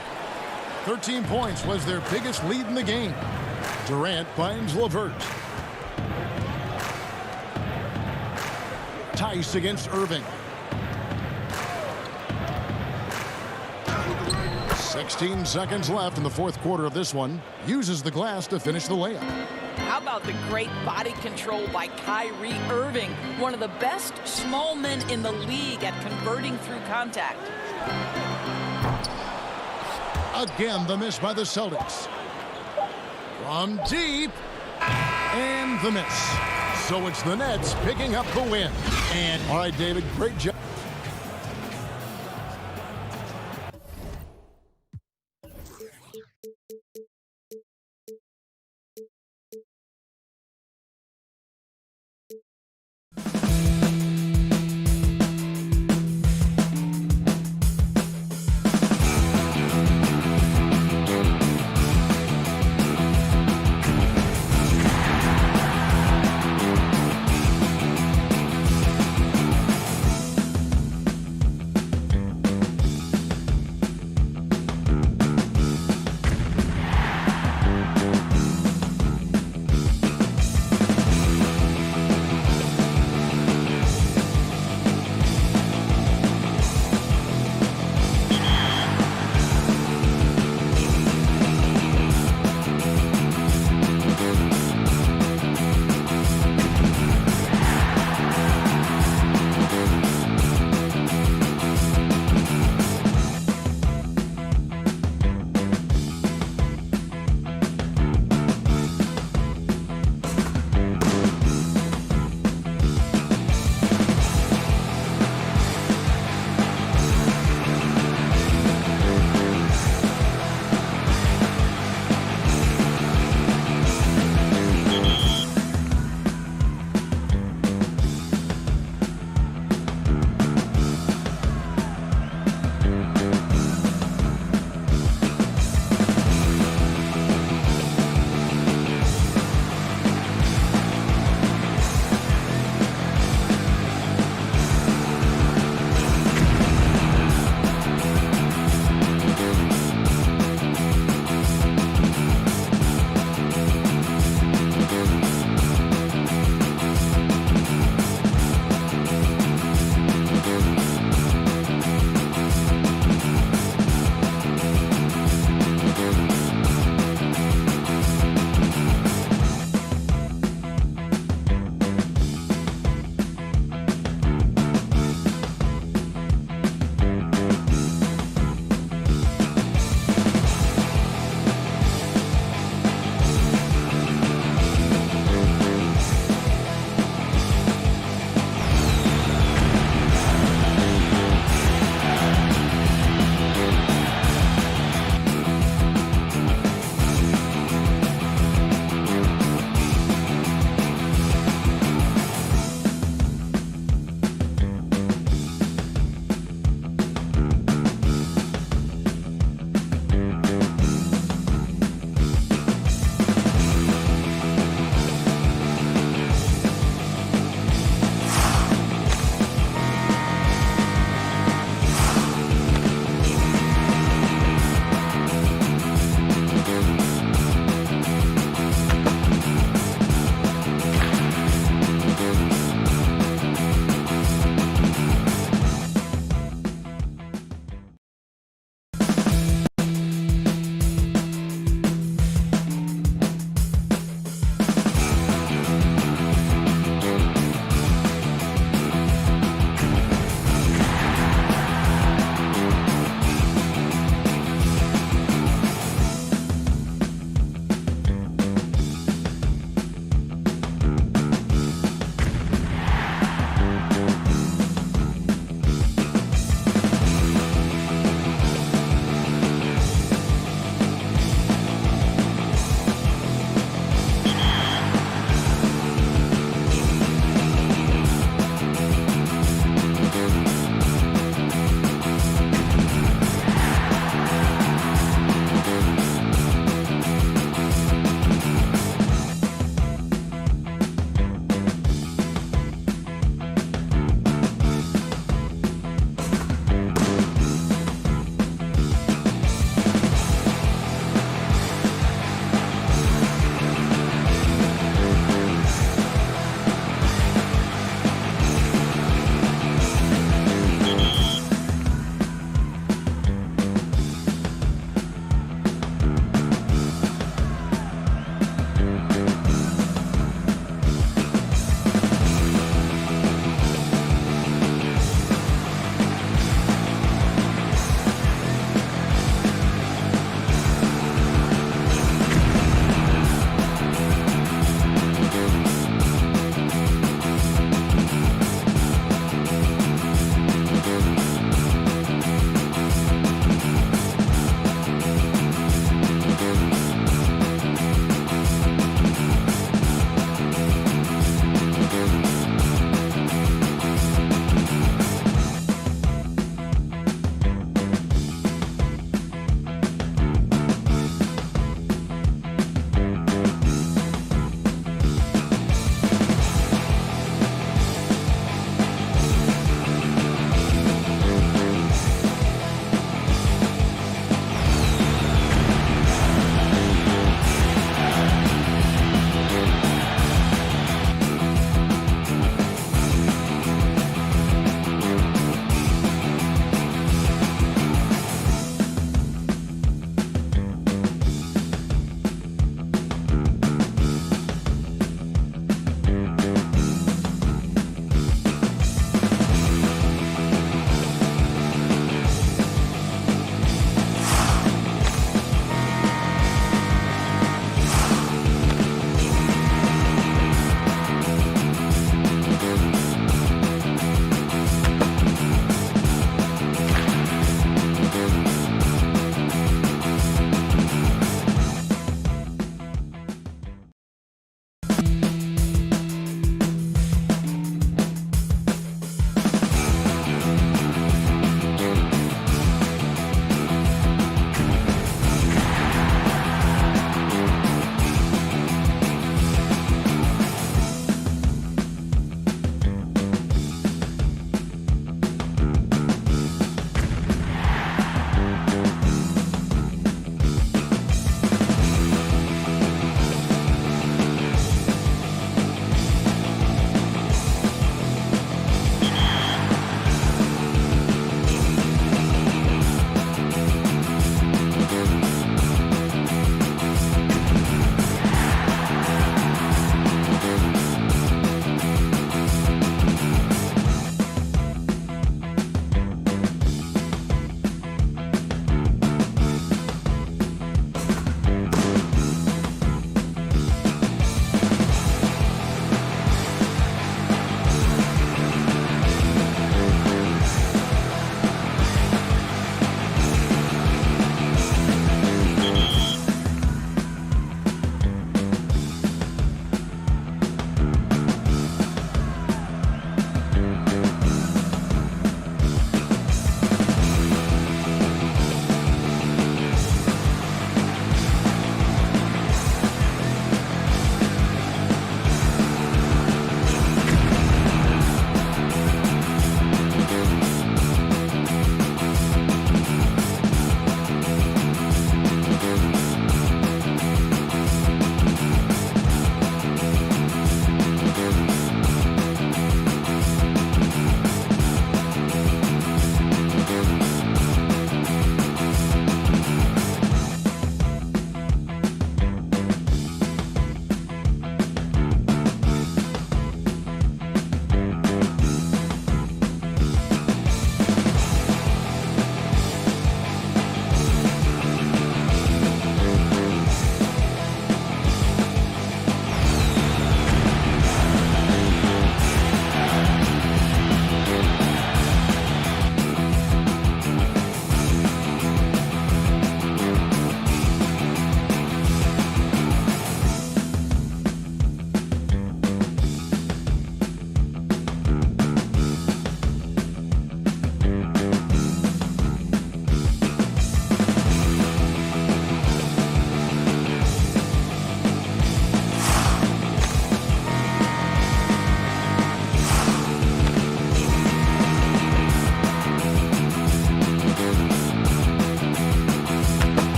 13 points was their biggest lead in the game. Durant finds LeVert. Tice against Irving. 16 seconds left in the fourth quarter of this one. Uses the glass to finish the layup. How about the great body control by Kyrie Irving, one of the best small men in the league at converting through contact. Again, the miss by the Celtics. From deep. And the miss. So it's the Nets picking up the win. And all right, David, great job.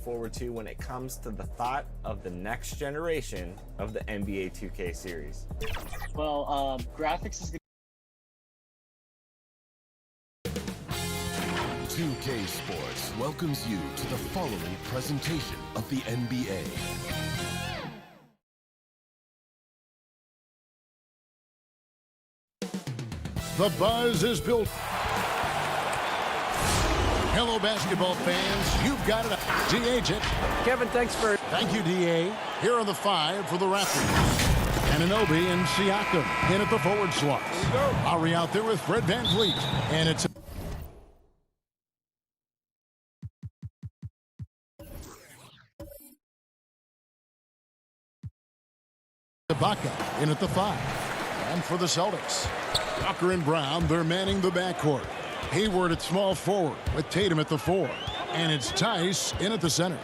forward to when it comes to the thought of the next generation of the NBA 2K series? Well, graphics is 2K Sports welcomes you to the following presentation of the NBA. The buzz is built. Hello, basketball fans. You've got it. DH it. Kevin, thanks for... Thank you, DA. Here are the 5 for the Raptors. Anunoby and Siakam in at the forward slots. Lowry out there with Fred VanVleet. And it's... Ibaka in at the 5. And for the Celtics, Walker and Brown, they're manning the backcourt. Hayward at small forward with Tatum at the 4. And it's Tice in at the center.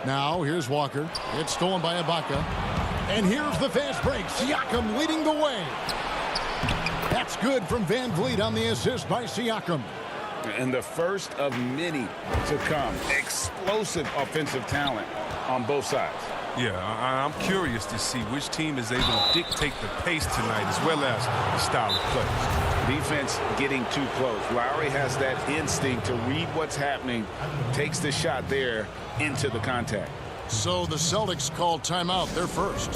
Now here's Walker. It's stolen by Ibaka. And here's the fast break. Siakam leading the way. That's good from VanVleet on the assist by Siakam. And the first of many to come. Explosive offensive talent on both sides. Yeah, I'm curious to see which team is able to dictate the pace tonight as well as the style of play. Defense getting too close. Lowry has that instinct to read what's happening, takes the shot there into the contact. So the Celtics called timeout. They're first.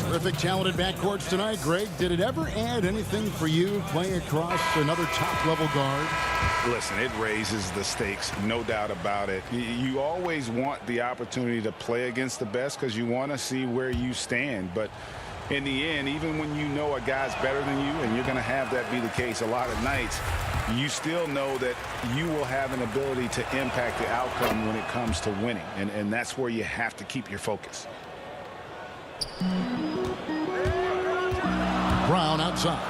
Terrific talented backcourts tonight. Greg, did it ever add anything for you playing across another top-level guard? Listen, it raises the stakes, no doubt about it. You always want the opportunity to play against the best because you want to see where you stand. But in the end, even when you know a guy's better than you, and you're going to have that be the case a lot of nights, you still know that you will have an ability to impact the outcome when it comes to winning. And that's where you have to keep your focus. Brown outside.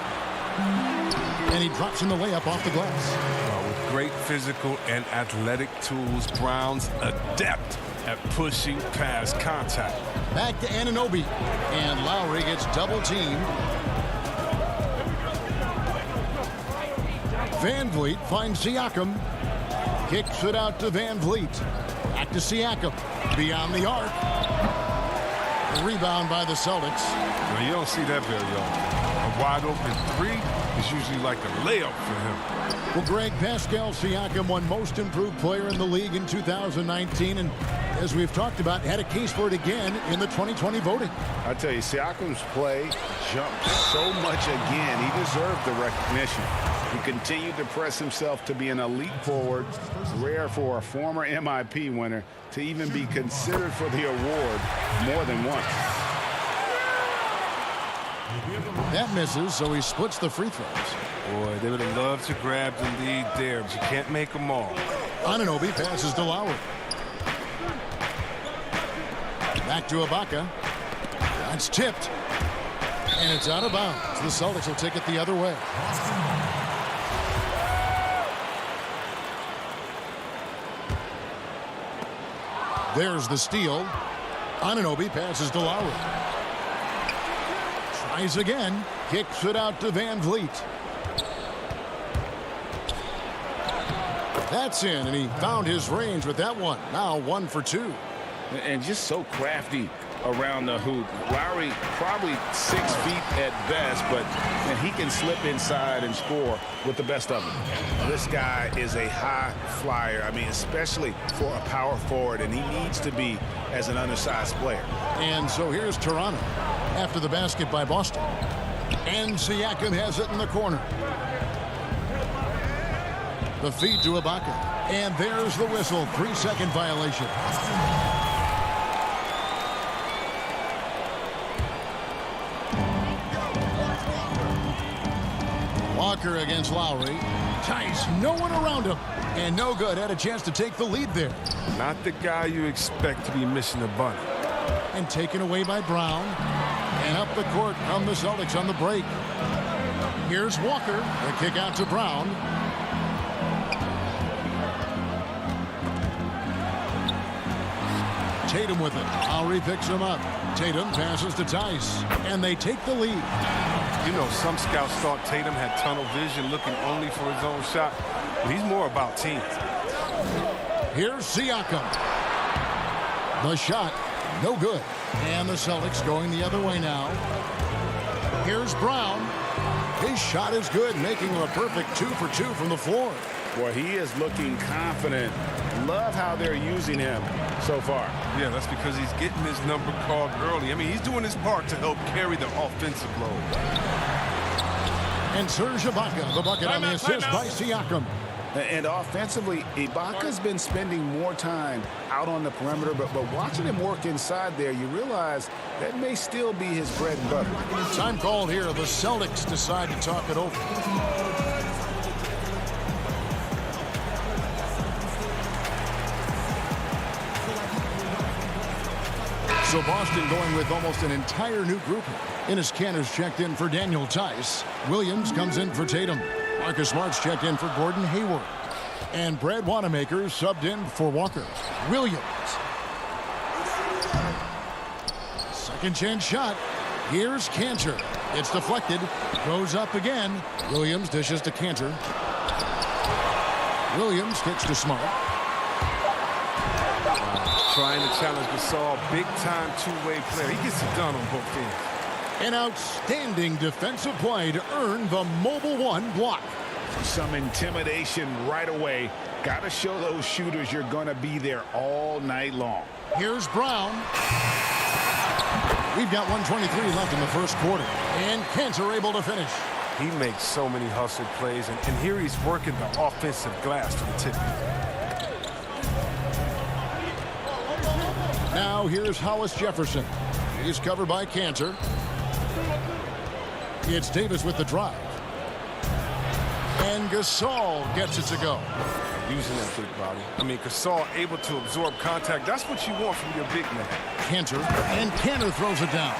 And he drops in the layup off the glass. With great physical and athletic tools, Brown's adept at pushing past contact. Back to Anunoby. And Lowry gets double teamed. VanVleet finds Siakam. Kicks it out to VanVleet. Back to Siakam. Beyond the arc. A rebound by the Celtics. Well, you don't see that very often. A wide open 3 is usually like a layup for him. Well, Greg, Pascal Siakam won Most Improved Player in the league in 2019, and as we've talked about, had a case for it again in the 2020 voting. I tell you, Siakam's play jumped so much again. He deserved the recognition. He continued to press himself to be an elite forward, rare for a former MIP winner to even be considered for the award more than once. That misses, so he splits the free throws. Boy, they would have loved to grab the lead there, but you can't make them all. Anunoby passes to Lowry. Back to Ibaka. That's tipped. And it's out of bounds. The Celtics will take it the other way. There's the steal. Anunoby passes to Lowry. Tries again. Kicks it out to VanVleet. That's in, and he found his range with that one. Now 1 for 2. And just so crafty around the hoop. Lowry probably 6 feet at best, but he can slip inside and score with the best of them. This guy is a high flyer. I mean, especially for a power forward, and he needs to be as an undersized player. And so here's Toronto after the basket by Boston. And Siakam has it in the corner. The feed to Ibaka. And there's the whistle. 3-second violation. Walker against Lowry. Tice, no one around him. And no good. Had a chance to take the lead there. Not the guy you expect to be missing a bunny. And taken away by Brown. And up the court from the Celtics on the break. Here's Walker. The kick out to Brown. Tatum with it. Lowry picks him up. Tatum passes to Tice. And they take the lead. You know, some scouts thought Tatum had tunnel vision looking only for his own shot. But he's more about teams. Here's Siakam. The shot, no good. And the Celtics going the other way now. Here's Brown. His shot is good, making him a perfect 2 for 2 from the floor. Boy, he is looking confident. Love how they're using him so far. Yeah, that's because he's getting his number called early. I mean, he's doing his part to help carry the offensive load. And Serge Ibaka, the bucket on the assist by Siakam. And offensively, Ibaka's been spending more time out on the perimeter, but watching him work inside there, you realize that may still be his bread and butter. Time called here. The Celtics decide to talk it over. So Boston going with almost an entire new group. Enes Kanter's checked in for Daniel Tice. Williams comes in for Tatum. Marcus Smart's checked in for Gordon Hayward. And Brad Wanamaker subbed in for Walker. Williams. Second chance shot. Here's Kanter. It's deflected. Goes up again. Williams dishes to Kanter. Williams kicks to Smart. Trying to challenge Gasol, big-time two-way player. He gets it done on both ends. An outstanding defensive play to earn the Mobile One block. Some intimidation right away. Got to show those shooters you're going to be there all night long. Here's Brown. We've got 1:23 left in the first quarter. And Kanter able to finish. He makes so many hustle plays, and here he's working the offensive glass to the tip. Now here's Hollis Jefferson. He's covered by Kanter. It's Davis with the drive. And Gasol gets it to go. Using that big body. I mean, Gasol able to absorb contact. That's what you want from your big man. Kanter, and Kanter throws it down.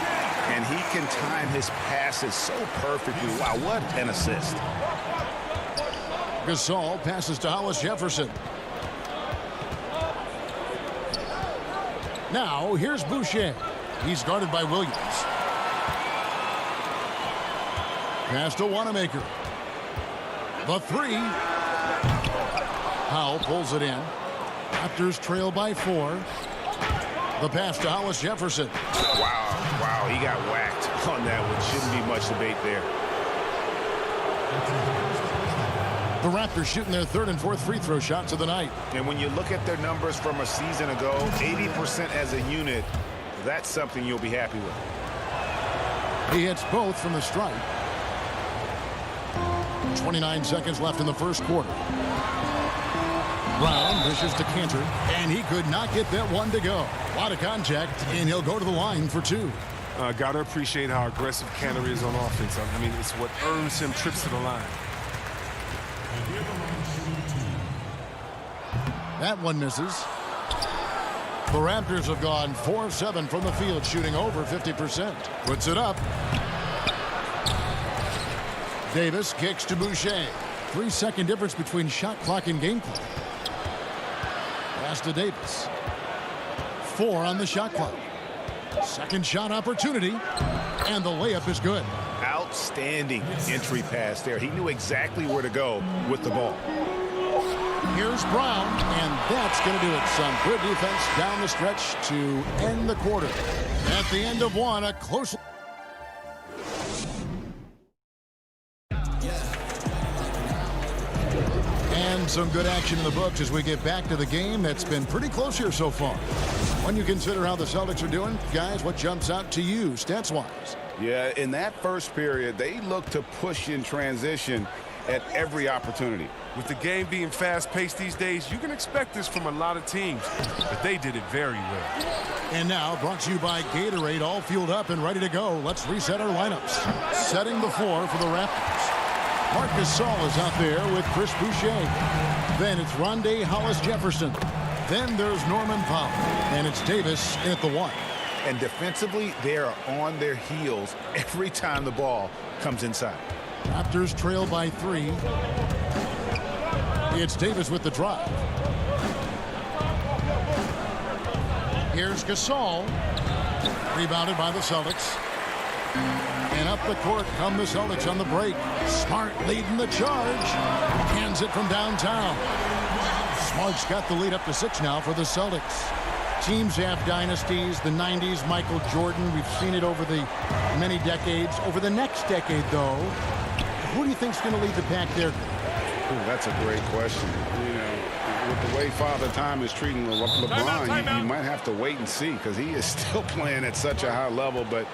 And he can time his passes so perfectly. Wow, what an assist. Gasol passes to Hollis Jefferson. Now, here's Boucher. He's guarded by Williams. Pass to Wanamaker. The three. Powell pulls it in. Raptors trail by 4. The pass to Hollis Jefferson. Wow, he got whacked on that one. Shouldn't be much debate there. The Raptors shooting their 3rd and 4th free throw shots of the night. And when you look at their numbers from a season ago, 80% as a unit, that's something you'll be happy with. He hits both from the stripe. 29 seconds left in the first quarter. Brown dishes to Kanter, and he could not get that one to go. A lot of contact, and he'll go to the line for 2. Got to appreciate how aggressive Kanter is on offense. I mean, it's what earns him trips to the line. That one misses. The Raptors have gone 4 of 7 from the field, shooting over 50%. Puts it up. Davis kicks to Boucher. 3-second difference between shot clock and game clock. Pass to Davis. 4 on the shot clock. Second shot opportunity, and the layup is good. Outstanding entry pass there. He knew exactly where to go with the ball. Here's Brown, and that's going to do it. Some good defense down the stretch to end the quarter. At the end of one, a close... And some good action in the books as we get back to the game that's been pretty close here so far. When you consider how the Celtics are doing, guys, what jumps out to you stats-wise? Yeah, in that first period, they look to push in transition at every opportunity. With the game being fast-paced these days, you can expect this from a lot of teams, but they did it very well. And now, brought to you by Gatorade, all fueled up and ready to go. Let's reset our lineups. Setting the floor for the Raptors. Marcus Gasol is out there with Chris Boucher. Then it's Rondé Hollis Jefferson. Then there's Norman Powell. And it's Davis in at the 1. And defensively, they are on their heels every time the ball comes inside. Raptors trail by 3. It's Davis with the drive. Here's Gasol. Rebounded by the Celtics. And up the court come the Celtics on the break. Smart leading the charge. Hands it from downtown. Smart's got the lead up to 6 now for the Celtics. Teams have dynasties. The 90s, Michael Jordan. We've seen it over the many decades. Over the next decade, though, who do you think is going to lead the pack there? Ooh, that's a great question. You know, with the way Father Time is treating LeBron, you might have to wait and see because he is still playing at such a high level. But,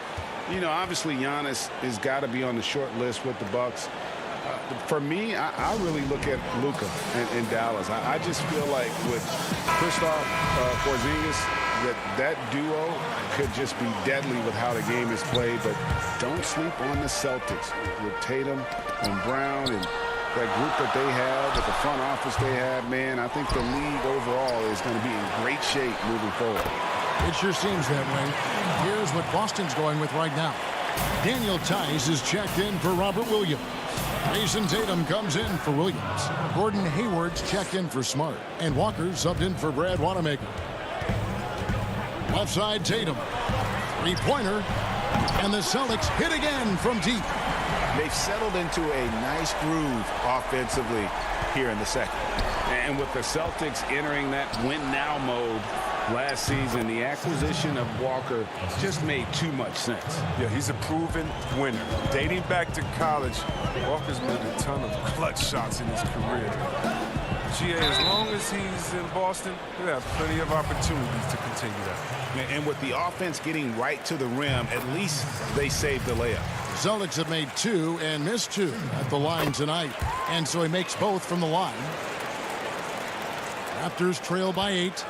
you know, obviously Giannis has got to be on the short list with the Bucks. For me, I really look at Luka in Dallas. I just feel like with Kristaps Porzingis, that duo could just be deadly with how the game is played. But don't sleep on the Celtics with Tatum and Brown and that group that they have, with the front office they have. Man, I think the league overall is going to be in great shape moving forward. It sure seems that way. Here's what Boston's going with right now. Daniel Tice is checked in for Robert Williams. Jason Tatum comes in for Williams. Gordon Hayward's checked in for Smart. And Walker's subbed in for Brad Wanamaker. Left side, Tatum. Three-pointer. And the Celtics hit again from deep. They've settled into a nice groove offensively here in the second. And with the Celtics entering that win-now mode last season, the acquisition of Walker just made too much sense. Yeah, he's a proven winner. Dating back to college, Walker's made a ton of clutch shots in his career. GA, as long as he's in Boston, he'll have plenty of opportunities to continue that. And with the offense getting right to the rim, at least they saved the layup. Celtics have made 2 and missed 2 at the line tonight. And so he makes both from the line. Raptors trail by 8.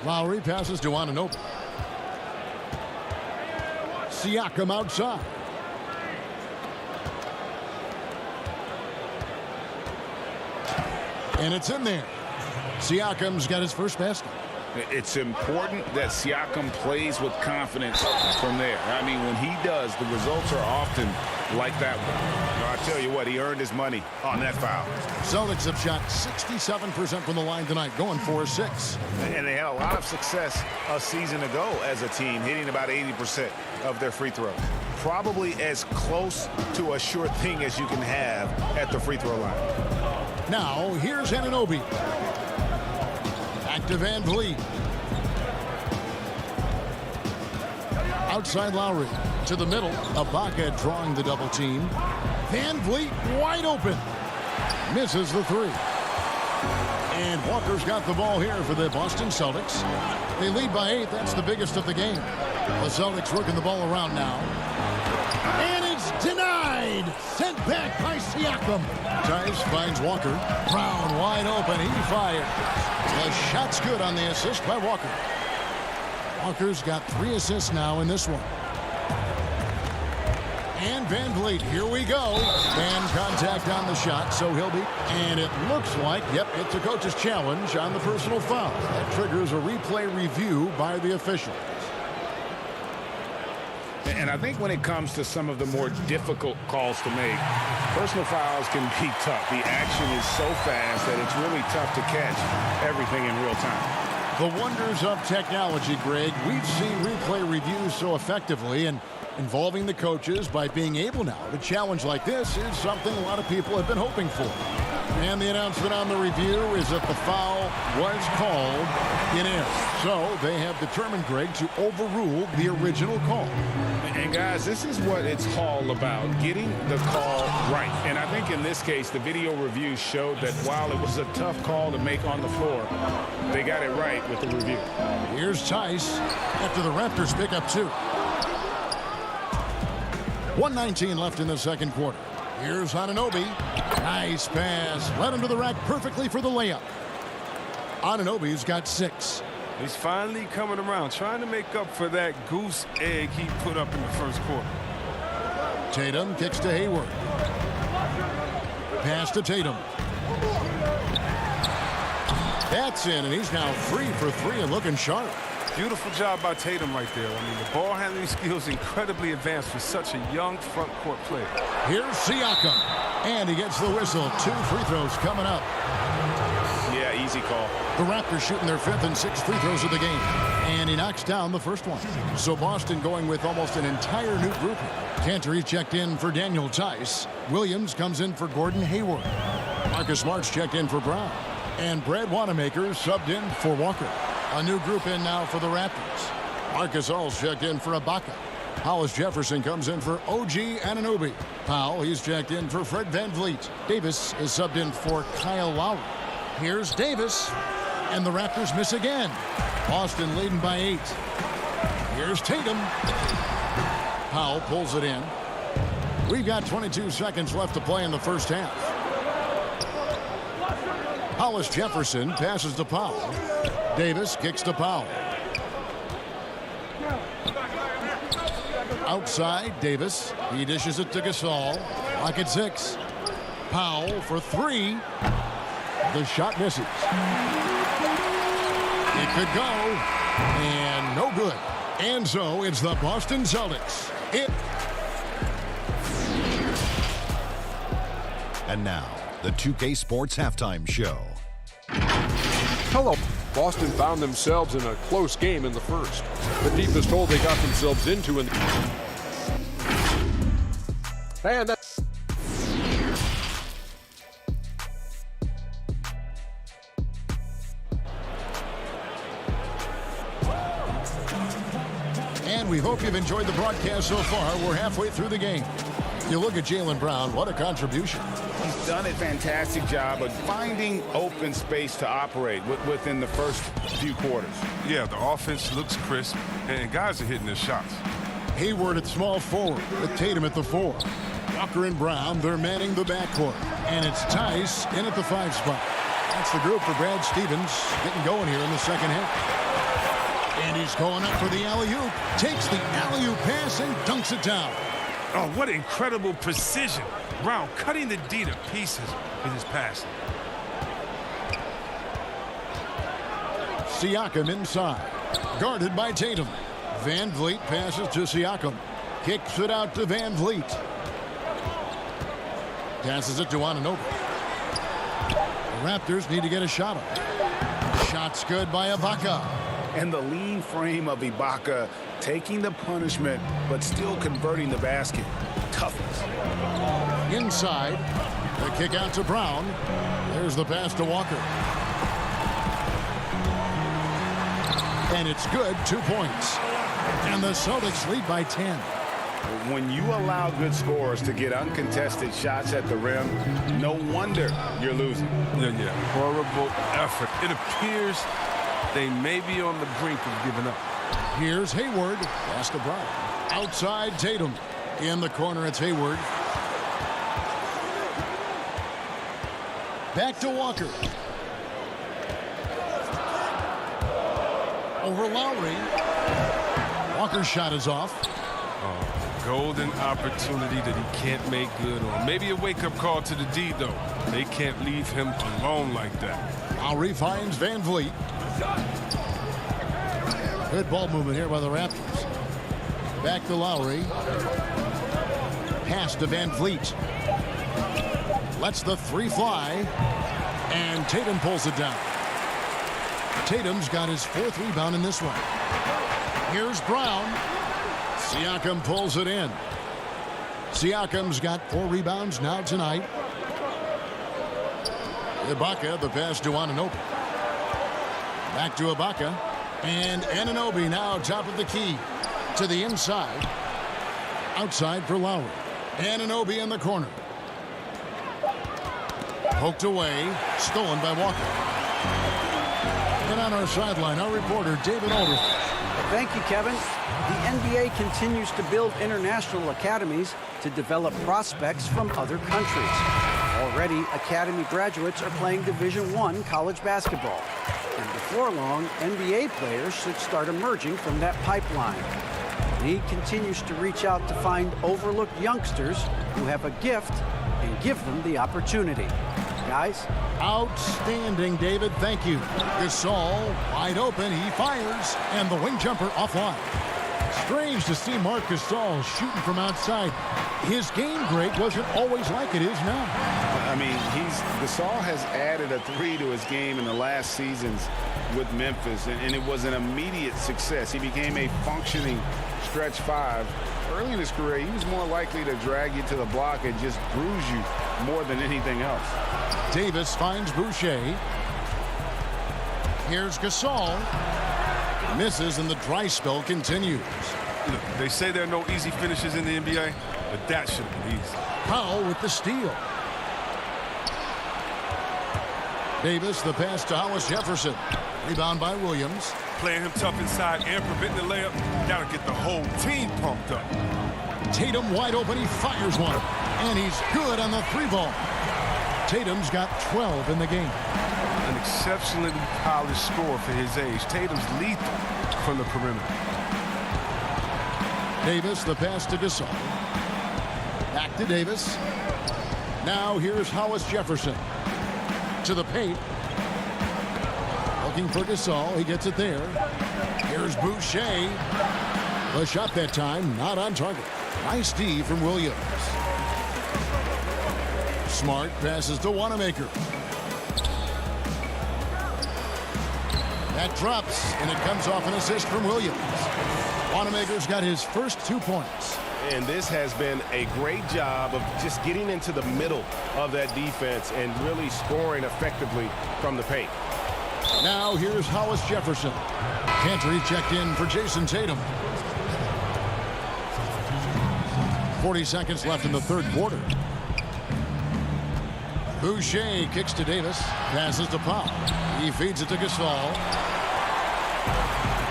Lowry passes to Anunoby. Siakam outside. And it's in there. Siakam's got his first basket. It's important that Siakam plays with confidence from there. I mean, when he does, the results are often like that one. I'll tell you what, he earned his money on that foul. Celtics have shot 67% from the line tonight, going 4-6. And they had a lot of success a season ago as a team, hitting about 80% of their free throws. Probably as close to a sure thing as you can have at the free throw line. Now, here's Anunoby. Back to Van Vliet. Outside Lowry. To the middle. Ibaka drawing the double team. Van Vliet wide open. Misses the 3. And Walker's got the ball here for the Boston Celtics. They lead by 8. That's the biggest of the game. The Celtics working the ball around now. And it's denied. Sent back by Siakam. Tice finds Walker. Brown wide open. He fires. The shot's good on the assist by Walker. Walker's got 3 assists now in this one. And Van Vliet, here we go. And contact on the shot, so he'll be. And it looks like, yep, it's a coach's challenge on the personal foul. That triggers a replay review by the official. And I think when it comes to some of the more difficult calls to make, personal fouls can be tough. The action is so fast that it's really tough to catch everything in real time. The wonders of technology, Greg. We've seen replay reviews so effectively, and involving the coaches by being able now to challenge like this is something a lot of people have been hoping for. And the announcement on the review is that the foul was called in error. So they have determined, Greg, to overrule the original call. And guys, this is what it's all about, getting the call right. And I think in this case, the video review showed that while it was a tough call to make on the floor, they got it right with the review. Here's Tice after the Raptors pick up 2. 1:19 left in the second quarter. Here's Anunoby. Nice pass. Led him to the rack perfectly for the layup. Anunoby's got 6. He's finally coming around, trying to make up for that goose egg he put up in the first quarter. Tatum kicks to Hayward. Pass to Tatum. That's in, and he's now 3 for 3 and looking sharp. Beautiful job by Tatum right there. I mean, the ball handling skills incredibly advanced for such a young front court player. Here's Siakam, and he gets the whistle. 2 free throws coming up. Yeah, easy call. The Raptors shooting their 5th and 6th free throws of the game, and he knocks down the first one. So Boston going with almost an entire new group. Cantor checked in for Daniel Tice. Williams comes in for Gordon Hayward. Marcus Smart's checked in for Brown. And Brad Wanamaker subbed in for Walker. A new group in now for the Raptors. Marcus All's checked in for Ibaka. Hollis Jefferson comes in for OG Anunoby. Powell, he's checked in for Fred VanVleet. Davis is subbed in for Kyle Lowry. Here's Davis, and the Raptors miss again. Boston leading by 8. Here's Tatum. Powell pulls it in. We've got 22 seconds left to play in the first half. Hollis Jefferson passes to Powell. Davis kicks to Powell. Outside, Davis. He dishes it to Gasol. Clock at 6. Powell for 3. The shot misses. It could go. And no good. And so it's the Boston Celtics. And now, the 2K Sports Halftime Show. Hello. Boston found themselves in a close game in the first. The deepest hole they got themselves into in the... And that... And we hope you've enjoyed the broadcast so far. We're halfway through the game. You look at Jaylen Brown, what a contribution. He's done a fantastic job of finding open space to operate within the first few quarters. Yeah, the offense looks crisp, and guys are hitting their shots. Hayward at small forward with Tatum at the 4. Walker and Brown, they're manning the backcourt. And it's Tice in at the 5 spot. That's the group for Brad Stevens getting going here in the second half. And he's going up for the alley-oop. Takes the alley-oop pass and dunks it down. Oh, what incredible precision. Brown cutting the D to pieces with his pass. Siakam inside. Guarded by Tatum. VanVleet passes to Siakam. Kicks it out to VanVleet. Passes it to Anunoby. The Raptors need to get a shot off. Shot's good by Ibaka. And the lean frame of Ibaka taking the punishment but still converting the basket. Toughness. Inside. The kick out to Brown. There's the pass to Walker. And it's good. 2 points. And the Celtics lead by 10. When you allow good scorers to get uncontested shots at the rim, no wonder you're losing. Yeah. Horrible effort. It appears they may be on the brink of giving up. Here's Hayward. Pass to Brown. Outside Tatum. In the corner, it's Hayward. Back to Walker. Over Lowry. Walker's shot is off. Golden opportunity that he can't make good on. Maybe a wake-up call to the D, though. They can't leave him alone like that. Lowry finds VanVleet. Good ball movement here by the Raptors. Back to Lowry. Pass to VanVleet. Lets the 3 fly. And Tatum pulls it down. Tatum's got his 4th rebound in this one. Here's Brown. Siakam pulls it in. Siakam's got 4 rebounds now tonight. Ibaka, the pass to Anunoby. Back to Ibaka. And Anunoby now top of the key to the inside. Outside for Lowry. Anunoby in the corner. Poked away. Stolen by Walker. And on our sideline, our reporter, David Aldridge. Thank you, Kevin. The NBA continues to build international academies to develop prospects from other countries. Already, academy graduates are playing Division I college basketball. And before long, NBA players should start emerging from that pipeline. The league continues to reach out to find overlooked youngsters who have a gift and give them the opportunity. Guys? Outstanding, David. Thank you. Gasol wide open. He fires. And the wing jumper offline. Strange to see Marc Gasol shooting from outside. His game break wasn't always like it is now. I mean, Gasol has added a 3 to his game in the last seasons with Memphis, and it was an immediate success. He became a functioning stretch 5. Early in his career, he was more likely to drag you to the block and just bruise you more than anything else. Davis finds Boucher. Here's Gasol. Misses, and the dry spell continues. Look, they say there are no easy finishes in the NBA, but that should have been easy. Powell with the steal. Davis, the pass to Hollis Jefferson. Rebound by Williams. Playing him tough inside and preventing the layup, that'll get the whole team pumped up. Tatum wide open, he fires one. And he's good on the three ball. Tatum's got 12 in the game. An exceptionally polished scorer for his age. Tatum's lethal from the perimeter. Davis, the pass to Gasol. Back to Davis. Now here's Hollis Jefferson. To the paint. Looking for Gasol. He gets it there. Here's Boucher. The shot that time, not on target. Nice D from Williams. Smart passes to Wanamaker. That drops, and it comes off an assist from Williams. Wanamaker's got his first 2 points. And this has been a great job of just getting into the middle of that defense and really scoring effectively from the paint. Now here's Hollis Jefferson. Cantry checked in for Jason Tatum. 40 seconds left in the third quarter. Boucher kicks to Davis. Passes to Powell. He feeds it to Gasol.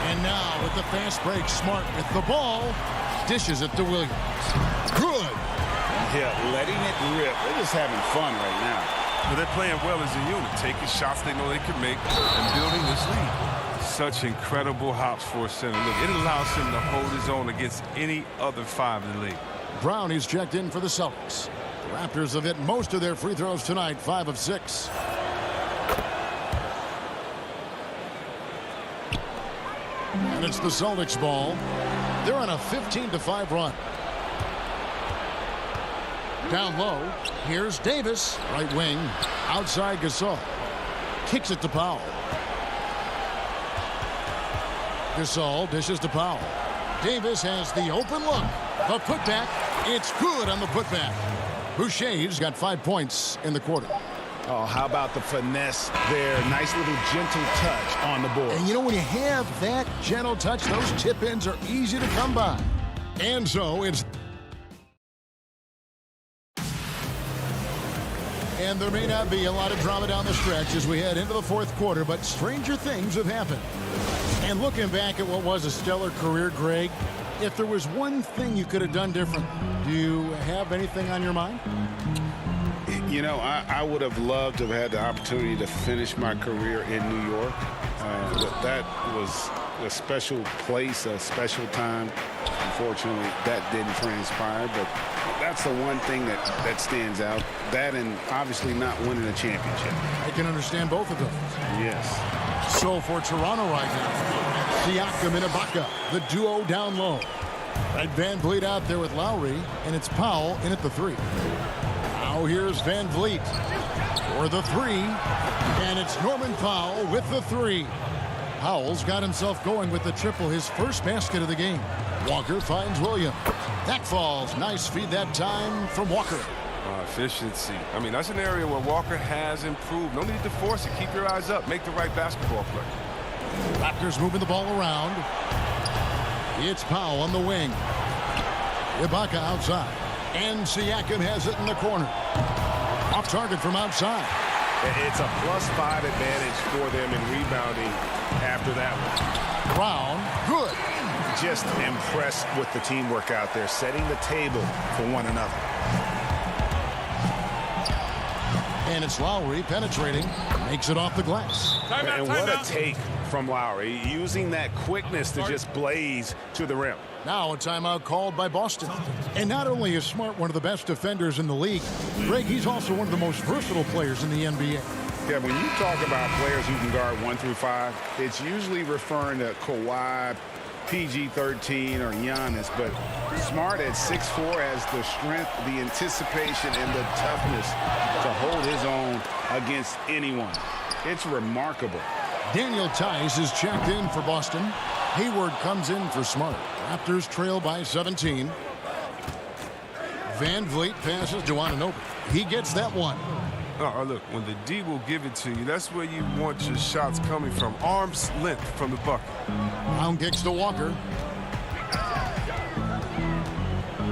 And now with the fast break, Smart with the ball. Dishes it to Williams. Good. Yeah, letting it rip. They're just having fun right now. But they're playing well as a unit, taking shots they know they can make and building this lead. Such incredible hops for a center. Look, it allows him to hold his own against any other five in the league. Brown is checked in for the Celtics. The Raptors have hit most of their free throws tonight, 5 of 6. And it's the Celtics ball. They're on a 15-5 run. Down low, here's Davis, right wing, outside Gasol. Kicks it to Powell. Gasol dishes to Powell. Davis has the open look. The putback, it's good on the putback. Boucher's got 5 points in the quarter. Oh, how about the finesse there? Nice little gentle touch on the board. And you know, when you have that gentle touch, those tip-ins are easy to come by. And so it's... And there may not be a lot of drama down the stretch as we head into the fourth quarter, but stranger things have happened. And looking back at what was a stellar career, Greg, if there was one thing you could have done different, do you have anything on your mind? You know, I would have loved to have had the opportunity to finish my career in New York. But that was a special place, a special time. Unfortunately, that didn't transpire, but that's the one thing that stands out. That and obviously not winning a championship. I can understand both of those. Yes. So for Toronto right now, Siakam and Ibaka, the duo down low. Right, Van Vliet out there with Lowry, and it's Powell in at the 3. Now here's Van Vliet for the 3, and it's Norman Powell with the 3. Powell's got himself going with the triple, his first basket of the game. Walker finds Williams. That falls. Nice feed that time from Walker. Efficiency. I mean, that's an area where Walker has improved. No need to force it. Keep your eyes up. Make the right basketball play. Raptors moving the ball around. It's Powell on the wing. Ibaka outside. And Siakam has it in the corner. Off target from outside. It's a +5 advantage for them in rebounding after that one. Brown, good. Just impressed with the teamwork out there, setting the table for one another. And it's Lowry penetrating, makes it off the glass. And what a take from Lowry, using that quickness to just blaze to the rim. Now a timeout called by Boston. And not only is Smart one of the best defenders in the league, Greg, he's also one of the most versatile players in the NBA. Yeah, when you talk about players who can guard 1 through 5, it's usually referring to Kawhi, PG-13, or Giannis, but Smart at 6'4" has the strength, the anticipation, and the toughness to hold his own against anyone. It's remarkable. Daniel Tice is checked in for Boston. Hayward comes in for Smart. Raptors trail by 17. Van Vliet passes to Anunoby. He gets that one. Oh, look, when the D will give it to you, that's where you want your shots coming from. Arm's length from the bucket. Brown kicks to Walker.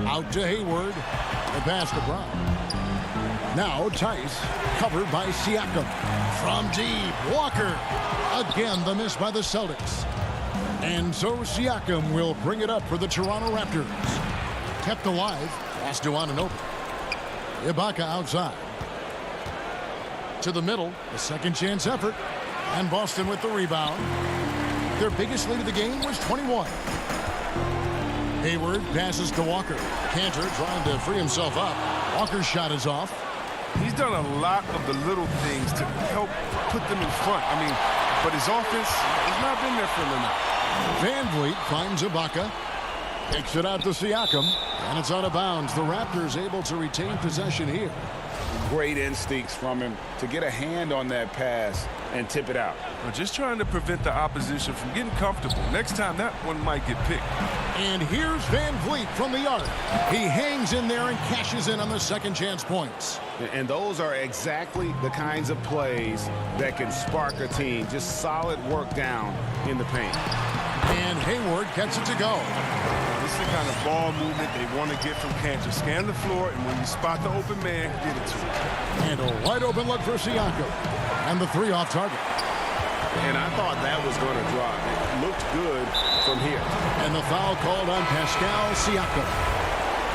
Out to Hayward. The pass to Brown. Now Tice, covered by Siakam. From deep, Walker. Again, the miss by the Celtics. And so Siakam will bring it up for the Toronto Raptors. Kept alive, pass to Anunoby. Ibaka outside. To the middle, a second chance effort. And Boston with the rebound. Their biggest lead of the game was 21. Hayward passes to Walker. Cantor trying to free himself up. Walker's shot is off. He's done a lot of the little things to help put them in front. I mean, but his offense has not been there for him enough. Van Vliet finds Ibaka. Kicks it out to Siakam. And it's out of bounds. The Raptors able to retain possession here. Great instincts from him to get a hand on that pass and tip it out. Well, just trying to prevent the opposition from getting comfortable. Next time, that one might get picked. And here's Van Vliet from the arc. He hangs in there and cashes in on the second chance points. And those are exactly the kinds of plays that can spark a team. Just solid work down in the paint. And Hayward gets it to go. This is the kind of ball movement they want to get from Cantor. Scan the floor, and when you spot the open man, get it to him. And a wide open look for Siakam. And the three off target. And I thought that was going to drop. It looked good from here. And the foul called on Pascal Siakam.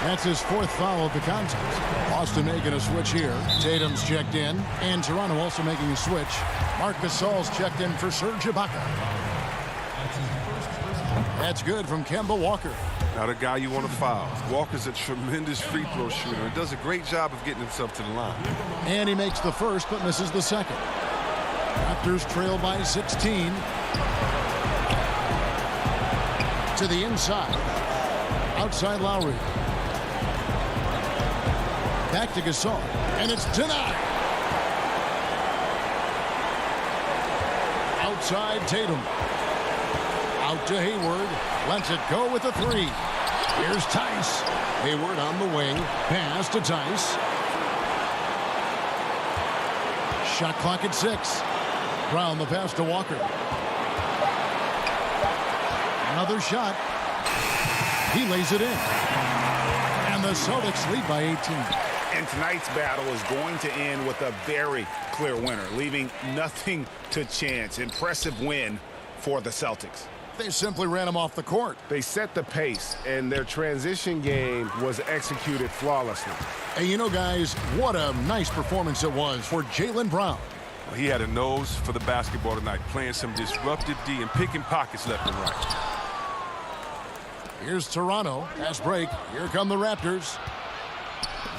That's his fourth foul of the contest. Boston making a switch here. Tatum's checked in. And Toronto also making a switch. Marc Gasol's checked in for Serge Ibaka. That's good from Kemba Walker. Not a guy you want to foul. Walker's a tremendous free throw shooter and does a great job of getting himself to the line. And he makes the first but misses the second. Raptors trail by 16. To the inside. Outside Lowry. Back to Gasol. And it's denied. Outside Tatum. Out to Hayward. Lets it go with a three. Here's Tice. Hayward on the wing. Pass to Tice. Shot clock at 6. Brown the pass to Walker. Another shot. He lays it in. And the Celtics lead by 18. And tonight's battle is going to end with a very clear winner, leaving nothing to chance. Impressive win for the Celtics. They simply ran him off the court. They set the pace, and their transition game was executed flawlessly. And you know, guys, what a nice performance it was for Jaylen Brown. Well, he had a nose for the basketball tonight, playing some disruptive D and picking pockets left and right. Here's Toronto. Fast break. Here come the Raptors.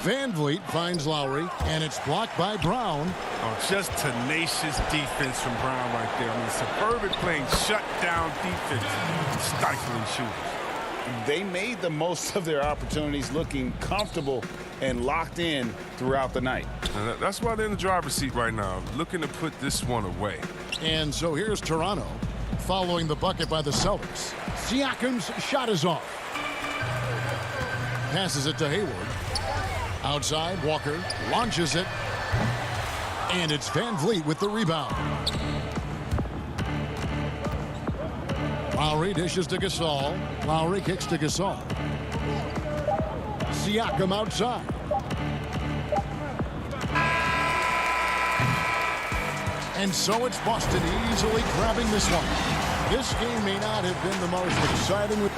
Van Vliet finds Lowry, and it's blocked by Brown. Oh, just tenacious defense from Brown right there. I mean, superb at playing shutdown defense, stifling shooters. They made the most of their opportunities, looking comfortable and locked in throughout the night. And that's why they're in the driver's seat right now, looking to put this one away. And so here's Toronto, following the bucket by the Celtics. Siakam's shot is off. Passes it to Hayward. Outside, Walker launches it. And it's Van Vliet with the rebound. Lowry dishes to Gasol. Lowry kicks to Gasol. Siakam outside. And so it's Boston easily grabbing this one. This game may not have been the most exciting.